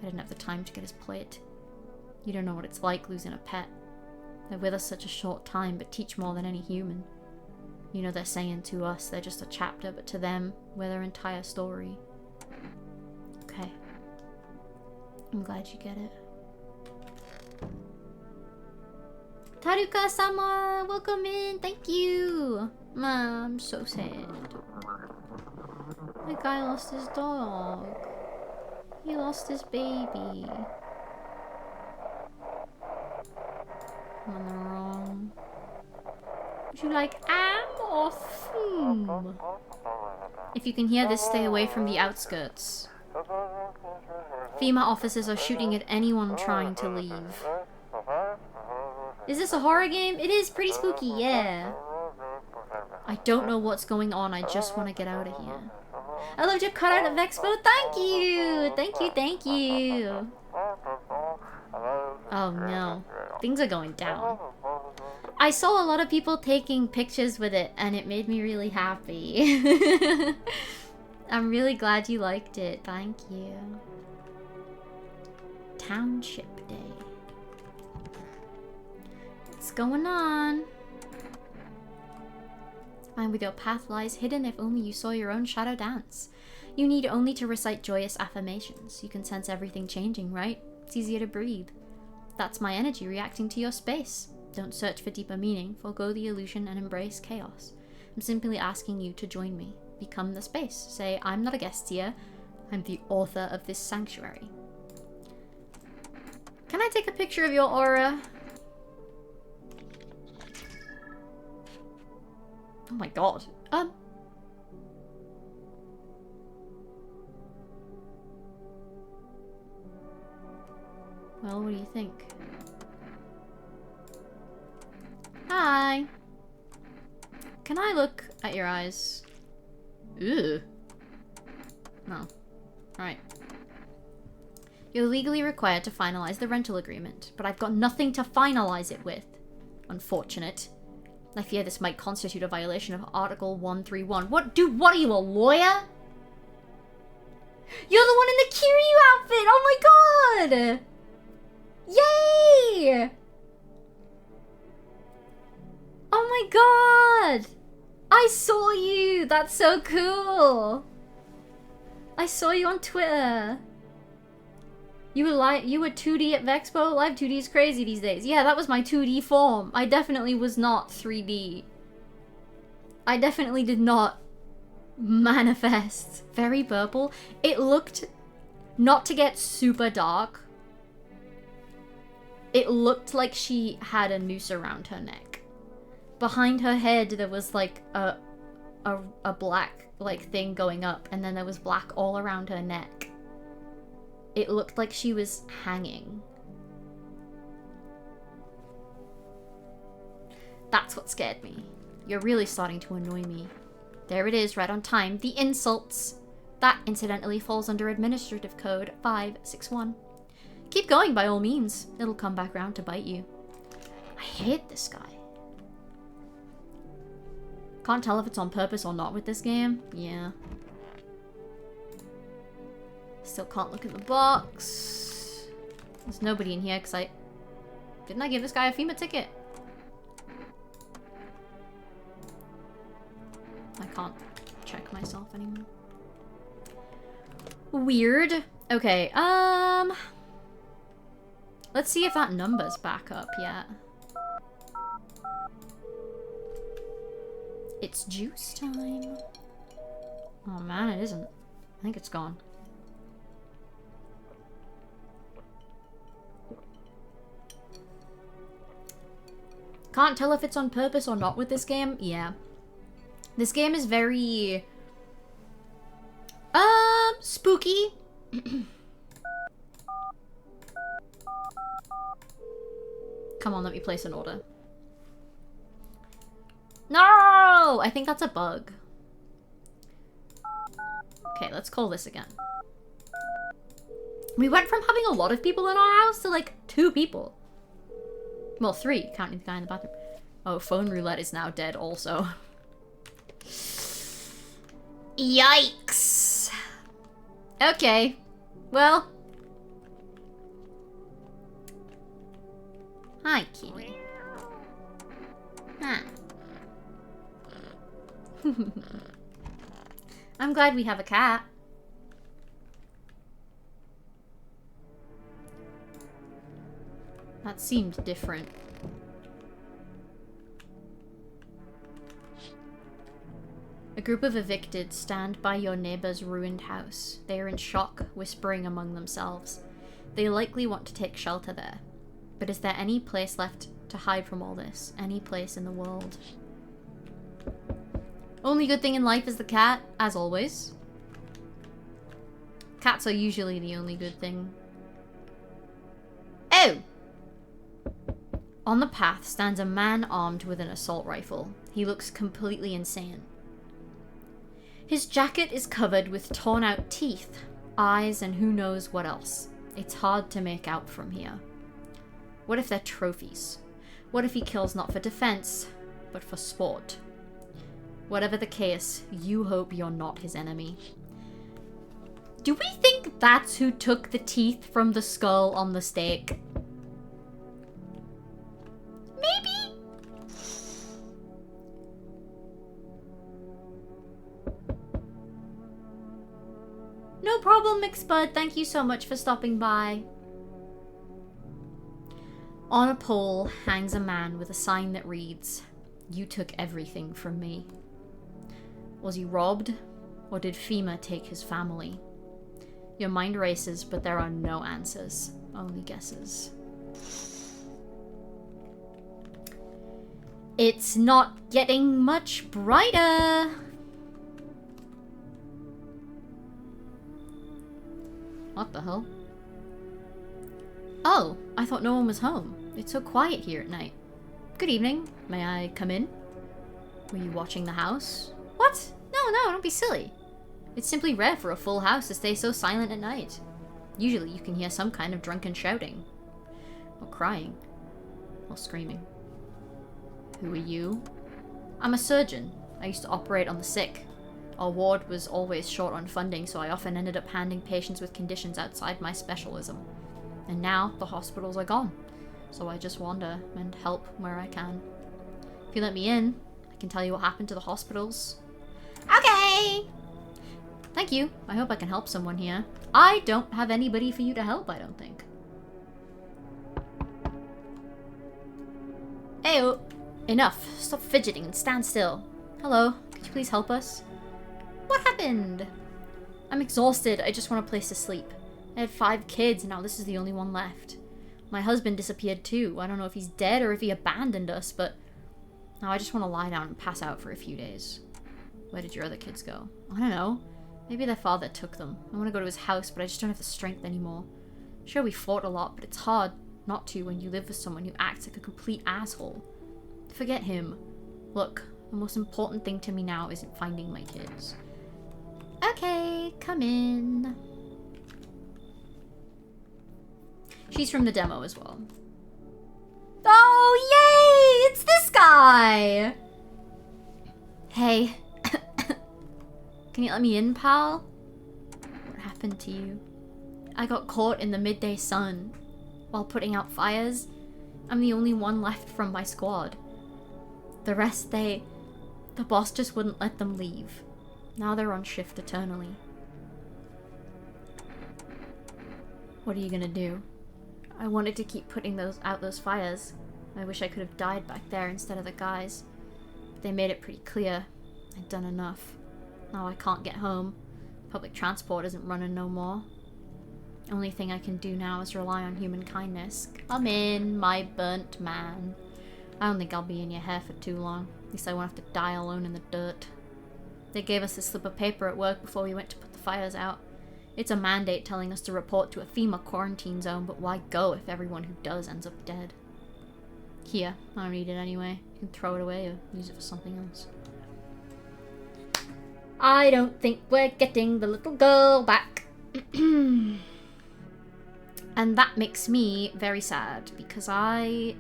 I didn't have the time to get his plate. You don't know what it's like losing a pet. They're with us such a short time, but teach more than any human. You know they're saying to us they're just a chapter, but to them, we're their entire story. Okay. I'm glad you get it. Taruka-sama, welcome in. Thank you. I'm so sad. The guy lost his dog. He lost his baby. I'm on the wrong. Would you like am or foom? If you can hear this, stay away from the outskirts. FEMA officers are shooting at anyone trying to leave. Is this a horror game? It is pretty spooky, yeah. I don't know what's going on, I just want to get out of here. I loved your cutout of Expo, thank you! Thank you, thank you! Oh no, things are going down. I saw a lot of people taking pictures with it and it made me really happy. I'm really glad you liked it, thank you. Township Day. What's going on? Find with your path lies hidden if only you saw your own shadow dance. You need only to recite joyous affirmations. You can sense everything changing, right? It's easier to breathe. That's my energy reacting to your space. Don't search for deeper meaning, forego the illusion and embrace chaos. I'm simply asking you to join me. Become the space. Say, I'm not a guest here. I'm the author of this sanctuary. Can I take a picture of your aura? Oh my god. Well, what do you think? Hi. Can I look at your eyes? Ew. No. Alright. You're legally required to finalize the rental agreement, but I've got nothing to finalize it with. Unfortunate. I fear this might constitute a violation of Article 131. What are you, a lawyer? You're the one in the Kiryu outfit! Oh my god! Yay! Oh my god! I saw you! That's so cool! I saw you on Twitter. You were 2D at Vexpo? Live 2D is crazy these days. Yeah, that was my 2D form. I definitely was not 3D. I definitely did not manifest. Very purple. It looked, not to get super dark, it looked like she had a noose around her neck. Behind her head there was like a black like thing going up, and then there was black all around her neck. It looked like she was hanging. That's what scared me. You're really starting to annoy me. There it is, right on time. The insults. That, incidentally, falls under Administrative Code 561. Keep going, by all means. It'll come back round to bite you. I hate this guy. Can't tell if it's on purpose or not with this game. Yeah. Still can't look in the box. There's nobody in here because didn't I give this guy a FEMA ticket? I can't check myself anymore. Weird. Okay, let's see if that number's back up yet. It's juice time. Oh man, it isn't. I think it's gone. Can't tell if it's on purpose or not with this game. Yeah. This game is very... spooky. Come on, let me place an order. No! I think that's a bug. Okay, let's call this again. We went from having a lot of people in our house to like 2 people. Well, 3, counting the guy in the bathroom. Oh, phone roulette is now dead also. Yikes. Okay. Well. Hi, kitty. Huh. I'm glad we have a cat. That seemed different. A group of evicted stand by your neighbor's ruined house. They are in shock, whispering among themselves. They likely want to take shelter there. But is there any place left to hide from all this? Any place in the world? Only good thing in life is the cat, as always. Cats are usually the only good thing. Oh! On the path stands a man armed with an assault rifle. He looks completely insane. His jacket is covered with torn out teeth, eyes, and who knows what else. It's hard to make out from here. What if they're trophies? What if he kills not for defense, but for sport? Whatever the case, you hope you're not his enemy. Do we think that's who took the teeth from the skull on the stake? Maybe? No problem, McSpud. Thank you so much for stopping by. On a pole hangs a man with a sign that reads, "You took everything from me." Was he robbed? Or did FEMA take his family? Your mind races, but there are no answers. Only guesses. It's not getting much brighter. What the hell? Oh, I thought no one was home. It's so quiet here at night. Good evening. May I come in? Were you watching the house? What? No, don't be silly. It's simply rare for a full house to stay so silent at night. Usually you can hear some kind of drunken shouting. Or crying. Or screaming. Who are you? I'm a surgeon. I used to operate on the sick. Our ward was always short on funding, so I often ended up handling patients with conditions outside my specialism. And now the hospitals are gone, so I just wander and help where I can. If you let me in, I can tell you what happened to the hospitals. Okay! Thank you. I hope I can help someone here. I don't have anybody for you to help, I don't think. Ayo! Enough. Stop fidgeting and stand still. Hello. Could you please help us? What happened? I'm exhausted. I just want a place to sleep. I had 5 kids, and now this is the only one left. My husband disappeared too. I don't know if he's dead or if he abandoned us, but now I just want to lie down and pass out for a few days. Where did your other kids go? I don't know. Maybe their father took them. I want to go to his house, but I just don't have the strength anymore. Sure, we fought a lot, but it's hard not to when you live with someone who acts like a complete asshole. Forget him. Look, the most important thing to me now isn't finding my kids. Okay, come in. She's from the demo as well. Oh, yay! It's this guy! Hey. Can you let me in, pal? What happened to you? I got caught in the midday sun while putting out fires. I'm the only one left from my squad. The rest, the boss just wouldn't let them leave. Now they're on shift eternally. What are you gonna do? I wanted to keep putting out those fires. I wish I could have died back there instead of the guys. But they made it pretty clear I'd done enough. Now I can't get home. Public transport isn't running no more. Only thing I can do now is rely on human kindness. Come in, my burnt man. I don't think I'll be in your hair for too long. At least I won't have to die alone in the dirt. They gave us this slip of paper at work before we went to put the fires out. It's a mandate telling us to report to a FEMA quarantine zone, but why go if everyone who does ends up dead? Here, I don't need it anyway. You can throw it away or use it for something else. I don't think we're getting the little girl back. And that makes me very sad, because I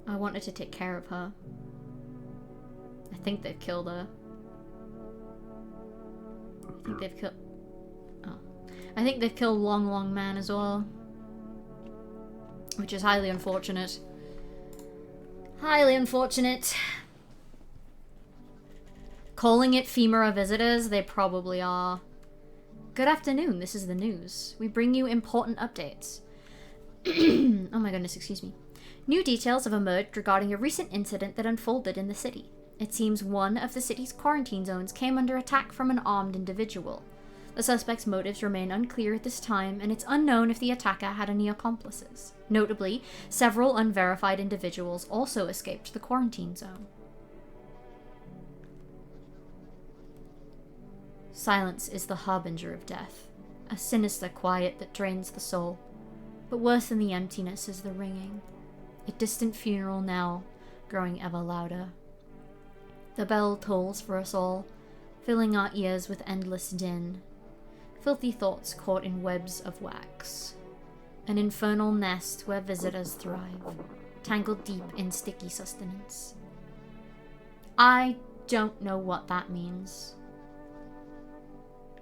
wanted to take care of her. I think they've killed her. I think they've killed Long Long Man as well. Which is highly unfortunate. Highly unfortunate. Calling it FEMA visitors, they probably are. Good afternoon, this is the news. We bring you important updates. Oh my goodness, excuse me. New details have emerged regarding a recent incident that unfolded in the city. It seems one of the city's quarantine zones came under attack from an armed individual. The suspect's motives remain unclear at this time, and it's unknown if the attacker had any accomplices. Notably, several unverified individuals also escaped the quarantine zone. Silence is the harbinger of death, a sinister quiet that drains the soul. But worse than the emptiness is the ringing. A distant funeral knell, growing ever louder. The bell tolls for us all, filling our ears with endless din. Filthy thoughts caught in webs of wax. An infernal nest where visitors thrive, tangled deep in sticky sustenance. I don't know what that means.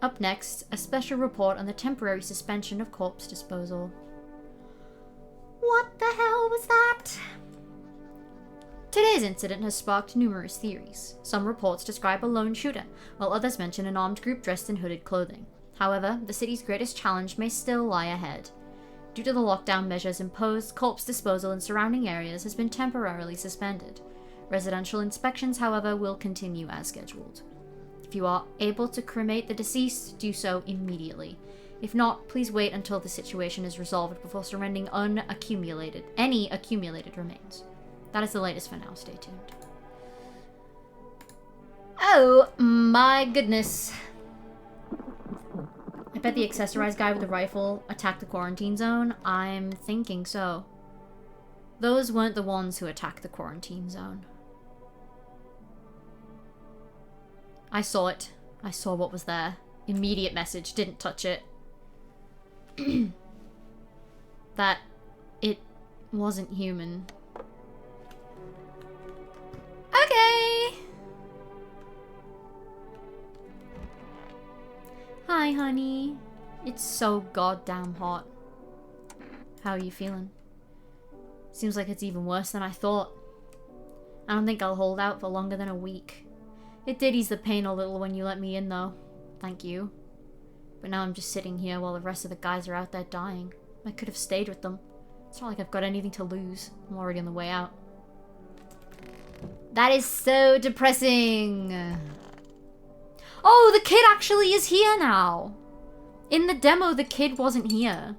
Up next, a special report on the temporary suspension of corpse disposal. What the hell was that? Today's incident has sparked numerous theories. Some reports describe a lone shooter, while others mention an armed group dressed in hooded clothing. However, the city's greatest challenge may still lie ahead. Due to the lockdown measures imposed, corpse disposal in surrounding areas has been temporarily suspended. Residential inspections, however, will continue as scheduled. If you are able to cremate the deceased, do so immediately. If not, please wait until the situation is resolved before surrendering any accumulated remains. That is the latest for now. Stay tuned. Oh my goodness. bet the accessorized guy with the rifle attacked the quarantine zone. I'm thinking so. Those weren't the ones who attacked the quarantine zone. I saw it. I saw what was there. Immediate message. Didn't touch it. That it wasn't human. Okay. Hi, honey. It's so goddamn hot. How are you feeling? Seems like it's even worse than I thought. I don't think I'll hold out for longer than a week. It did ease the pain a little when you let me in, though. Thank you. But now I'm just sitting here while the rest of the guys are out there dying. I could have stayed with them. It's not like I've got anything to lose. I'm already on the way out. That is so depressing. Oh, the kid actually is here now. In the demo, the kid wasn't here.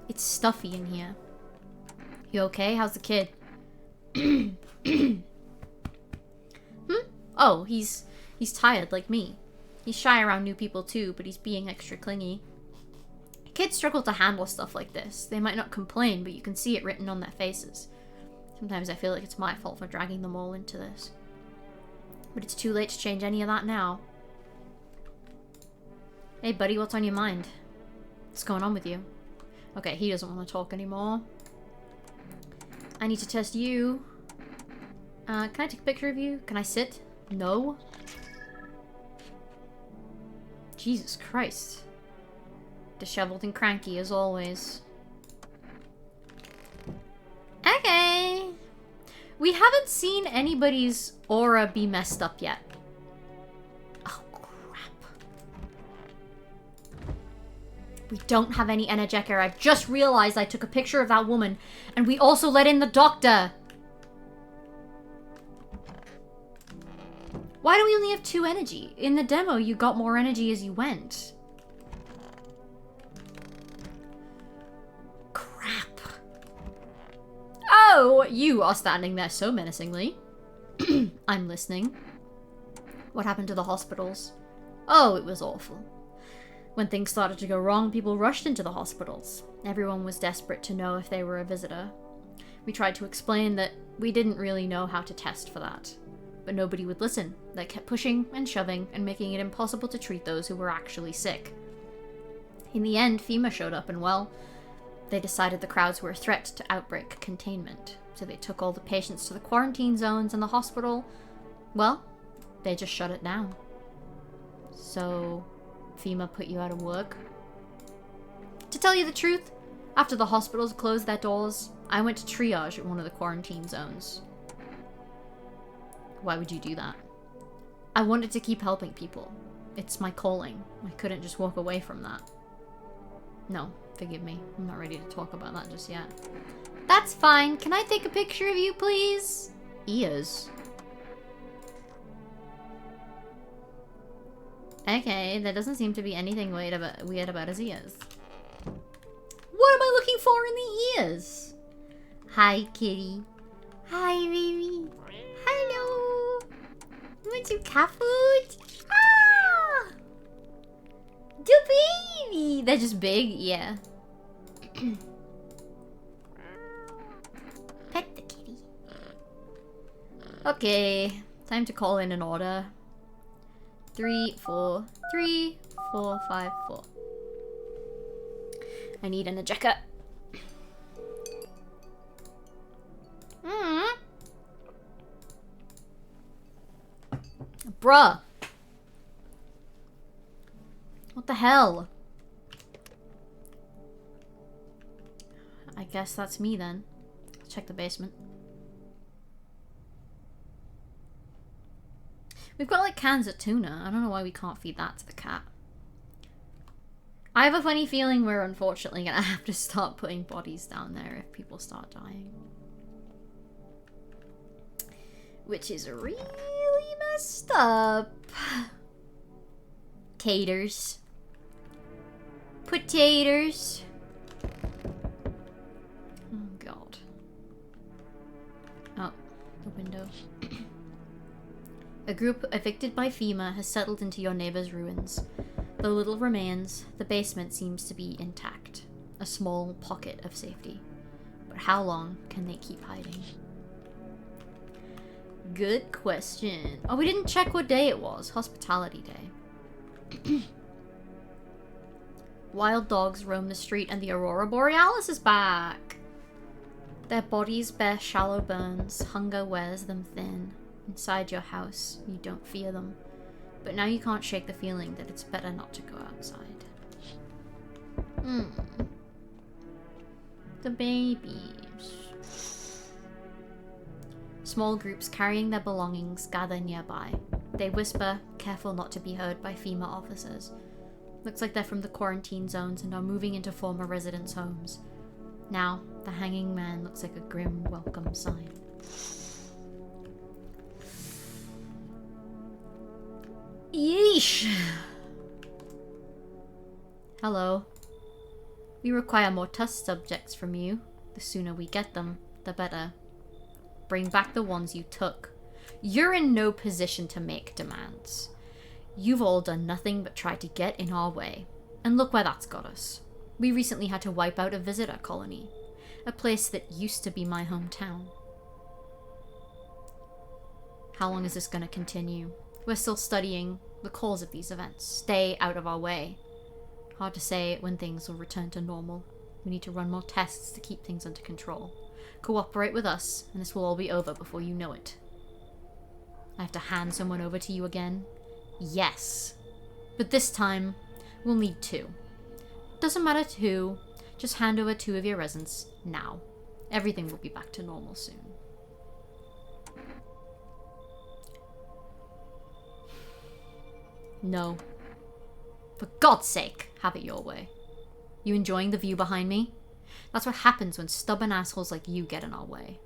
It's stuffy in here. You okay? How's the kid? Oh, he's tired like me. He's shy around new people too, but he's being extra clingy. Kids struggle to handle stuff like this. They might not complain, but you can see it written on their faces. Sometimes I feel like it's my fault for dragging them all into this. But it's too late to change any of that now. Hey buddy, what's on your mind? What's going on with you? Okay, he doesn't want to talk anymore. I need to test you. Can I take a picture of you? Can I sit? No. Jesus Christ. Disheveled and cranky as always. Okay. We haven't seen anybody's aura be messed up yet. Oh, crap. We don't have any ꔫMacaron. I've just realized I took a picture of that woman, and we also let in the doctor. Why do we only have 2 energy? In the demo, you got more energy as you went. Crap. Oh, you are standing there so menacingly. I'm listening. What happened to the hospitals? Oh, it was awful. When things started to go wrong, people rushed into the hospitals. Everyone was desperate to know if they were a visitor. We tried to explain that we didn't really know how to test for that. But nobody would listen. They kept pushing and shoving and making it impossible to treat those who were actually sick. In the end, FEMA showed up and, well, they decided the crowds were a threat to outbreak containment. So they took all the patients to the quarantine zones, and the hospital, well, they just shut it down. So FEMA put you out of work? To tell you the truth, after the hospitals closed their doors, I went to triage at one of the quarantine zones. Why would you do that? I wanted to keep helping people. It's my calling. I couldn't just walk away from that. No, forgive me. I'm not ready to talk about that just yet. That's fine. Can I take a picture of you, please? Ears. Okay, there doesn't seem to be anything weird about his ears. What am I looking for in the ears? Hi, kitty. Hi, baby. Hello. Want some cat food? Ah! The baby. They're just big, yeah. Pet the kitty. Okay, time to call in an order. 3, 4, 3, 4, 5, 4. I need an ejector. Bruh. What the hell? I guess that's me then. Let's check the basement. We've got like cans of tuna. I don't know why we can't feed that to the cat. I have a funny feeling we're unfortunately gonna have to start putting bodies down there if people start dying. Which is really messed up. Taters. Potatoes. Oh god. window. A group evicted by FEMA has settled into your neighbor's ruins. Though little remains, the basement seems to be intact. A small pocket of safety. But how long can they keep hiding? Good question. Oh, we didn't check what day it was. Hospitality Day. Wild dogs roam the street and the Aurora Borealis is back. Their bodies bear shallow burns. Hunger wears them thin. Inside your house, you don't fear them. But now you can't shake the feeling that it's better not to go outside. The babies. Small groups carrying their belongings gather nearby. They whisper, careful not to be heard by FEMA officers. Looks like they're from the quarantine zones and are moving into former residents' homes. Now, the hanging man looks like a grim welcome sign. Yeesh! Hello. We require more test subjects from you. The sooner we get them, the better. Bring back the ones you took. You're in no position to make demands. You've all done nothing but try to get in our way. And look where that's got us. We recently had to wipe out a visitor colony. A place that used to be my hometown. How long is this going to continue? We're still studying the cause of these events. Stay out of our way. Hard to say when things will return to normal. We need to run more tests to keep things under control. Cooperate with us, and this will all be over before you know it. I have to hand someone over to you again? Yes. But this time, we'll need 2. Doesn't matter who, just hand over 2 of your residents now. Everything will be back to normal soon. No. For God's sake, have it your way. You enjoying the view behind me? That's what happens when stubborn assholes like you get in our way.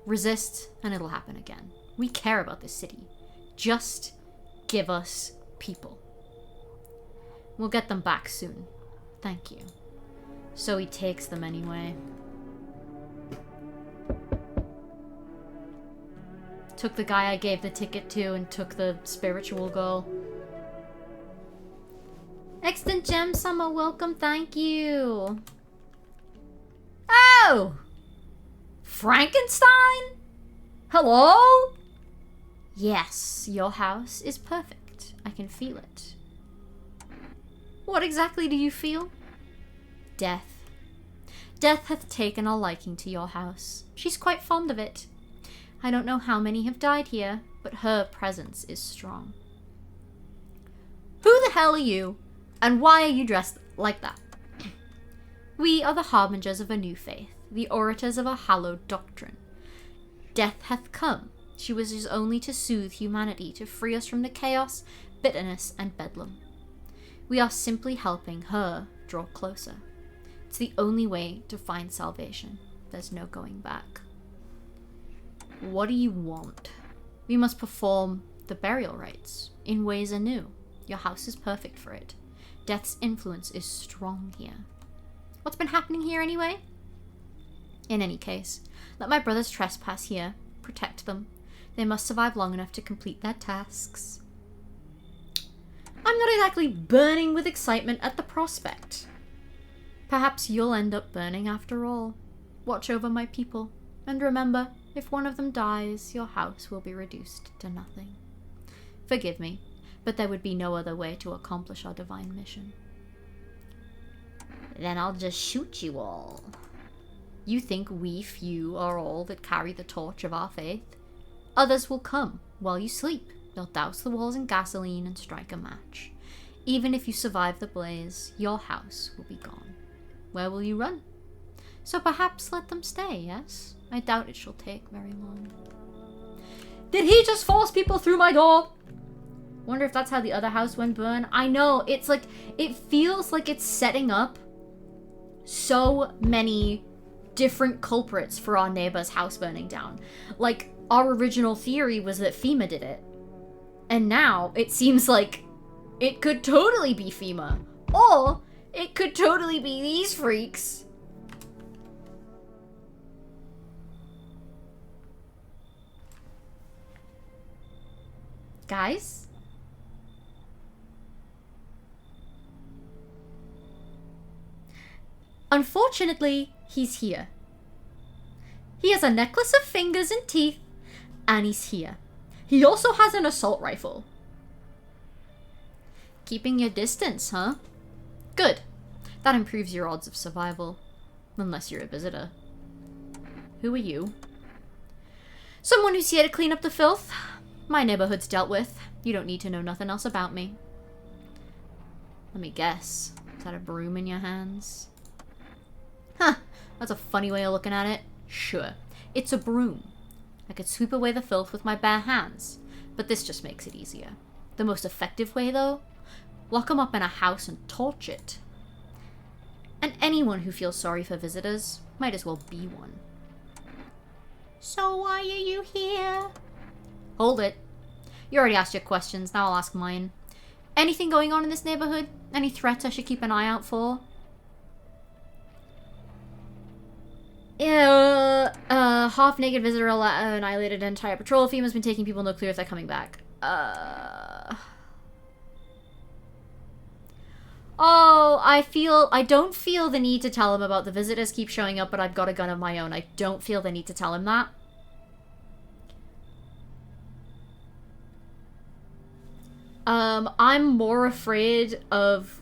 Resist, and it'll happen again. We care about this city. Just give us people. We'll get them back soon. Thank you. So he takes them anyway. Took the guy I gave the ticket to and took the spiritual goal. Extant Gem Summer, welcome, thank you. Oh! Frankenstein? Hello? Yes, your house is perfect. I can feel it. What exactly do you feel? Death. Death hath taken a liking to your house. She's quite fond of it. I don't know how many have died here, but her presence is strong. Who the hell are you? And why are you dressed like that? We are the harbingers of a new faith, the orators of a hallowed doctrine. Death hath come. She wishes only to soothe humanity, to free us from the chaos, bitterness, and bedlam. We are simply helping her draw closer. It's the only way to find salvation. There's no going back. What do you want? We must perform the burial rites in ways anew. Your house is perfect for it. Death's influence is strong here. What's been happening here anyway? In any case, let my brothers trespass here. Protect them. They must survive long enough to complete their tasks. I'm not exactly burning with excitement at the prospect. Perhaps you'll end up burning after all. Watch over my people. And remember, if one of them dies, your house will be reduced to nothing. Forgive me, but there would be no other way to accomplish our divine mission. Then I'll just shoot you all. You think we few are all that carry the torch of our faith? Others will come while you sleep. They'll douse the walls in gasoline and strike a match. Even if you survive the blaze, your house will be gone. Where will you run? So perhaps let them stay, yes? I doubt it shall take very long. Did he just force people through my door? Wonder if that's how the other house went burn. I know, it's like, it feels like it's setting up so many different culprits for our neighbor's house burning down. Like, our original theory was that FEMA did it. And now it seems like it could totally be FEMA. Or it could totally be these freaks. Guys? Unfortunately, he's here. He has a necklace of fingers and teeth, and he's here. He also has an assault rifle. Keeping your distance, huh? Good. That improves your odds of survival. Unless you're a visitor. Who are you? Someone who's here to clean up the filth. My neighborhood's dealt with. You don't need to know nothing else about me. Let me guess. Is that a broom in your hands? Huh. That's a funny way of looking at it. Sure. It's a broom. I could sweep away the filth with my bare hands. But this just makes it easier. The most effective way, though? Lock them up in a house and torch it. And anyone who feels sorry for visitors might as well be one. So why are you here? Hold it. You already asked your questions, now I'll ask mine. Anything going on in this neighborhood? Any threats I should keep an eye out for? Half-naked visitor annihilated an entire patrol. FEMA's been taking people, no clue if they're coming back. Oh, I don't feel the need to tell him about the visitors keep showing up, but I've got a gun of my own. I don't feel the need to tell him that. I'm more afraid of...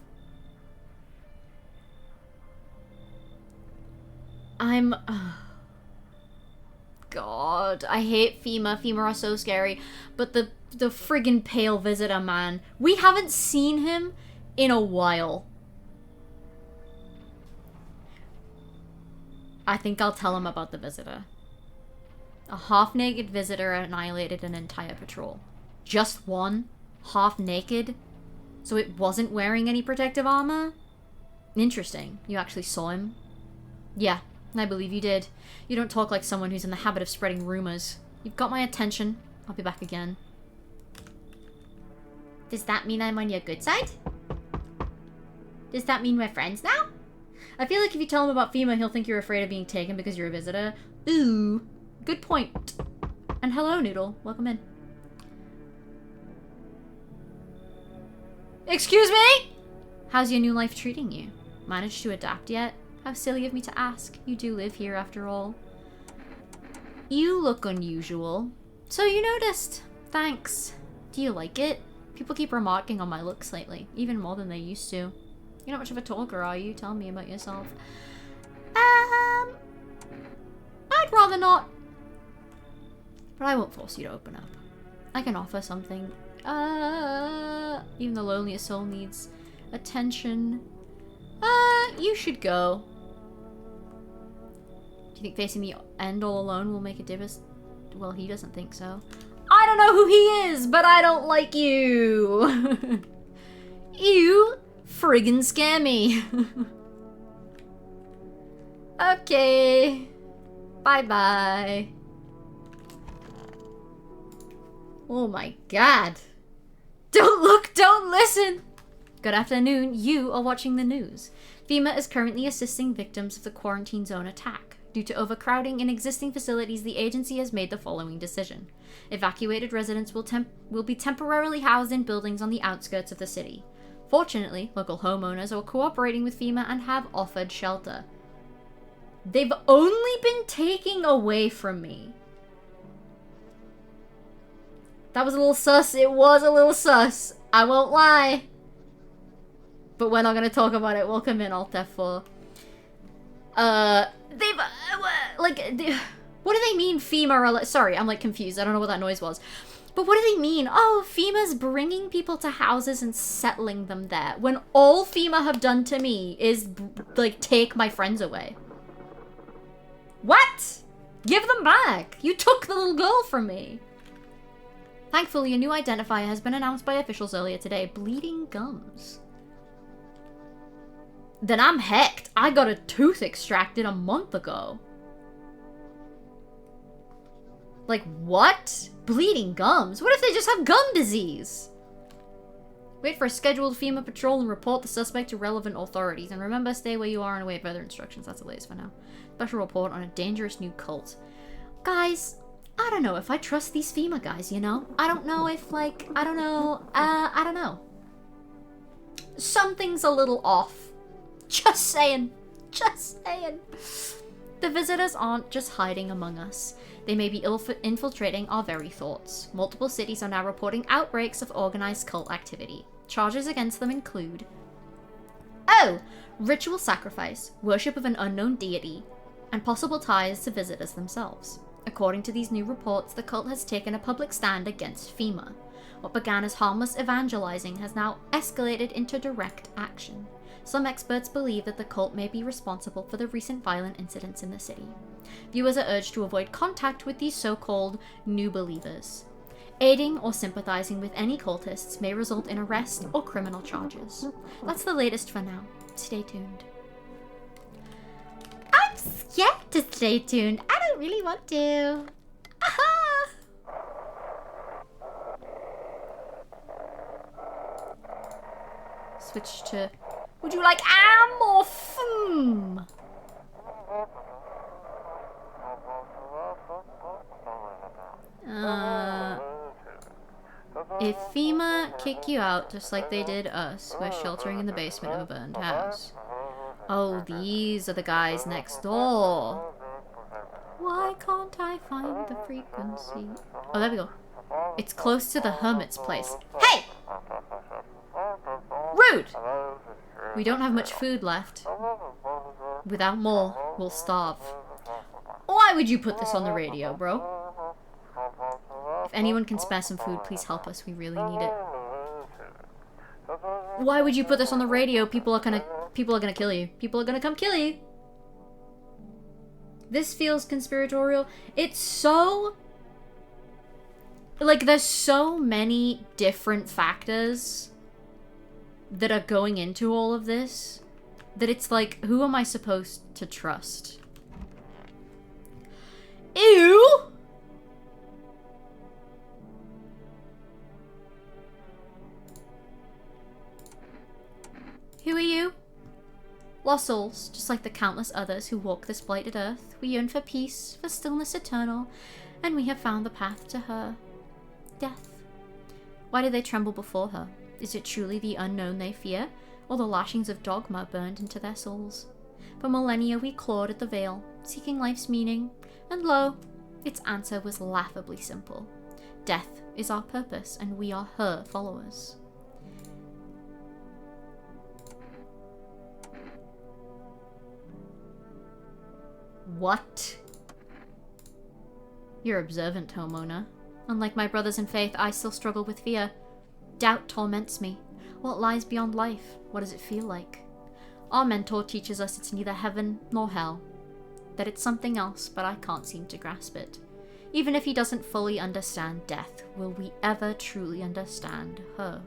God, I hate FEMA. FEMA are so scary. But the friggin' pale visitor, man. We haven't seen him in a while. I think I'll tell him about the visitor. A half-naked visitor annihilated an entire patrol. Just one? Half-naked? So it wasn't wearing any protective armor? Interesting. You actually saw him? Yeah, I believe you did. You don't talk like someone who's in the habit of spreading rumors. You've got my attention. I'll be back again. Does that mean I'm on your good side? Does that mean we're friends now? I feel like if you tell him about FEMA, he'll think you're afraid of being taken because you're a visitor. Ooh, good point. And hello, Noodle. Welcome in. Excuse me? How's your new life treating you? Managed to adapt yet? How silly of me to ask. You do live here after all. You look unusual. So you noticed. Thanks. Do you like it? People keep remarking on my looks lately, even more than they used to. You're not much of a talker, are you? Tell me about yourself. I'd rather not. But I won't force you to open up. I can offer something. Even the loneliest soul needs attention. You should go. Do you think facing the end all alone will make a difference? Well, he doesn't think so. I don't know who he is, but I don't like you. You friggin' scare me. Okay. Bye-bye. Oh my god. Don't look, don't listen. Good afternoon. You are watching the news. FEMA is currently assisting victims of the quarantine zone attack. Due to overcrowding in existing facilities, the agency has made the following decision. Evacuated residents will be temporarily housed in buildings on the outskirts of the city. Fortunately, local homeowners are cooperating with FEMA and have offered shelter. They've only been taking away from me. That was a little sus. It was a little sus. I won't lie. But we're not going to talk about it. Welcome in, Alt F4. What do they mean FEMA are sorry, I'm like confused. I don't know what that noise was. But what do they mean? Oh, FEMA's bringing people to houses and settling them there. When all FEMA have done to me is, like, take my friends away. What? Give them back. You took the little girl from me. Thankfully, a new identifier has been announced by officials earlier today. Bleeding gums. Then I'm hecked. I got a tooth extracted a month ago. Like, what? Bleeding gums? What if they just have gum disease? Wait for a scheduled FEMA patrol and report the suspect to relevant authorities. And remember, stay where you are and await further instructions. That's the latest for now. Special report on a dangerous new cult. Guys, I don't know if I trust these FEMA guys, you know? I don't know if, like, I don't know. Something's a little off. Just saying. Just saying. The visitors aren't just hiding among us. They may be infiltrating our very thoughts. Multiple cities are now reporting outbreaks of organized cult activity. Charges against them include... Oh! Ritual sacrifice, worship of an unknown deity, and possible ties to visitors themselves. According to these new reports, the cult has taken a public stand against FEMA. What began as harmless evangelizing has now escalated into direct action. Some experts believe that the cult may be responsible for the recent violent incidents in the city. Viewers are urged to avoid contact with these so-called new believers. Aiding or sympathizing with any cultists may result in arrest or criminal charges. That's the latest for now. Stay tuned. I'm scared to stay tuned. I don't really want to. Aha! Switch to... Would you like am or fum? If FEMA kick you out just like they did us, we're sheltering in the basement of a burned house. Oh, these are the guys next door. Why can't I find the frequency? Oh, there we go. It's close to the hermit's place. Hey! Rude! We don't have much food left. Without more, we'll starve. Why would you put this on the radio, bro? If anyone can spare some food, please help us. We really need it. Why would you put this on the radio? People are gonna kill you. People are gonna come kill you. This feels conspiratorial. It's so... Like, there's so many different factors that are going into all of this that it's like, who am I supposed to trust? Ew! Who are you? Lost souls, just like the countless others who walk this blighted earth. We yearn for peace, for stillness eternal, and we have found the path to her. Death. Why do they tremble before her? Is it truly the unknown they fear, or the lashings of dogma burned into their souls? For millennia we clawed at the veil, seeking life's meaning, and lo, its answer was laughably simple. Death is our purpose, and we are her followers. What? You're observant, homeowner. Unlike my brothers in faith, I still struggle with fear. Doubt torments me. What lies beyond life? What does it feel like? Our mentor teaches us it's neither heaven nor hell. That it's something else, but I can't seem to grasp it. Even if he doesn't fully understand death, will we ever truly understand her?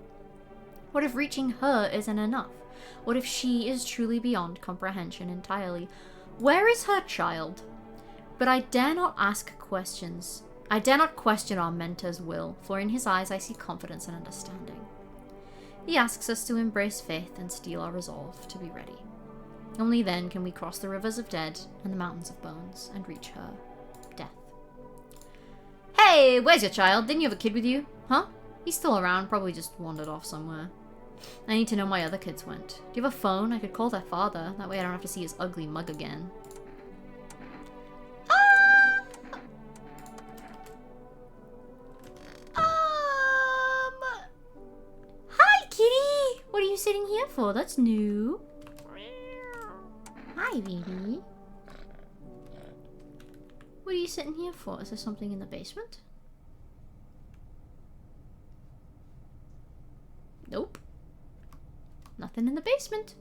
What if reaching her isn't enough? What if she is truly beyond comprehension entirely? Where is her child? But I dare not ask questions. I dare not question our mentor's will, for in his eyes I see confidence and understanding. He asks us to embrace faith and steel our resolve to be ready. Only then can we cross the rivers of dead and the mountains of bones and reach her, death. Hey, where's your child? Didn't you have a kid with you? Huh? He's still around, probably just wandered off somewhere. I need to know my other kids went. Do you have a phone? I could call their father. That way I don't have to see his ugly mug again. Hi, kitty! What are you sitting here for? That's new. Hi, baby. What are you sitting here for? Is there something in the basement? Nope. Nothing in the basement.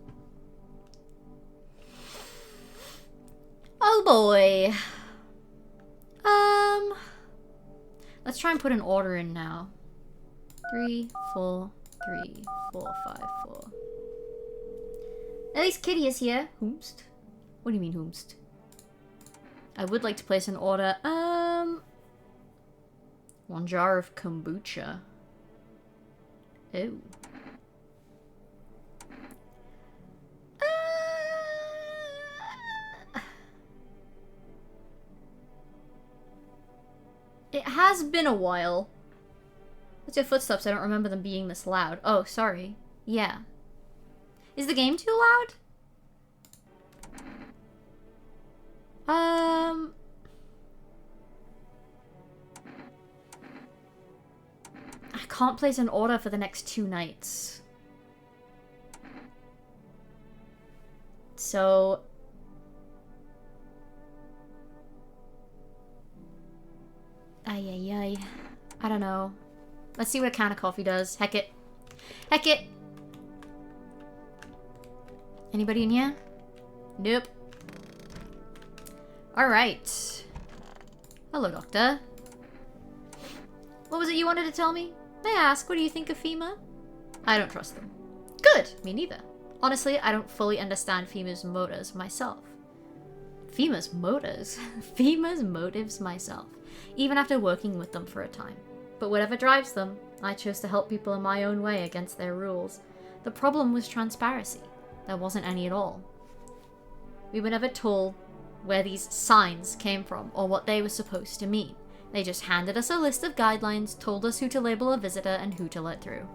Oh boy. Let's try and put an order in now. 3, 4, 3, 4, 5, 4. At least Kitty is here. Whomst? What do you mean, whomst? I would like to place an order. 1 jar of kombucha. Oh. It has been a while. What's your footsteps? I don't remember them being this loud. Oh, sorry. Yeah. Is the game too loud? I can't place an order for the next 2 nights. So... Ay. I don't know. Let's see what a can of coffee does. Heck it. Heck it! Anybody in here? Nope. Alright. Hello, Doctor. What was it you wanted to tell me? May I ask, what do you think of FEMA? I don't trust them. Good! Me neither. Honestly, I don't fully understand FEMA's motives myself. FEMA's motives? FEMA's motives myself. Even after working with them for a time. But whatever drives them, I chose to help people in my own way against their rules. The problem was transparency. There wasn't any at all. We were never told where these signs came from or what they were supposed to mean. They just handed us a list of guidelines, told us who to label a visitor and who to let through.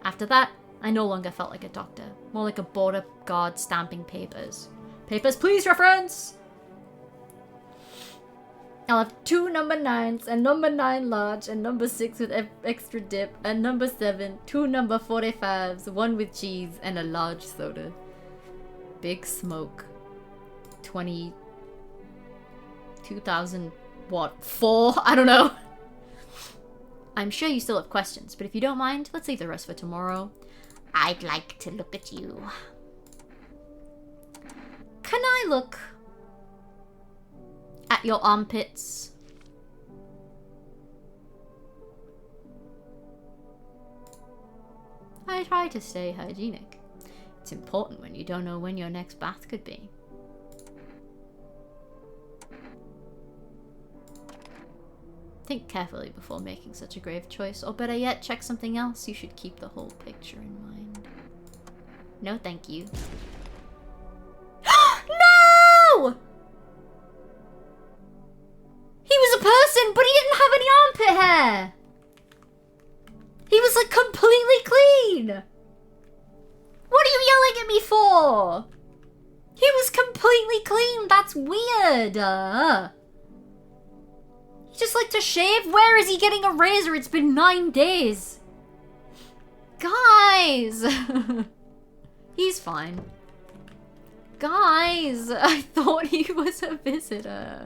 After that, I no longer felt like a doctor, more like a border guard stamping papers. Papers, please, reference! I'll have 2 number 9s, and number 9 large, and number 6 with extra dip, and number 7, 2 number 45s, 1 with cheese, and a large soda. Big Smoke. 2000, what, 4? I don't know. I'm sure you still have questions, but if you don't mind, let's leave the rest for tomorrow. I'd like to look at you. Can I look at your armpits? I try to stay hygienic. It's important when you don't know when your next bath could be. Think carefully before making such a grave choice, or better yet, check something else. You should keep the whole picture in mind. No, thank you. No! He was a person, but he didn't have any armpit hair! He was, like, completely clean! What are you yelling at me for? He was completely clean, that's weird! He just like to shave? Where is he getting a razor? It's been 9 days! Guys! He's fine. Guys! I thought he was a visitor.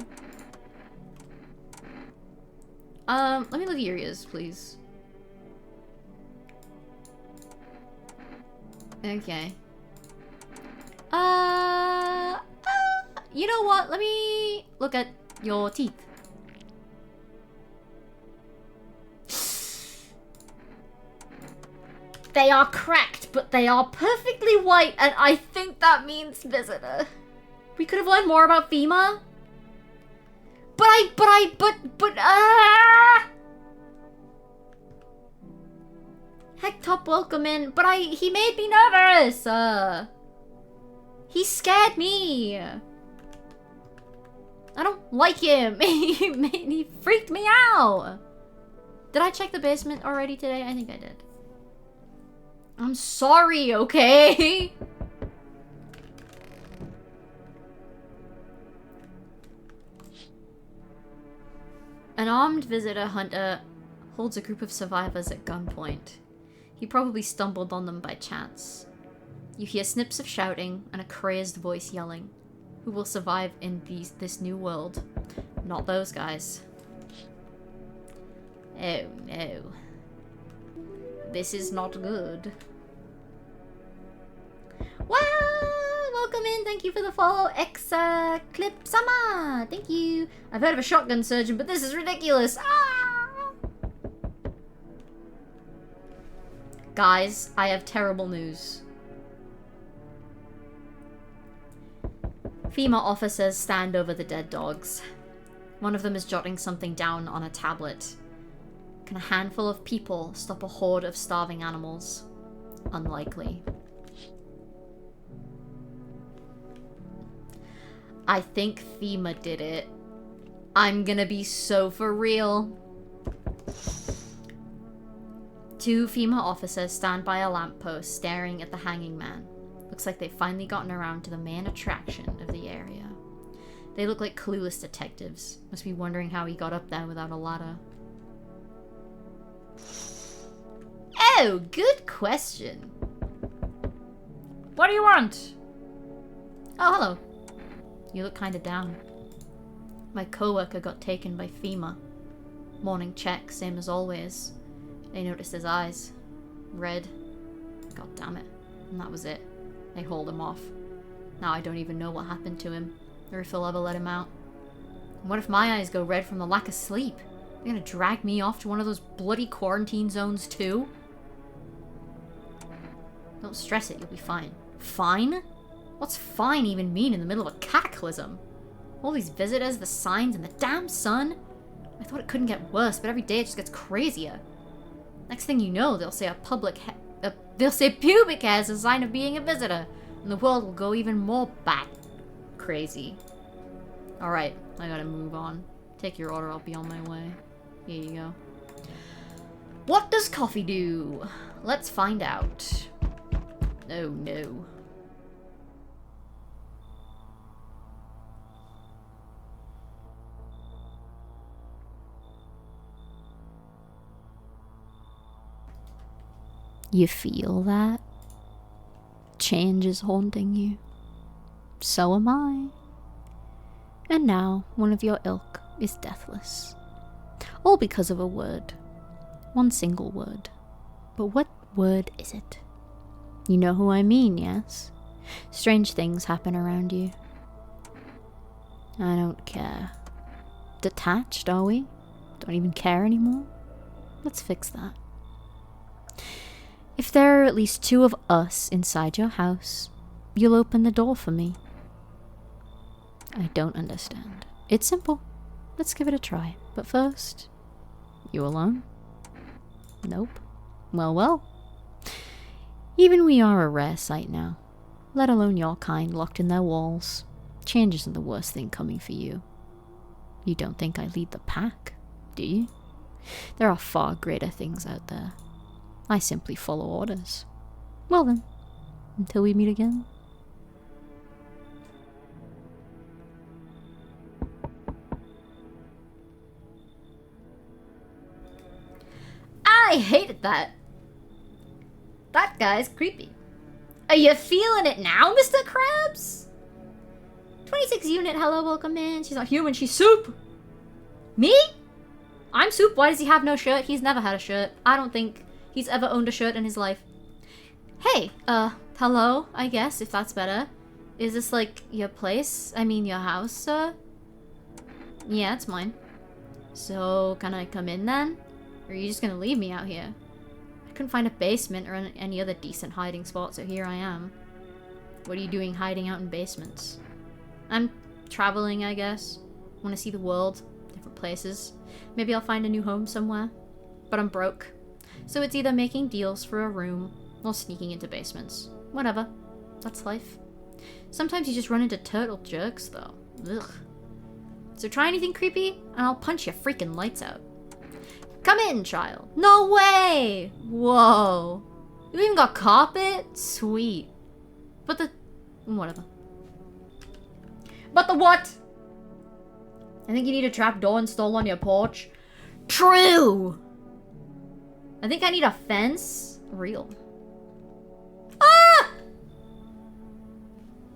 Let me look at your ears, please. Okay. You know what? Let me look at your teeth. They are cracked, but they are perfectly white, and I think that means visitor. We could have learned more about FEMA. Heck, top welcome in, but he made me nervous. He scared me. I don't like him. He freaked me out. Did I check the basement already today? I think I did. I'm sorry, okay? An armed visitor hunter holds a group of survivors at gunpoint. He probably stumbled on them by chance. You hear snips of shouting and a crazed voice yelling. Who will survive in this new world? Not those guys. Oh no. This is not good. Wow! Welcome in. Thank you for the follow. Clip Sama. Thank you. I've heard of a shotgun surgeon, but this is ridiculous. Ah! Guys, I have terrible news. FEMA officers stand over the dead dogs. One of them is jotting something down on a tablet. Can a handful of people stop a horde of starving animals? Unlikely. I think FEMA did it. I'm gonna be so for real. Two female officers stand by a lamppost staring at the hanging man. Looks like they've finally gotten around to the main attraction of the area. They look like clueless detectives. Must be wondering how he got up there without a ladder. Oh, good question. What do you want? Oh, hello. You look kinda down. My coworker got taken by FEMA. Morning check, same as always. They noticed his eyes. Red. God damn it. And that was it. They hauled him off. Now I don't even know what happened to him, or if they'll ever let him out. And what if my eyes go red from the lack of sleep? They're gonna drag me off to one of those bloody quarantine zones too? Don't stress it, you'll be fine. Fine? What's fine even mean in the middle of a cataclysm? All these visitors, the signs, and the damn sun? I thought it couldn't get worse, but every day it just gets crazier. Next thing you know, they'll say they'll say pubic hair is a sign of being a visitor, and the world will go even more bat crazy. Alright, I gotta move on. Take your order, I'll be on my way. Here you go. What does coffee do? Let's find out. Oh no. You feel that? Change is haunting you. So am I. And now, one of your ilk is deathless. All because of a word. One single word. But what word is it? You know who I mean, yes? Strange things happen around you. I don't care. Detached, are we? Don't even care anymore? Let's fix that. If there are at least two of us inside your house, you'll open the door for me. I don't understand. It's simple. Let's give it a try. But first, you alone? Nope. Well, well. Even we are a rare sight now, let alone your kind locked in their walls. Change isn't the worst thing coming for you. You don't think I lead the pack, do you? There are far greater things out there. I simply follow orders. Well then, until we meet again. I hated that. That guy's creepy. Are you feeling it now, Mr. Krabs? 26 unit, hello, welcome in. She's not human, she's soup. Me? I'm soup, why does he have no shirt? He's never had a shirt. I don't think he's ever owned a shirt in his life. Hey, hello, I guess, if that's better. Is this, like, your place? I mean, your house, sir? Yeah, it's mine. So, can I come in then? Or are you just gonna leave me out here? I couldn't find a basement or any other decent hiding spot, so here I am. What are you doing hiding out in basements? I'm traveling, I guess. Want to see the world, different places. Maybe I'll find a new home somewhere. But I'm broke. So it's either making deals for a room or sneaking into basements. Whatever. That's life. Sometimes you just run into turtle jerks, though. Ugh. So try anything creepy, and I'll punch your freaking lights out. Come in, child. No way! Whoa. You even got carpet? Sweet. But the... whatever. But the what? I think you need a trapdoor installed on your porch. True! I think I need a fence. Real. Ah!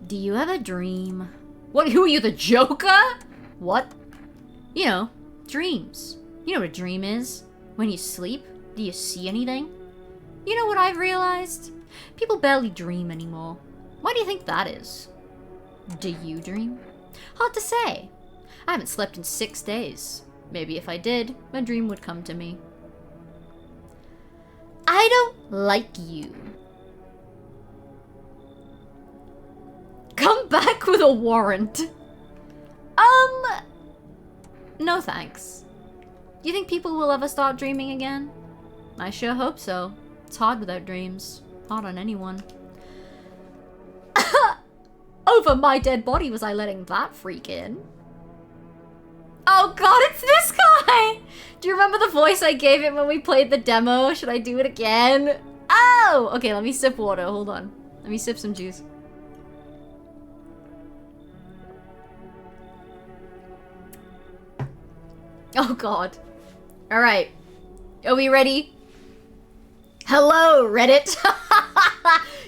Do you ever dream? What, who are you, the Joker? What? You know, dreams. You know what a dream is? When you sleep, do you see anything? You know what I've realized? People barely dream anymore. Why do you think that is? Do you dream? Hard to say. I haven't slept in 6 days. Maybe if I did, a dream would come to me. I don't like you. Come back with a warrant. No thanks. Do you think people will ever start dreaming again? I sure hope so. It's hard without dreams. Hard on anyone. Over my dead body was I letting that freak in? Oh god, it's this guy! I? Do you remember the voice I gave it when we played the demo? Should I do it again? Oh! Okay, let me sip water. Hold on. Let me sip some juice. Oh god. Alright. Are we ready? Hello, Reddit!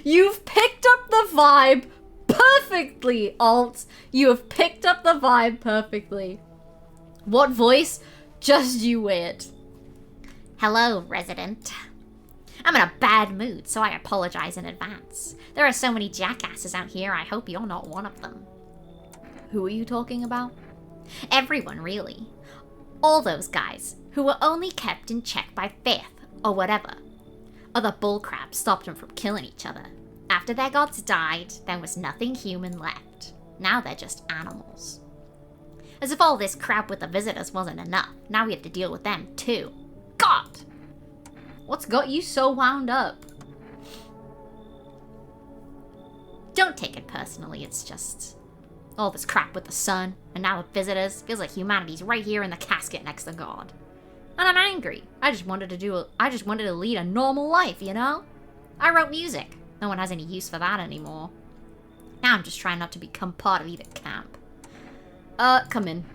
You've picked up the vibe perfectly, Alt. You have picked up the vibe perfectly. What voice? Just you wait. Hello, resident. I'm in a bad mood, so I apologize in advance. There are so many jackasses out here, I hope you're not one of them. Who are you talking about? Everyone, really. All those guys who were only kept in check by faith, or whatever. Other bullcrap stopped them from killing each other. After their gods died, there was nothing human left. Now they're just animals. As if all this crap with the visitors wasn't enough, now we have to deal with them too. God! What's got you so wound up? Don't take it personally, it's just all this crap with the sun, and now the visitors. Feels like humanity's right here in the casket next to God. And I'm angry. I just wanted to lead a normal life, you know? I wrote music. No one has any use for that anymore. Now I'm just trying not to become part of either camp. Come in.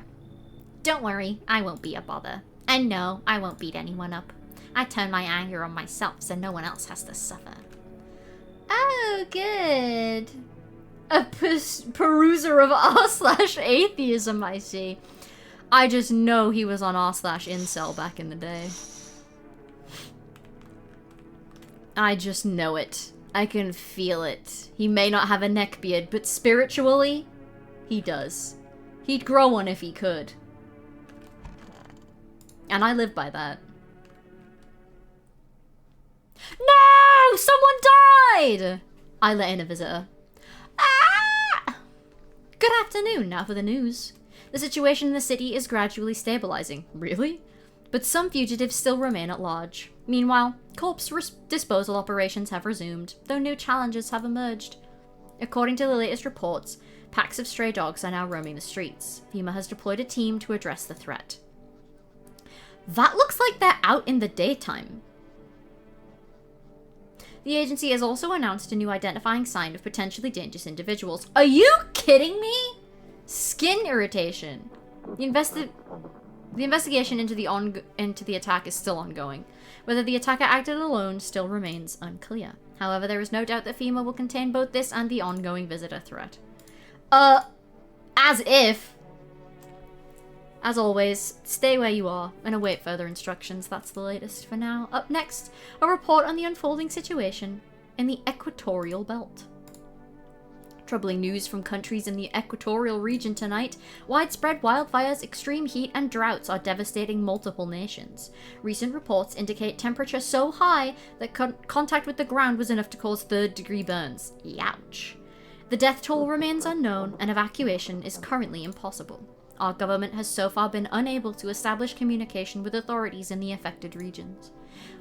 Don't worry, I won't be a bother. And no, I won't beat anyone up. I turn my anger on myself so no one else has to suffer. Oh, good. A peruser of r/atheism, I see. I just know he was on r/incel back in the day. I just know it. I can feel it. He may not have a neckbeard, but spiritually, he does. He'd grow one if he could. And I live by that. No! Someone died! I let in a visitor. Ah! Good afternoon, now for the news. The situation in the city is gradually stabilizing. Really? But some fugitives still remain at large. Meanwhile, corpse disposal operations have resumed, though new challenges have emerged. According to the latest reports, packs of stray dogs are now roaming the streets. FEMA has deployed a team to address the threat. That looks like they're out in the daytime. The agency has also announced a new identifying sign of potentially dangerous individuals. Are you kidding me? Skin irritation. The investigation into the attack is still ongoing. Whether the attacker acted alone still remains unclear. However, there is no doubt that FEMA will contain both this and the ongoing visitor threat. As if. As always, stay where you are and await further instructions. That's the latest for now. Up next, a report on the unfolding situation in the equatorial belt. Troubling news from countries in the equatorial region tonight. Widespread wildfires, extreme heat, and droughts are devastating multiple nations. Recent reports indicate temperature so high that contact with the ground was enough to cause third-degree burns. Youch. The death toll remains unknown, and evacuation is currently impossible. Our government has so far been unable to establish communication with authorities in the affected regions.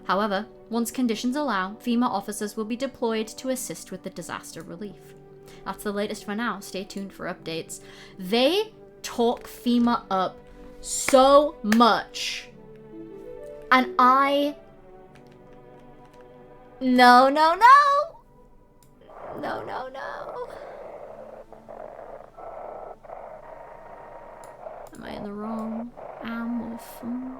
However, once conditions allow, FEMA officers will be deployed to assist with the disaster relief. That's the latest for now. Stay tuned for updates. They talk FEMA up so much. And I... No. No. Am I in the wrong ammo phone?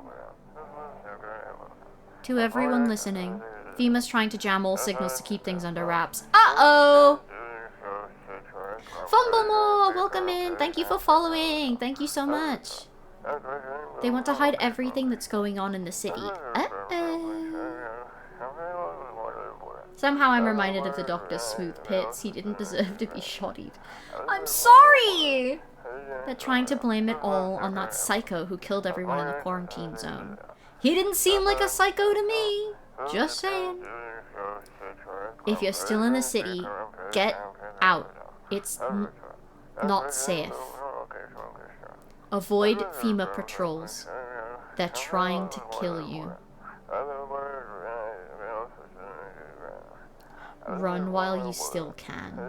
To everyone listening, FEMA's trying to jam all signals to keep things under wraps. Uh-oh! Fumblemore, welcome in. Thank you for following. Thank you so much. They want to hide everything that's going on in the city. Uh-oh. Somehow I'm reminded of the Dr. Smooth Pits. He didn't deserve to be shottied. I'm sorry! They're trying to blame it all on that psycho who killed everyone in the quarantine zone. He didn't seem like a psycho to me. Just saying. If you're still in the city, get out. It's not safe. Avoid FEMA patrols. They're trying to kill you. Run while you still can.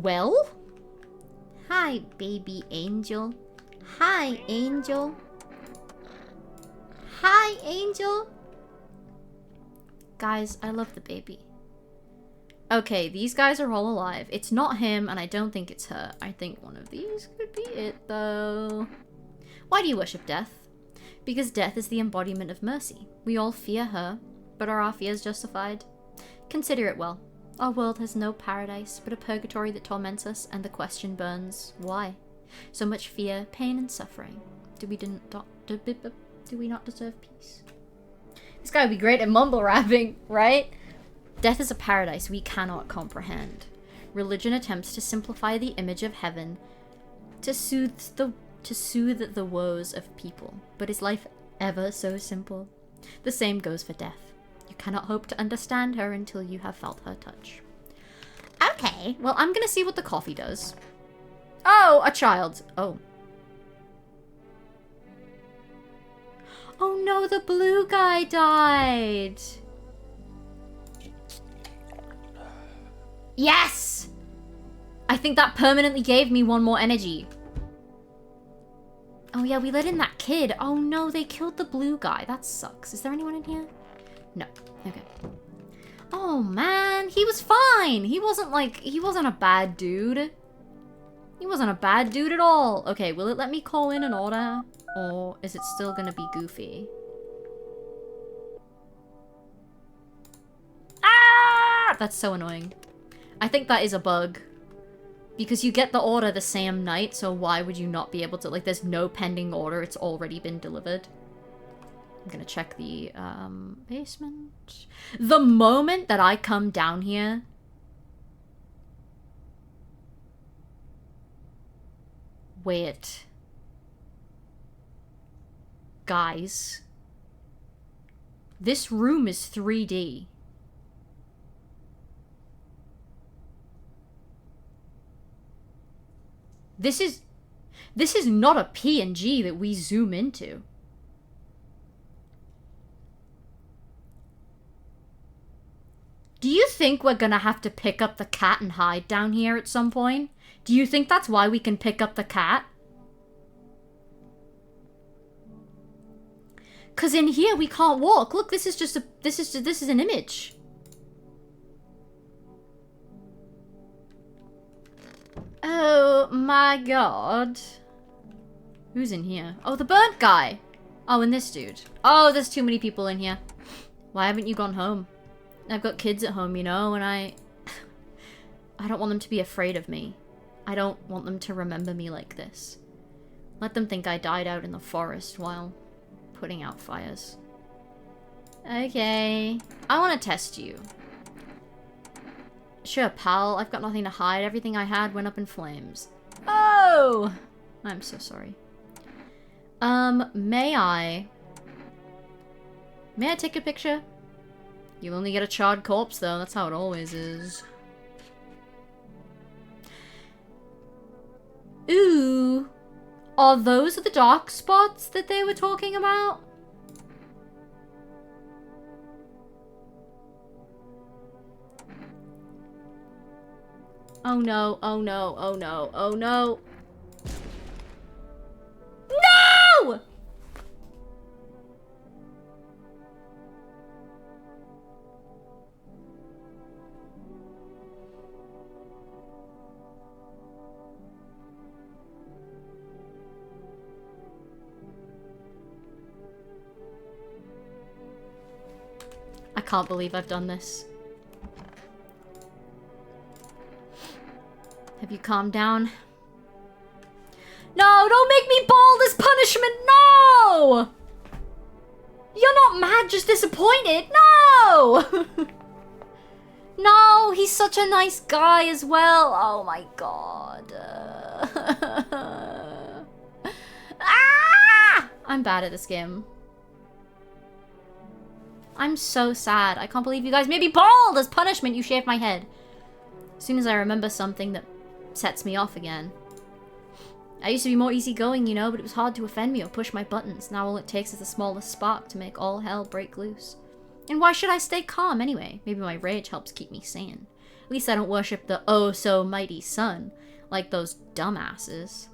Well? Hi, baby angel. Hi, angel. Hi, angel. Guys, I love the baby. Okay, these guys are all alive. It's not him, and I don't think it's her. I think one of these could be it, though. Why do you worship death? Because death is the embodiment of mercy. We all fear her, but are our fears justified? Consider it well. Our world has no paradise, but a purgatory that torments us, and the question burns. Why? So much fear, pain, and suffering. Do we not deserve peace? This guy would be great at mumble rapping, right? Death is a paradise we cannot comprehend. Religion attempts to simplify the image of heaven to soothe the woes of people. But is life ever so simple? The same goes for death. You cannot hope to understand her until you have felt her touch. Okay, well, I'm gonna see what the coffee does. Oh, a child. Oh. Oh no, the blue guy died. Yes! I think that permanently gave me one more energy. Oh yeah, we let in that kid. Oh no, they killed the blue guy. That sucks. Is there anyone in here? No. Okay. Oh man, he was fine. He wasn't a bad dude. He wasn't a bad dude at all. Okay, will it let me call in an order? Or is it still gonna be goofy? Ah! That's so annoying. I think that is a bug. Because you get the order the same night, so why would you not be able to... Like, there's no pending order, it's already been delivered. I'm gonna check the, basement. The moment that I come down here... Wait. Guys. This room is 3D. This is not a PNG that we zoom into. Do you think we're gonna have to pick up the cat and hide down here at some point? Do you think that's why we can pick up the cat? 'Cause in here we can't walk. Look, this is an image. Oh my god. Who's in here? Oh, the burnt guy. Oh, and this dude. Oh, there's too many people in here. Why haven't you gone home? I've got kids at home, you know, and I don't want them to be afraid of me. I don't want them to remember me like this. Let them think I died out in the forest while putting out fires. Okay. I want to test you. Sure, pal. I've got nothing to hide. Everything I had went up in flames. Oh! I'm so sorry. May I take a picture? You'll only get a charred corpse, though. That's how it always is. Ooh. Are those the dark spots that they were talking about? Oh no, oh no, oh no, oh no. No! I can't believe I've done this. Have you calmed down? No, don't make me bald as punishment, no! You're not mad, just disappointed, no! No, he's such a nice guy as well. Oh my god. Ah! I'm bad at this game. I'm so sad. I can't believe you guys made me bald as punishment. You shaved my head. As soon as I remember something that sets me off again. I used to be more easygoing, you know, but it was hard to offend me or push my buttons. Now all it takes is the smallest spark to make all hell break loose. And why should I stay calm anyway? Maybe my rage helps keep me sane. At least I don't worship the oh-so-mighty sun, like those dumbasses.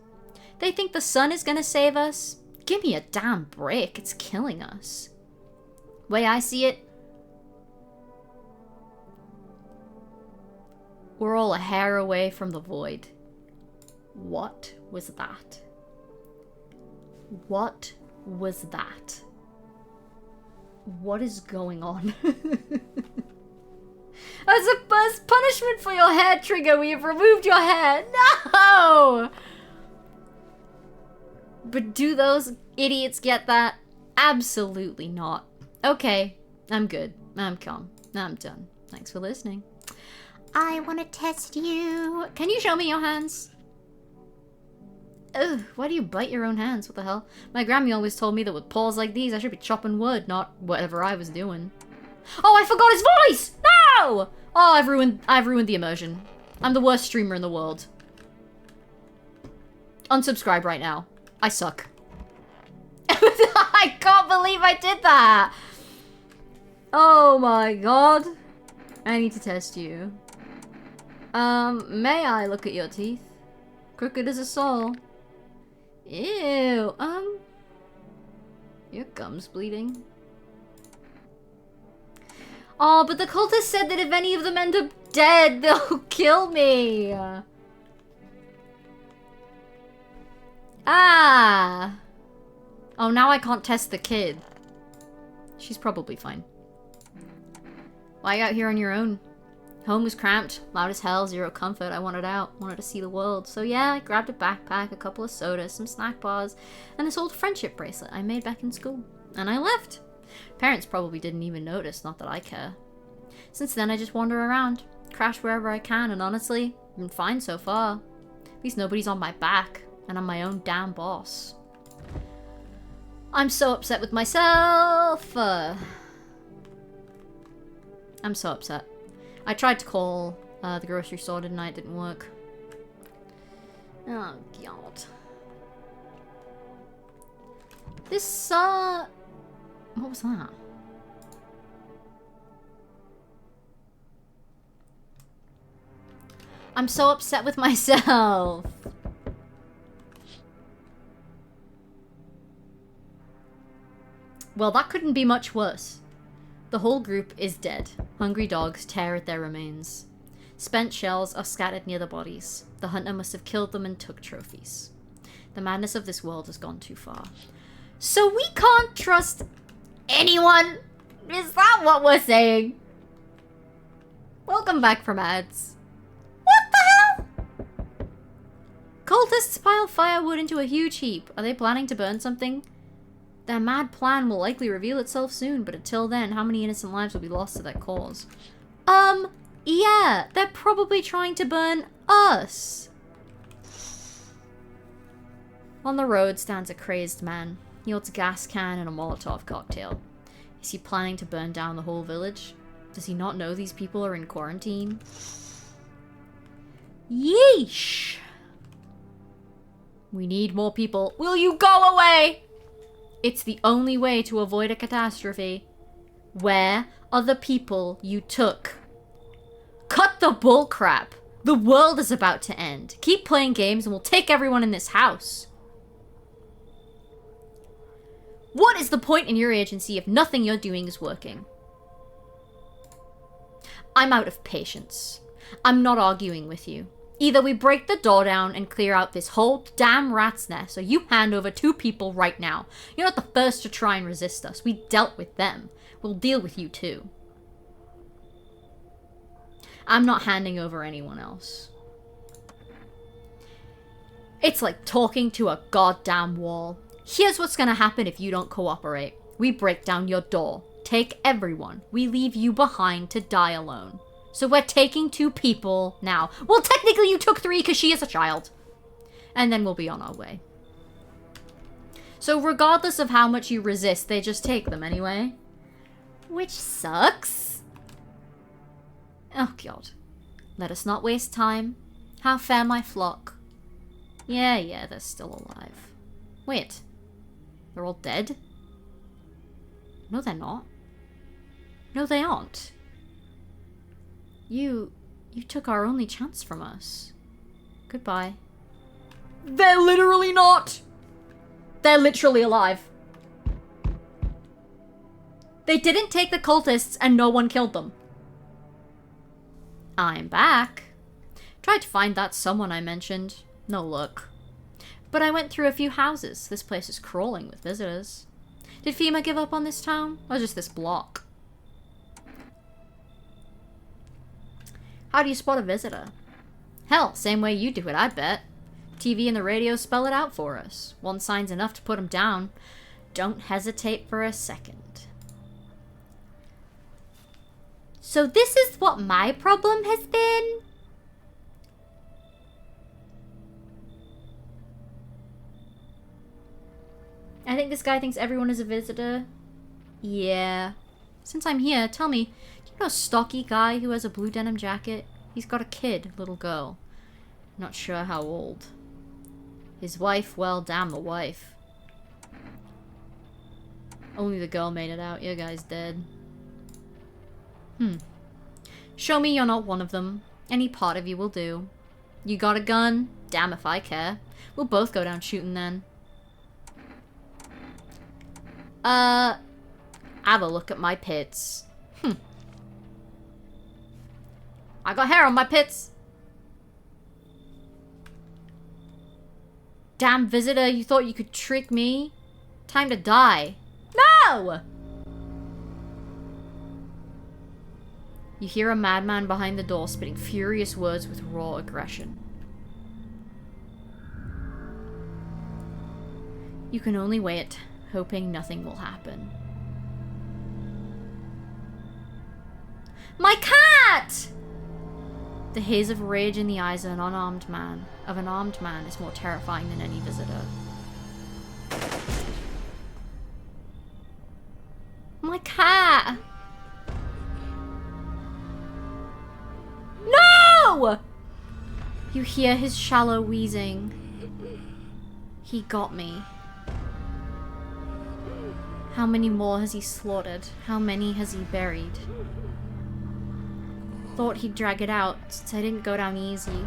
They think the sun is gonna save us? Give me a damn break, it's killing us. Way I see it, we're all a hair away from the void. What was that? What was that? What is going on? As a punishment for your hair trigger, we have removed your hair. No! But do those idiots get that? Absolutely not. Okay, I'm good. I'm calm. I'm done. Thanks for listening. I want to test you. Can you show me your hands? Ugh, why do you bite your own hands? What the hell? My Grammy always told me that with paws like these, I should be chopping wood, not whatever I was doing. Oh, I forgot his voice! No! Oh, I've ruined the immersion. I'm the worst streamer in the world. Unsubscribe right now. I suck. I can't believe I did that! Oh my god. I need to test you. May I look at your teeth? Crooked as a sole. Ew, your gum's bleeding. Oh, but the cultist said that if any of them end up dead, they'll kill me. Ah. Oh, now I can't test the kid. She's probably fine. Why are you out here on your own? Home was cramped, loud as hell, zero comfort. I wanted out, wanted to see the world. So yeah, I grabbed a backpack, a couple of sodas, some snack bars, and this old friendship bracelet I made back in school. And I left. Parents probably didn't even notice, not that I care. Since then, I just wander around, crash wherever I can, and honestly, I've been fine so far. At least nobody's on my back, and I'm my own damn boss. I'm so upset with myself. I'm so upset. I tried to call the grocery store, didn't I? It didn't work. Oh, God. This, what was that? I'm so upset with myself. Well, that couldn't be much worse. The whole group is dead. Hungry dogs tear at their remains. Spent shells are scattered near the bodies. The hunter must have killed them and took trophies. The madness of this world has gone too far. So we can't trust anyone? Is that what we're saying? Welcome back from ads. What the hell? Cultists pile firewood into a huge heap. Are they planning to burn something? Their mad plan will likely reveal itself soon, but until then, how many innocent lives will be lost to their cause? Yeah, they're probably trying to burn us. On the road stands a crazed man. He holds a gas can and a Molotov cocktail. Is he planning to burn down the whole village? Does he not know these people are in quarantine? Yeesh. We need more people. Will you go away? It's the only way to avoid a catastrophe. Where are the people you took? Cut the bullcrap. The world is about to end. Keep playing games and we'll take everyone in this house. What is the point in your agency if nothing you're doing is working? I'm out of patience. I'm not arguing with you. Either we break the door down and clear out this whole damn rat's nest, or you hand over 2 people right now. You're not the first to try and resist us. We dealt with them. We'll deal with you too. I'm not handing over anyone else. It's like talking to a goddamn wall. Here's what's gonna happen if you don't cooperate. We break down your door. Take everyone. We leave you behind to die alone. So we're taking 2 people now. Well, technically you took 3 because she is a child. And then we'll be on our way. So regardless of how much you resist, they just take them anyway. Which sucks. Oh, God. Let us not waste time. How fare my flock? Yeah, they're still alive. Wait. They're all dead? No, they're not. No, they aren't. You took our only chance from us. Goodbye. They're literally not! They're literally alive. They didn't take the cultists and no one killed them. I'm back. Tried to find that someone I mentioned. No luck. But I went through a few houses. This place is crawling with visitors. Did FEMA give up on this town? Or just this block? How do you spot a visitor? Hell, same way you do it, I bet. TV and the radio spell it out for us. One sign's enough to put them down. Don't hesitate for a second. So this is what my problem has been? I think this guy thinks everyone is a visitor. Yeah. Since I'm here, tell me, do you know a stocky guy who has a blue denim jacket? He's got a kid, little girl. Not sure how old. His wife, well, damn the wife. Only the girl made it out. Your guy's dead. Show me you're not one of them. Any part of you will do. You got a gun? Damn if I care. We'll both go down shooting then. Have a look at my pits. I got hair on my pits. Damn visitor, you thought you could trick me? Time to die. No! You hear a madman behind the door spitting furious words with raw aggression. You can only wait, hoping nothing will happen. My cat! The haze of rage in the eyes of an armed man is more terrifying than any visitor. My cat! No! You hear his shallow wheezing. He got me. How many more has he slaughtered? How many has he buried? Thought he'd drag it out, since I didn't go down easy.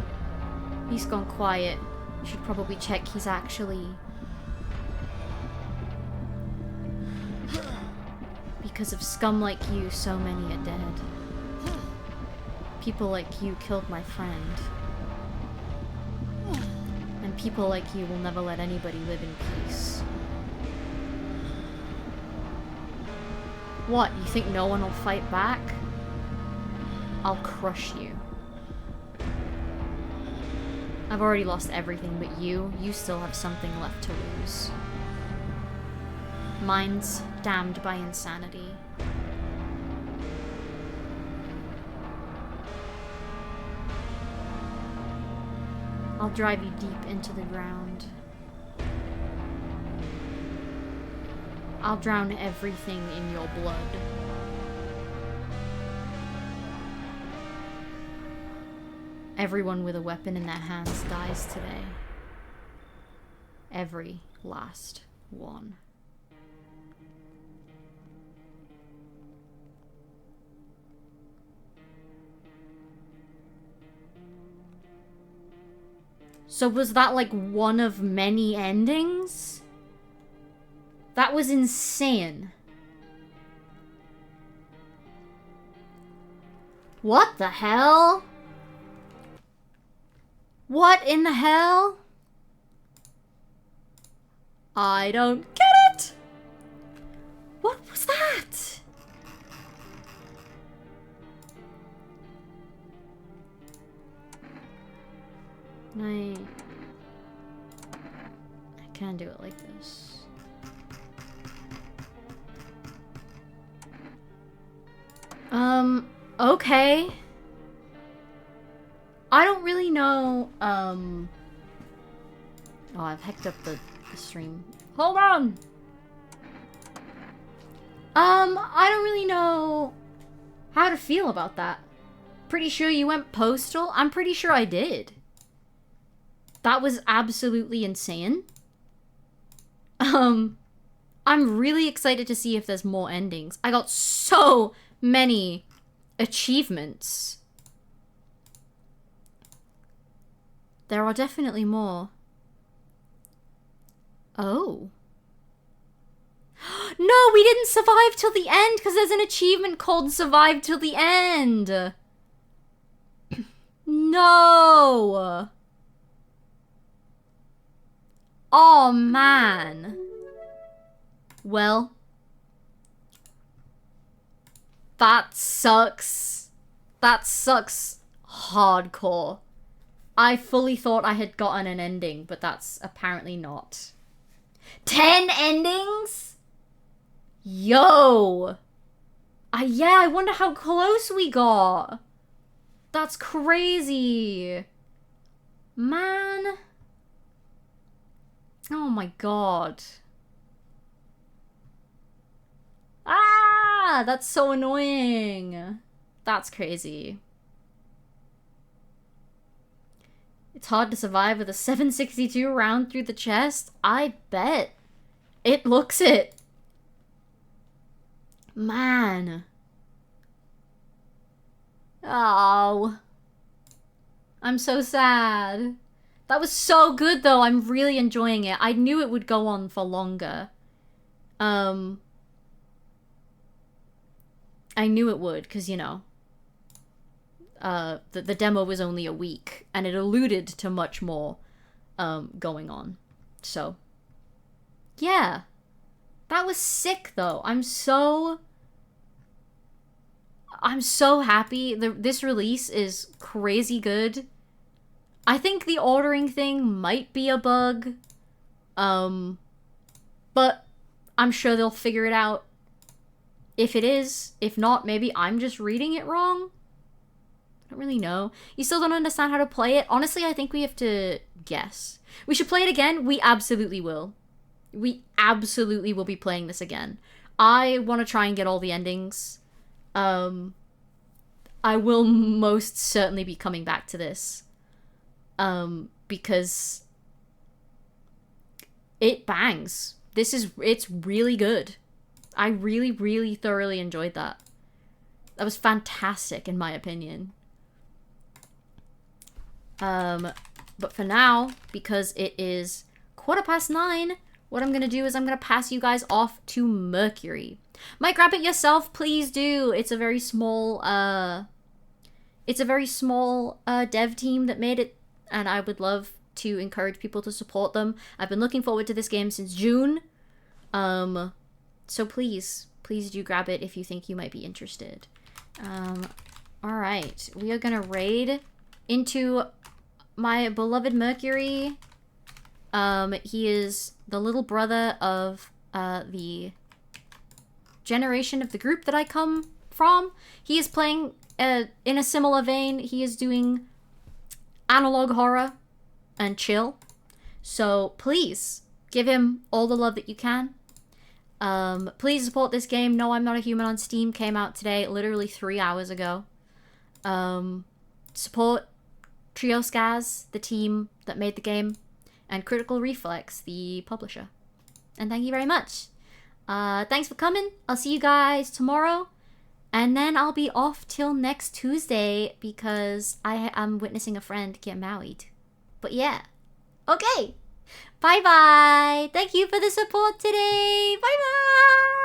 He's gone quiet. You should probably check he's actually... Because of scum like you, so many are dead. People like you killed my friend. And people like you will never let anybody live in peace. What, you think no one will fight back? I'll crush you. I've already lost everything, but you still have something left to lose. Mine's damned by insanity. I'll drive you deep into the ground. I'll drown everything in your blood. Everyone with a weapon in their hands dies today. Every last one. So was that like one of many endings? That was insane. What the hell? What in the hell? I don't get it! What was that? I can't do it like this. Okay. I don't really know, oh, I've hacked up the stream. Hold on! I don't really know how to feel about that. Pretty sure you went postal? I'm pretty sure I did. That was absolutely insane. I'm really excited to see if there's more endings. I got so many achievements. There are definitely more. Oh. No, we didn't survive till the end because there's an achievement called Survive Till the End. No. Oh, man. Well. That sucks. That sucks hardcore. I fully thought I had gotten an ending, but that's apparently not. 10 endings? Yo! Yeah, I wonder how close we got. That's crazy. Man. Oh my god. Ah, that's so annoying. That's crazy. It's hard to survive with a 762 round through the chest. I bet. It looks it. Man. Oh. I'm so sad. That was so good though. I'm really enjoying it. I knew it would go on for longer. I knew it would, because, you know, the demo was only a week, and it alluded to much more going on. So, yeah. That was sick, though. I'm so happy. This release is crazy good. I think the ordering thing might be a bug. But I'm sure they'll figure it out. If it is, if not, maybe I'm just reading it wrong. I don't really know. You still don't understand how to play it? Honestly, I think we have to guess. We should play it again. We absolutely will. We absolutely will be playing this again. I want to try and get all the endings. I will most certainly be coming back to this. Because it bangs. It's really good. I really, really thoroughly enjoyed that. That was fantastic, in my opinion. But for now, because it is 9:15, what I'm gonna do is I'm gonna pass you guys off to Mercury. Might grab it yourself, please do. It's a very small, dev team that made it, and I would love to encourage people to support them. I've been looking forward to this game since June. So please do grab it if you think you might be interested. Alright, we are gonna raid into my beloved Mercury. He is the little brother of, the generation of the group that I come from. He is playing, in a similar vein. He is doing analog horror and chill. So please, give him all the love that you can. Please support this game. No, I'm Not a Human on Steam came out today, literally 3 hours ago. Support ꔫCredits:Ì, the team that made the game, and Critical Reflex, the publisher. And thank you very much. Thanks for coming. I'll see you guys tomorrow. And then I'll be off till next Tuesday because I am witnessing a friend get married. But yeah. Okay. Bye-bye. Thank you for the support today. Bye-bye.